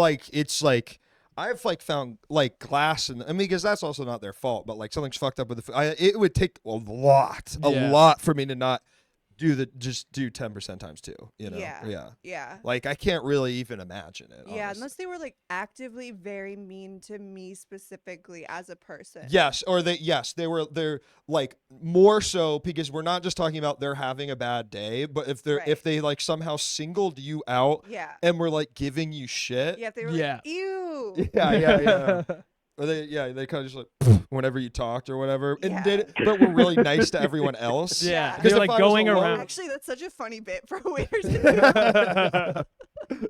like found like glass because that's also not their fault, but like something's fucked up with the food. It would take a lot for me to not do 10% times 2, you know? Yeah. Like I can't really even imagine it. Yeah, honestly. unless they were like actively very mean to me specifically as a person. Yes, or they're like more so because we're not just talking about they're having a bad day, but if they like somehow singled you out and were like giving you shit. Yeah, if they were like, ew. Yeah. Or they kind of just like whenever you talked or whatever, and but were really nice to everyone else. Yeah, because they're like going around. Actually, that's such a funny bit for waiters to do.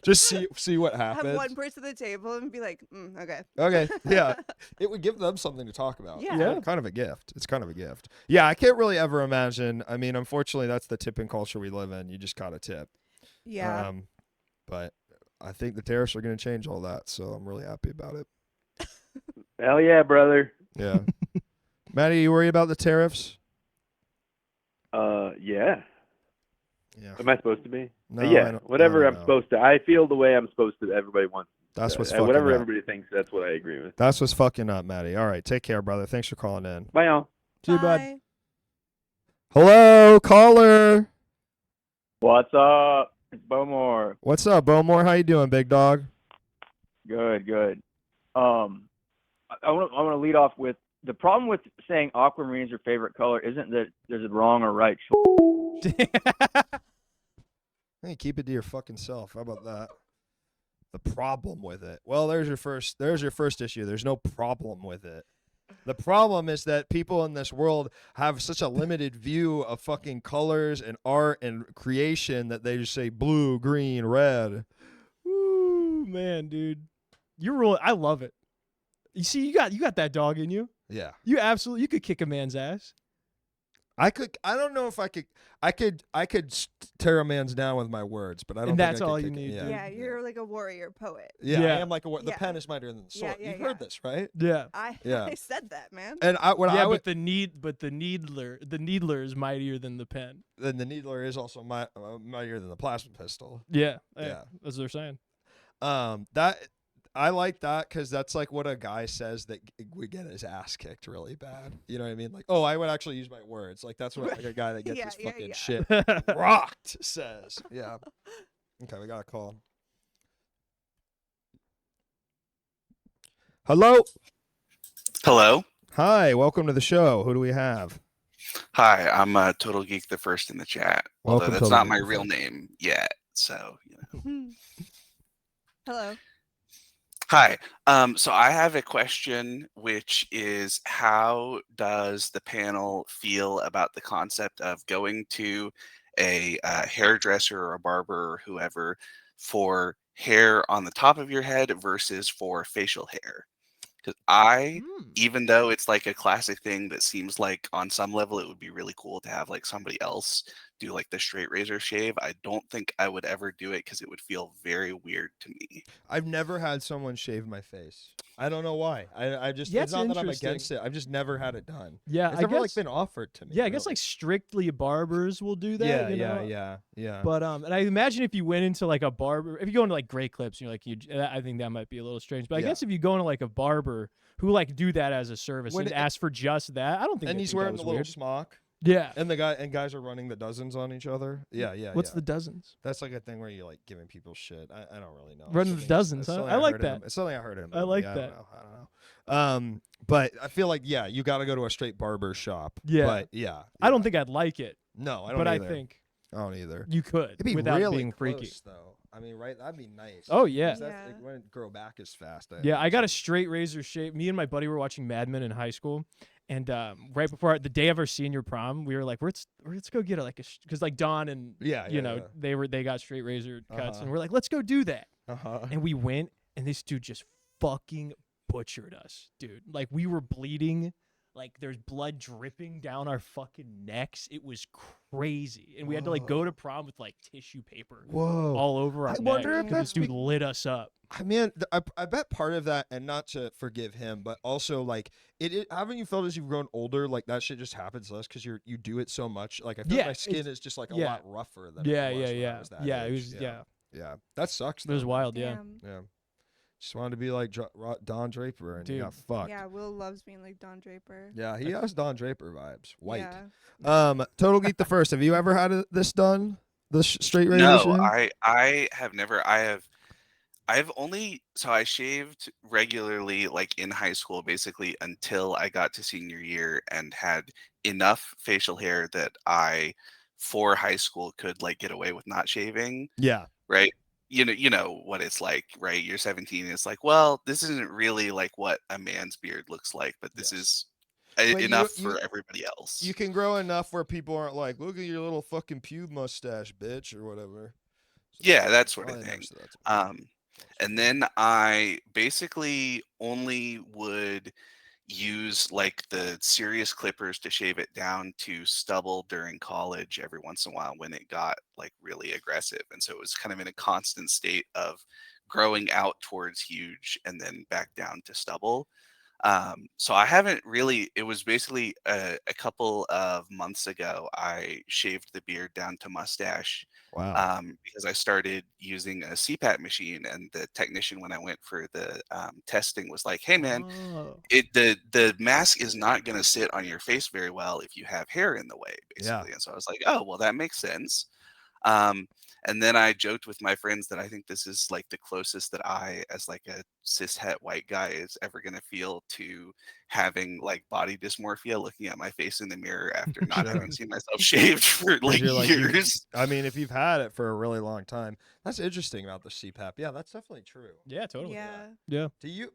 Just see what happens. Have one person at the table and be like, okay. Okay, yeah. It would give them something to talk about. Yeah. Kind of a gift. It's kind of a gift. Yeah, I can't really ever imagine. I mean, unfortunately, that's the tipping culture we live in. You just gotta tip. Yeah. But I think the tariffs are going to change all that, so I'm really happy about it. Hell yeah, brother. Yeah. Maddie, you worry about the tariffs? Yeah. Yeah. Am I supposed to be? No, yeah. Whatever I I'm supposed to. I feel the way I'm supposed to. Everybody wants. That's what's and fucking whatever up. everybody thinks, that's what I agree with. That's what's fucking up, Maddie. All right, take care, brother. Thanks for calling in. Bye, y'all. See you, bud. Hello, caller. What's up? It's Bowmore. What's up, Bowmore? How you doing, big dog? Good. I want to lead off with the problem with saying aquamarine is your favorite color isn't that there's a wrong or right choice. Hey, keep it to your fucking self. How about that? The problem with it. Well, there's your first issue. There's no problem with it. The problem is that people in this world have such a limited view of fucking colors and art and creation that they just say blue, green, red. Woo, man, dude. I love it. You see, you got that dog in you. Yeah. You could kick a man's ass. I don't know if I could tear a man's down with my words, but I don't And think that's I could all you kick it. need. Yeah, you're like a warrior poet. Yeah, Yeah. I am like the Yeah. pen is mightier than the sword. Yeah, You've heard this, right? Yeah. I Yeah. said that, man. And but the needler is mightier than the pen. Then the needler is also mightier than the plasma pistol. Yeah. Yeah. That's what they're saying. That I like that because that's like what a guy says that would get his ass kicked really bad. You know what I mean? Like, oh, I would actually use my words. Like that's what like a guy that gets his fucking shit rocked says. Yeah. Okay, we got a call. Hello. Hello. Hi. Welcome to the show. Who do we have? Hi, I'm Total Geek the First in the chat. Welcome, Although that's Total not Geek my the real First. name yet. So, Hello. Hi. So I have a question, which is how does the panel feel about the concept of going to a hairdresser or a barber or whoever for hair on the top of your head versus for facial hair? Because even though it's like a classic thing that seems like on some level it would be really cool to have like somebody else do like the straight razor shave, I don't think I would ever do it because it would feel very weird to me. I've never had someone shave my face. I don't know why. I just Yeah, it's it's not that I'm interesting. against it. I've just never had it done. Yeah, it's I never like guess- been offered to me. Yeah, I guess really. like strictly barbers will do that. Yeah. But and I imagine if you went into like a barber, if you go into like Great Clips, and you're like, I think that might be a little strange. But I Yeah. guess if you go into like a barber who like do that as a service When and it- ask for just that, I don't think. And they'd he's think that wearing was the little weird. smock. Yeah. And guys are running the dozens on each other. Yeah. What's the dozens? That's like a thing where you're like giving people shit. I don't really know. Running the Something- dozens, it's huh? something I like heard in a- that. It's something I heard in a I like movie. that. I don't know. But I feel like you got to go to a straight barber shop. Yeah. But yeah. I don't think I'd like it. No, I don't But either. I think I don't either. you could It'd be without really being freaky. close, though. I mean, right? That'd be nice. Oh, yeah. 'Cause that's- it wouldn't grow back as fast. Yeah, I got a straight razor shave. Me and my buddy were watching Mad Men in high school, and right before the day of our senior prom, we were like, let's go get because like Don and they got straight razor cuts, and we're like, let's go do that. And we went, and this dude just fucking butchered us, dude. Like we were bleeding. Like there's blood dripping down our fucking necks. It was crazy, and we had to like go to prom with like tissue paper all over our I wonder necks if 'cause that's this dude lit us up. I mean, I bet part of that, and not to forgive him, but also like haven't you felt as you've grown older, like that shit just happens less because you do it so much. Like I feel like my skin is just like a lot rougher than it was when I was that age. Yeah. That sucks. It was though. wild, yeah. Yeah. Just wanted to be like Don Draper, and you got fucked. Yeah, Will loves being like Don Draper. Yeah, he has Don Draper vibes. White. Yeah. Total Geek the First. Have you ever had this done? The straight razor? No, shave? I have never. I've only I shaved regularly like in high school basically until I got to senior year and had enough facial hair that I for high school could like get away with not shaving. Yeah. Right? You know what it's like, right? You're 17 and it's like, well, this isn't really like what a man's beard looks like, but this is But enough you- for everybody else. You can grow enough where people aren't like, look at your little fucking pube mustache, bitch, or whatever. Yeah, that sort of Probably thing. most of that's And then I basically only would use like the serious clippers to shave it down to stubble during college every once in a while when it got like really aggressive. And so it was kind of in a constant state of growing out towards huge and then back down to stubble. So I haven't really, it was basically a couple of months ago, I shaved the beard down to mustache. Wow. Because I started using a CPAP machine, and the technician, when I went for the testing, was like, "Hey, man, the mask is not going to sit on your face very well if you have hair in the way, basically." And so I was like, "Oh, well, that makes sense." And then I joked with my friends that I think this is like the closest that I, as like a cishet white guy, is ever going to feel to having like body dysmorphia, looking at my face in the mirror after not having seen myself shaved for 'Cause like you're years. I mean, if you've had it for a really long time, that's interesting about the CPAP. Yeah, that's definitely true. Yeah, totally. Yeah. Yeah. Do you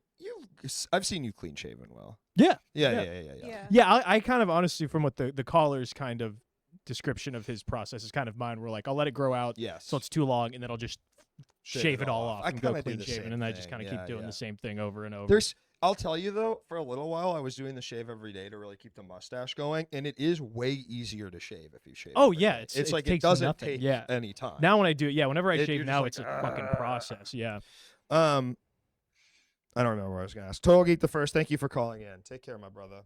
I've seen you clean shaven well. Yeah. Yeah. Yeah, I kind of honestly, from what the caller's kind of description of his process is kind of mine. We're like, I'll let it grow out. Yes. So it's too long, and then I'll just shave it all off I and go kinda do clean the shaven, same and I just thing. kind of Yeah, keep doing yeah. the same thing over and over. I'll tell you though, for a little while I was doing the shave every day to really keep the mustache going, and it is way easier to shave if you shave. Oh every yeah, day. it's like takes it doesn't nothing. take yeah. any time. Now when I do it, whenever I You're shave just now, like, it's a fucking process. Yeah. I don't remember what I was gonna ask. Total Geek the First, thank you for calling in. Take care, my brother.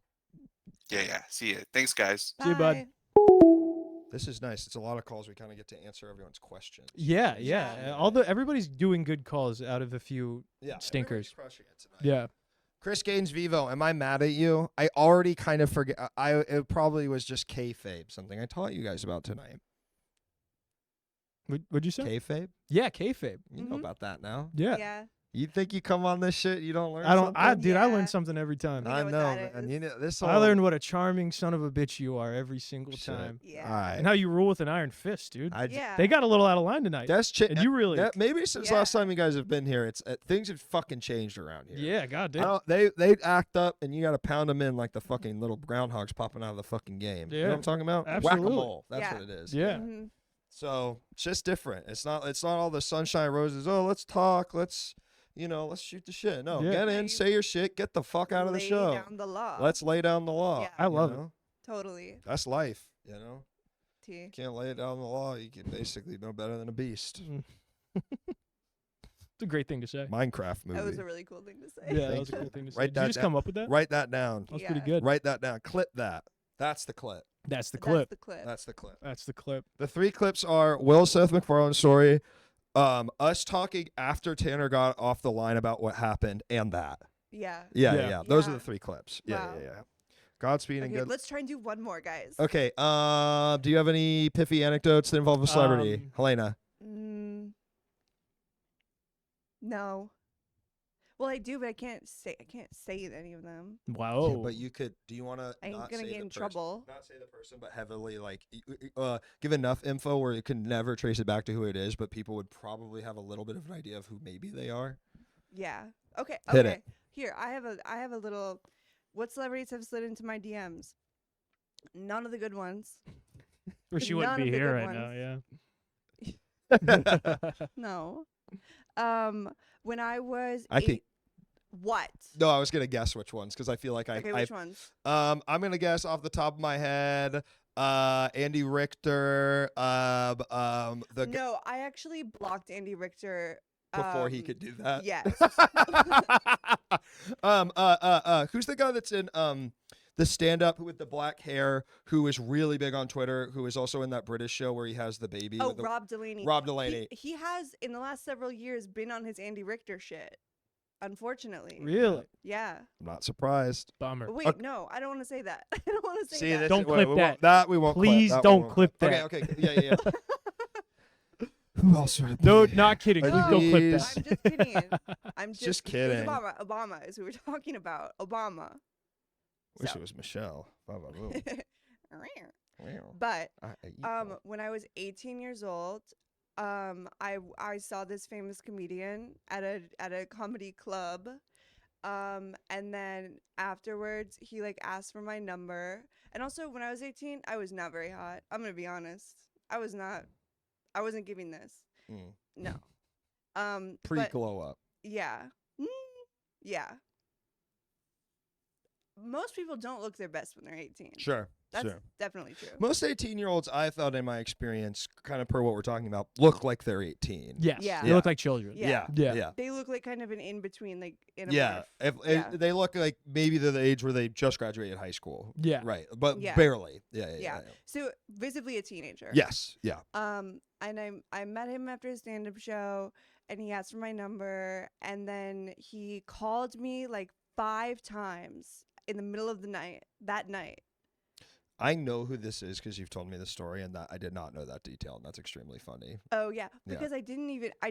Yeah. See ya. Thanks, guys. See you, bud. This is nice. It's a lot of calls. We kind of get to answer everyone's questions. Yeah. Everybody's doing good calls out of the few stinkers. Crushing it tonight. Yeah. Chris Gaines Vivo, am I mad at you? I already kind of forget. It probably was just kayfabe, something I taught you guys about tonight. What'd you say? Kayfabe? Yeah, kayfabe. You know about that now? Yeah. Yeah. You think you come on this shit, you don't learn I don't. something? Dude, I learn something every time. I know, man. You know, this I whole- learned what a charming son of a bitch you are every single time. Yeah. All right. And how you rule with an iron fist, dude. Yeah. They got a little out of line tonight. And you really. maybe since last time you guys have been here, it's things have fucking changed around here. Yeah, I goddamn. don't- They act up, and you got to pound them in like the fucking little groundhogs popping out of the fucking game. You know Yeah. what I'm talking about? Absolutely. Whack-a-mole. That's what it is. Yeah. So it's just different. It's not all the sunshine roses. Oh, let's talk. Let's shoot the shit. No, Yeah. get in, say your shit, get the fuck out of the show. Lay down the law. Let's lay down the law. Yeah. I love it. Totally. That's life, you know. T. Can't lay it down the law. You can basically know better than a beast. It's a great thing to say. Minecraft movie. That was a really cool thing to say. Yeah, that Thank was a you. cool thing to say. Write Did that you just down. come up with that? Write that down. That was pretty good. Write that down. Clip that. That's the clip. That's the clip. the clip. That's the clip. That's the clip. The 3 clips are Will Seth MacFarlane's story, us talking after Tanner got off the line about what happened, and that. Yeah. Yeah. Those are the 3 clips. Wow. Yeah. Godspeed and Okay, good. let's try and do one more, guys. Okay. Do you have any pithy anecdotes that involve a celebrity, Helena? No. Well, I do, but I can't say any of them. Wow. Yeah, but you could. Do you want to? I ain't gonna get in trouble. Not say the person, but heavily give enough info where you can never trace it back to who it is, but people would probably have a little bit of an idea of who maybe they are. Yeah. Okay. Hit okay. it. Here, I have a little. What celebrities have slid into my DMs? None of the good ones. Or she wouldn't None be of the here good right now. ones. Yeah. No. When I was I think. What? No, I was gonna guess which ones because I feel like Okay, which ones? I'm gonna guess off the top of my head. Andy Richter. The No, I actually blocked Andy Richter before he could do that. Yes. Who's the guy that's in the stand-up with the black hair who is really big on Twitter, who is also in that British show where he has the baby? Oh, with the- Rob Delaney. Rob Delaney. He has in the last several years been on his Andy Richter shit. Unfortunately. Really? Yeah. I'm not surprised. Bummer. Wait, no, I don't want to say that. I don't want to say See, that. this Don't is- clip we that. won't- that we won't. Please clip. That don't we won't clip that. Okay. Yeah. Who else would it be? No, not kidding. Please don't clip that. I'm just kidding. I'm Just It kidding. was Obama is who we're talking about. Obama. Wish it was Michelle. But I- when I was 18 years old, I saw this famous comedian at a comedy club. And then afterwards he like asked for my number. And also when I was 18, I was not very hot. I'm gonna be honest. I wasn't giving this. No. Pre but- glow up. Yeah. Yeah. Most people don't look their best when they're 18. Sure. That's sure. definitely true. Most 18-year-olds, I thought in my experience, kind of per what we're talking about, look like they're 18. Yes. Yeah. They look like children. Yeah. They look like kind of an in between, like in a Yeah. morph. If they look like maybe they're the age where they just graduated high school. Yeah. Right. But Yeah. barely. Yeah. So visibly a teenager. Yes. Yeah. And I met him after a stand-up show, and he asked for my number, and then he called me like 5 times in the middle of the night. That night. I know who this is because you've told me the story, and that I did not know that detail, and that's extremely funny. Oh yeah, Yeah. because I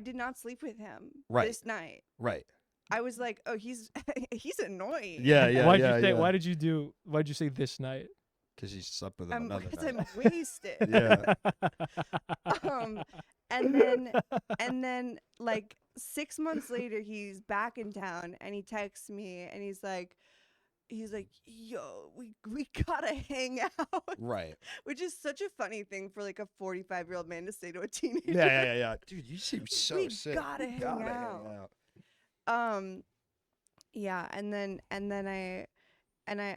did not sleep with him Right. this night. Right. I was like, oh, he's annoying. Yeah. Why'd you say? Why'd you say this night? Because he slept with him another Because night. I'm wasted. Yeah. And then like 6 months later, he's back in town, and he texts me, and he's like, yo, we gotta hang out. Right. Which is such a funny thing for like a 45-year-old man to say to a teenager. Yeah. Dude, you seem so We sick. gotta You hang gotta out. Yeah, and then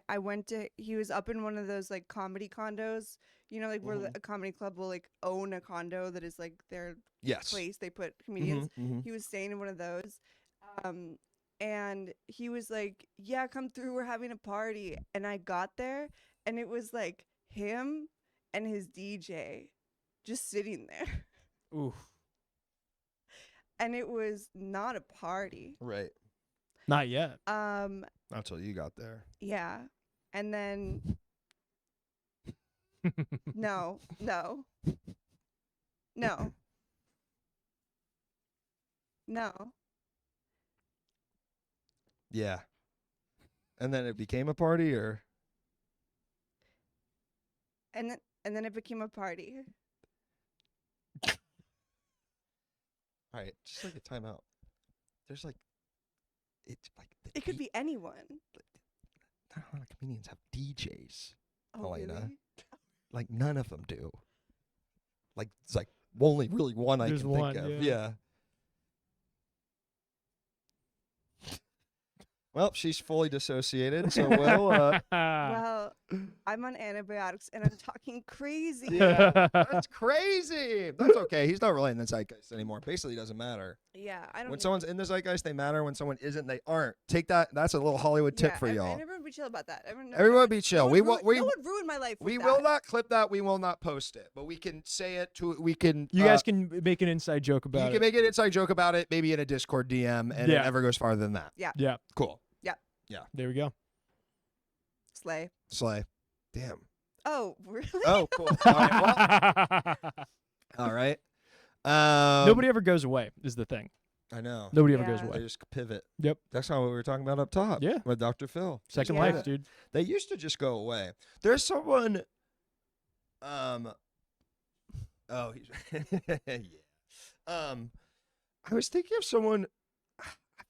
I went to, he was up in one of those like comedy condos, you know, like where a comedy club will like own a condo that is like their Yes. place they put comedians. Mhm. He was staying in one of those. And he was like, yeah, come through, we're having a party. And I got there, and it was like him and his DJ just sitting there. Oof. And it was not a party. Right. Not yet. Not until you got there. Yeah. And then no. Yeah. And then it became a party, or? And then it became a party. All right, just like a timeout. There's like, It could be anyone. not a lot of comedians have DJs. Oh, Helena. really? Like none of them do. Like it's like only really one I There's can one, think of. yeah. Yeah. Well, she's fully dissociated, so Well, I'm on antibiotics and I'm talking crazy. yeah, that's crazy. That's okay. He's not really in the zeitgeist anymore. Basically, it doesn't matter. Yeah, I don't. When someone's in the zeitgeist, they matter. When someone isn't, they aren't. Take that. That's a little Hollywood tip for y'all. And everyone be chill about that. Everyone be chill. No one ruined my life. We with will that. not clip that. We will not post it. But we can say it to. We can. You guys can make an inside joke about You it. can make an inside joke about it, maybe in a Discord DM, and it Yeah. never goes farther than that. Yeah. Yeah. Cool. Yeah. Yeah. There we go. Slay. Slay. Damn. Oh, really? Oh, cool. All right. Well, all right. Nobody ever goes away is the thing. I know. Nobody ever goes They away. just pivot. Yep. That's not what we were talking about up top. Yeah. With Dr. Phil. They Second just life, pivot. dude. They used to just go away. There's someone. Oh, he's. Yeah. I was thinking of someone. I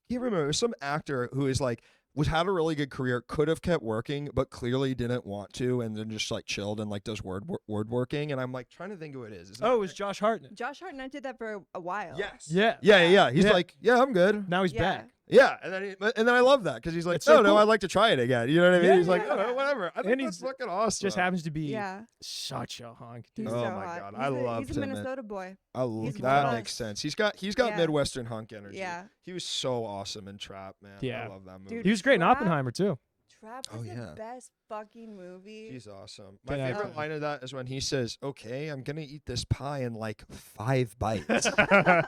can't remember. It was some actor who is like had a really good career, could have kept working, but clearly didn't want to, and then just like chilled and like does word working. And I'm like trying to think who it is. It's Oh, it was Josh Hartnett. Josh Hartnett did that for a while. Yes. Yeah. Yeah. He's Yeah. like, yeah, I'm good. Now he's Yeah. back. Yeah, and then I love that because he's like, It's so no, cool. I'd like to try it again. You know what I mean? Yeah, He's like, yeah. oh, whatever. I think And that's he's fucking awesome. Just happens to be Yeah. such a hunk, dude. He's Oh so my hot. God, He's I a, loved He's a him, man. Minnesota boy. I love He's that. one of Makes us. sense. He's got Yeah. Midwestern hunk energy. Yeah. He was so awesome in Trap, man. Yeah. I love that movie. Dude, He was great in Trap- Oppenheimer too. Trap Oh, is yeah. the best fucking movie. He's awesome. My Good favorite actor. line of that is when he says, "Okay, I'm gonna eat this pie in like 5 bites."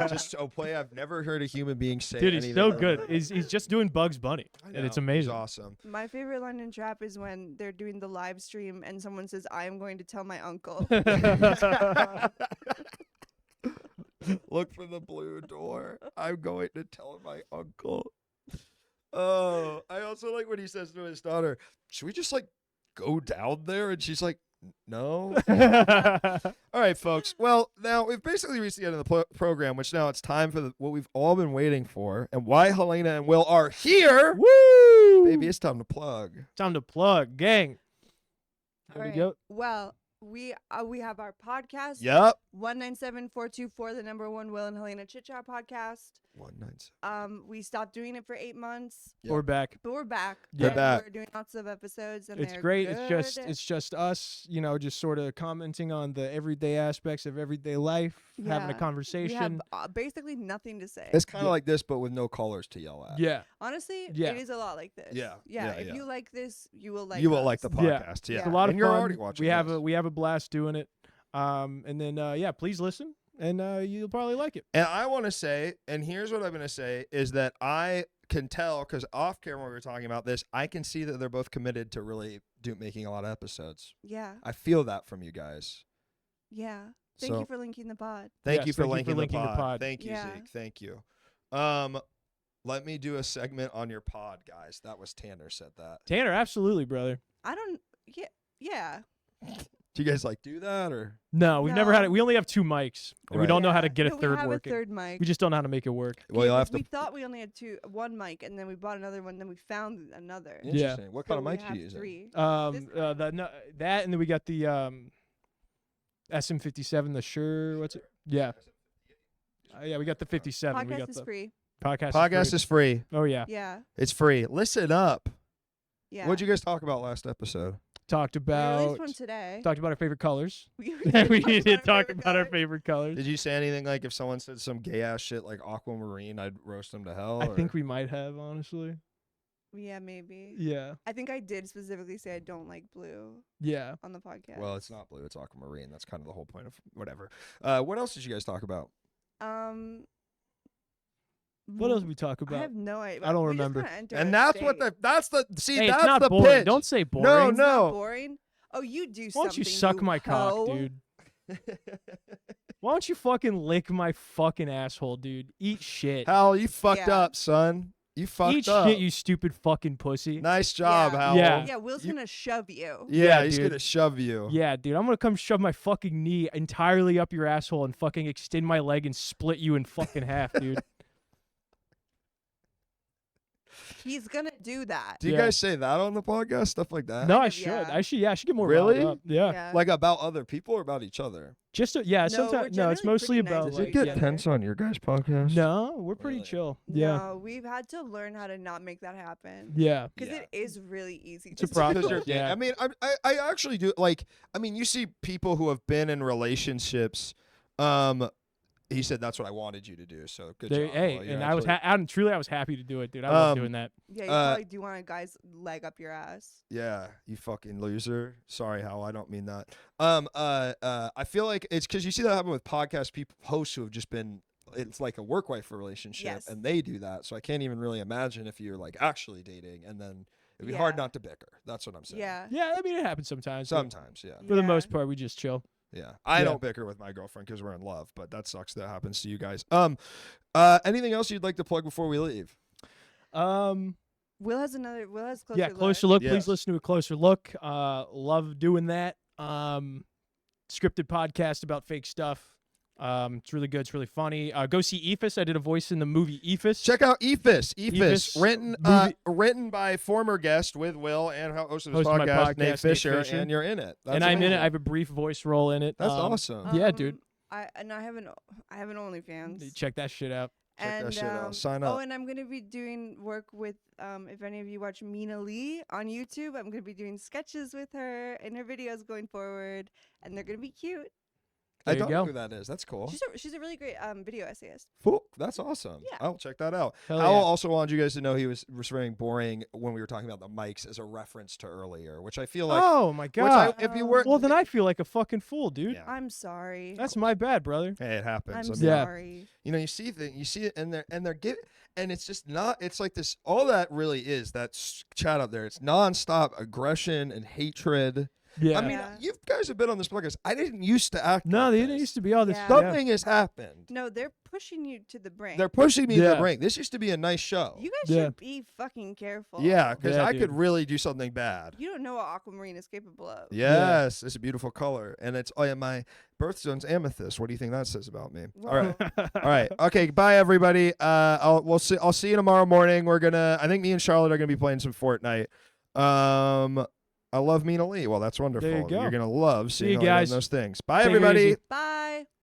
Just so play. I've never heard a human being say. Dude, he's anything so like good. that. He's just doing Bugs Bunny, I and it's know. amazing. He's awesome. My favorite line in Trap is when they're doing the live stream and someone says, "I am going to tell my uncle." Look for the blue door. I'm going to tell my uncle. Oh, I also like when he says to his daughter, "Should we just like go down there?" And she's like, "No." All right, folks. Well, now we've basically reached the end of the program, which now it's time for what we've all been waiting for, and why Helena and Will are here. Woo! Baby, it's time to plug. Time to plug, gang. All Ready right. to go? Well, we have our podcast. Yep. 197424, the #1 Will and Helena Chit Chat podcast. 197. We stopped doing it for 8 months, Yep. We're back. but we're back. Yeah. and back. We're doing lots of episodes, and It's they're great. Good. It's just us, just sort of commenting on the everyday aspects of everyday life, having a Yeah. We have conversation. basically nothing to say. It's kind of like this, but with no callers to yell at. Yeah. Honestly, Yeah. it is a lot like this. Yeah. Yeah. Yeah, If yeah. you like this, you will like. You will us. like the podcast. Yeah. It's a lot of and you're fun. already watching. We have this. a blast doing it. And then please listen, and you'll probably like it. And I want to say, and here's what I'm going to say, is that I can tell, because off camera we were talking about this, I can see that they're both committed to really making a lot of episodes. Yeah. I feel that from you guys. Yeah. Thank So- you for linking the pod. Thank Yes, you for thank you for linking, linking the the pod. pod. Thank you, Yeah. Zeke. Thank you. Let me do a segment on your pod, guys. That was Tanner said that. Tanner, absolutely, brother. I don't. Yeah. Yeah. Do you guys do that or? No, we've never had No. it. We only have 2 mics, and we Right. don't know how to Yeah. get a No, third we have working. a third mic. We just don't know how to make it work. Well, you'll have We to. thought we only had one mic, and then we bought another one. Then we found another. Interesting. What kind So of we mic do have you use? 3. That, and then we got the SM57, the Shure. What's it? Yeah. Yeah, we got the 57. we Podcast got is the free. Podcast is free. Oh yeah. Yeah. It's free. Listen up. Yeah. What'd you guys talk about last episode? Talked We about released one today. talked about our favorite colors. We we did talk about our favorite colors. Did you say anything like if someone said some gay ass shit like aquamarine, I'd roast them to hell? I or- think we might have, honestly. Yeah, maybe. Yeah. I think I did specifically say I don't like blue. Yeah. On the podcast. Well, it's not blue. It's aquamarine. That's kind of the whole point of whatever. What else did you guys talk about? What else did we talk I about? have no idea. I don't We just remember. kinda entered And a that's what state. that's the see. Hey, that's it's not the boring. pitch. Don't say boring. No, It's not no. boring. Oh, you do Why something. don't you suck my cock, hoe. dude? Why don't you fucking lick my fucking asshole, dude? Eat shit. Hal, you fucked Yeah. up, son. You fucked Eat up. shit, you stupid fucking pussy. Nice job, Howell. Yeah, Will's gonna shove you. Yeah, he's dude. gonna shove you. Yeah, dude, I'm gonna come shove my fucking knee entirely up your asshole and fucking extend my leg and split you in fucking half, dude. He's gonna do that. Do you guys say that on the podcast? Stuff like that? No, I should. I should. Yeah, I should get more Really? riled up. Yeah. Like about other people or about each other? Just sometimes. No, it's mostly about. Does like, it get yeah. tense on your guys' podcast? No, we're pretty chill. Yeah. No, we've had to learn how to not make that happen. Yeah. Because it is really easy It's a to problem. do. Yeah. I mean, I actually do like. I mean, you see people who have been in relationships. He said that's what I wanted you to do. So good job. Hey, Well, you're and I was truly I was happy to do it, dude. I love doing that. Yeah, you probably do want a guy's leg up your ass. Yeah, you fucking loser. Sorry, Hal. I don't mean that. I feel like it's because you see that happen with podcast people, hosts who have just been. It's like a work-wife relationship, Yes. and they do that. So I can't even really imagine if you're like actually dating, and then it'd be hard not to bicker. That's what I'm saying. Yeah. Yeah, I mean it happens sometimes. but Sometimes, yeah. For the most part, we just chill. Yeah, I Yeah. don't bicker with my girlfriend because we're in love, but that sucks. That happens to you guys. Anything else you'd like to plug before we leave? Will has closer Yeah, closer look. Yes. Please listen to a closer look. Love doing that. Scripted podcast about fake stuff. It's really good. It's really funny. Go see Ephus. I did a voice in the movie Ephus. Check out Ephus. Ephus, Written by former guest with Will and host of his Hosted my podcast, Nate podcast, Fisher, and you're in it. And I'm in it. I have a brief voice role in it. That's awesome. Yeah, dude. I have an OnlyFans. Check that shit out. And that shit out. Sign Oh, up. and I'm gonna be doing work with if any of you watch Mina Lee on YouTube, I'm gonna be doing sketches with her and her videos going forward, and they're gonna be cute. I There you don't know go. who that is. That's cool. She's a really great video essayist. Cool. That's awesome. Yeah. I'll check that out. Hell Howell yeah. also wanted you guys to know he was very boring when we were talking about the mics as a reference to earlier, which I feel like. Oh my which god! if you were, well, then I feel like a fucking fool, dude. Yeah. I'm sorry. That's my bad, brother. Hey, it happens. I'm I mean, sorry. You know, you see it, and they're giving, and it's just not. It's like this. All that really is that chat up there. It's nonstop aggression and hatred. Yeah. I mean, you guys have been on this podcast. I didn't used to act. No, like they this. didn't used to be all this. Yeah. Something has happened. No, they're pushing you to the brink. They're pushing me to Yeah. the brink. This used to be a nice show. You guys should be fucking careful. Yeah, because Yeah, I dude. could really do something bad. You don't know what aquamarine is capable of. Yes, it's a beautiful color, and it's my birthstone's amethyst. What do you think that says about me? All right, all right, okay. Bye, everybody. I'll see you tomorrow morning. I think me and Charlotte are gonna be playing some Fortnite. I love Mina Lee. Well, that's wonderful. There you go. You're gonna love See seeing you all guys. those things. Bye, Take it everybody. easy. Bye.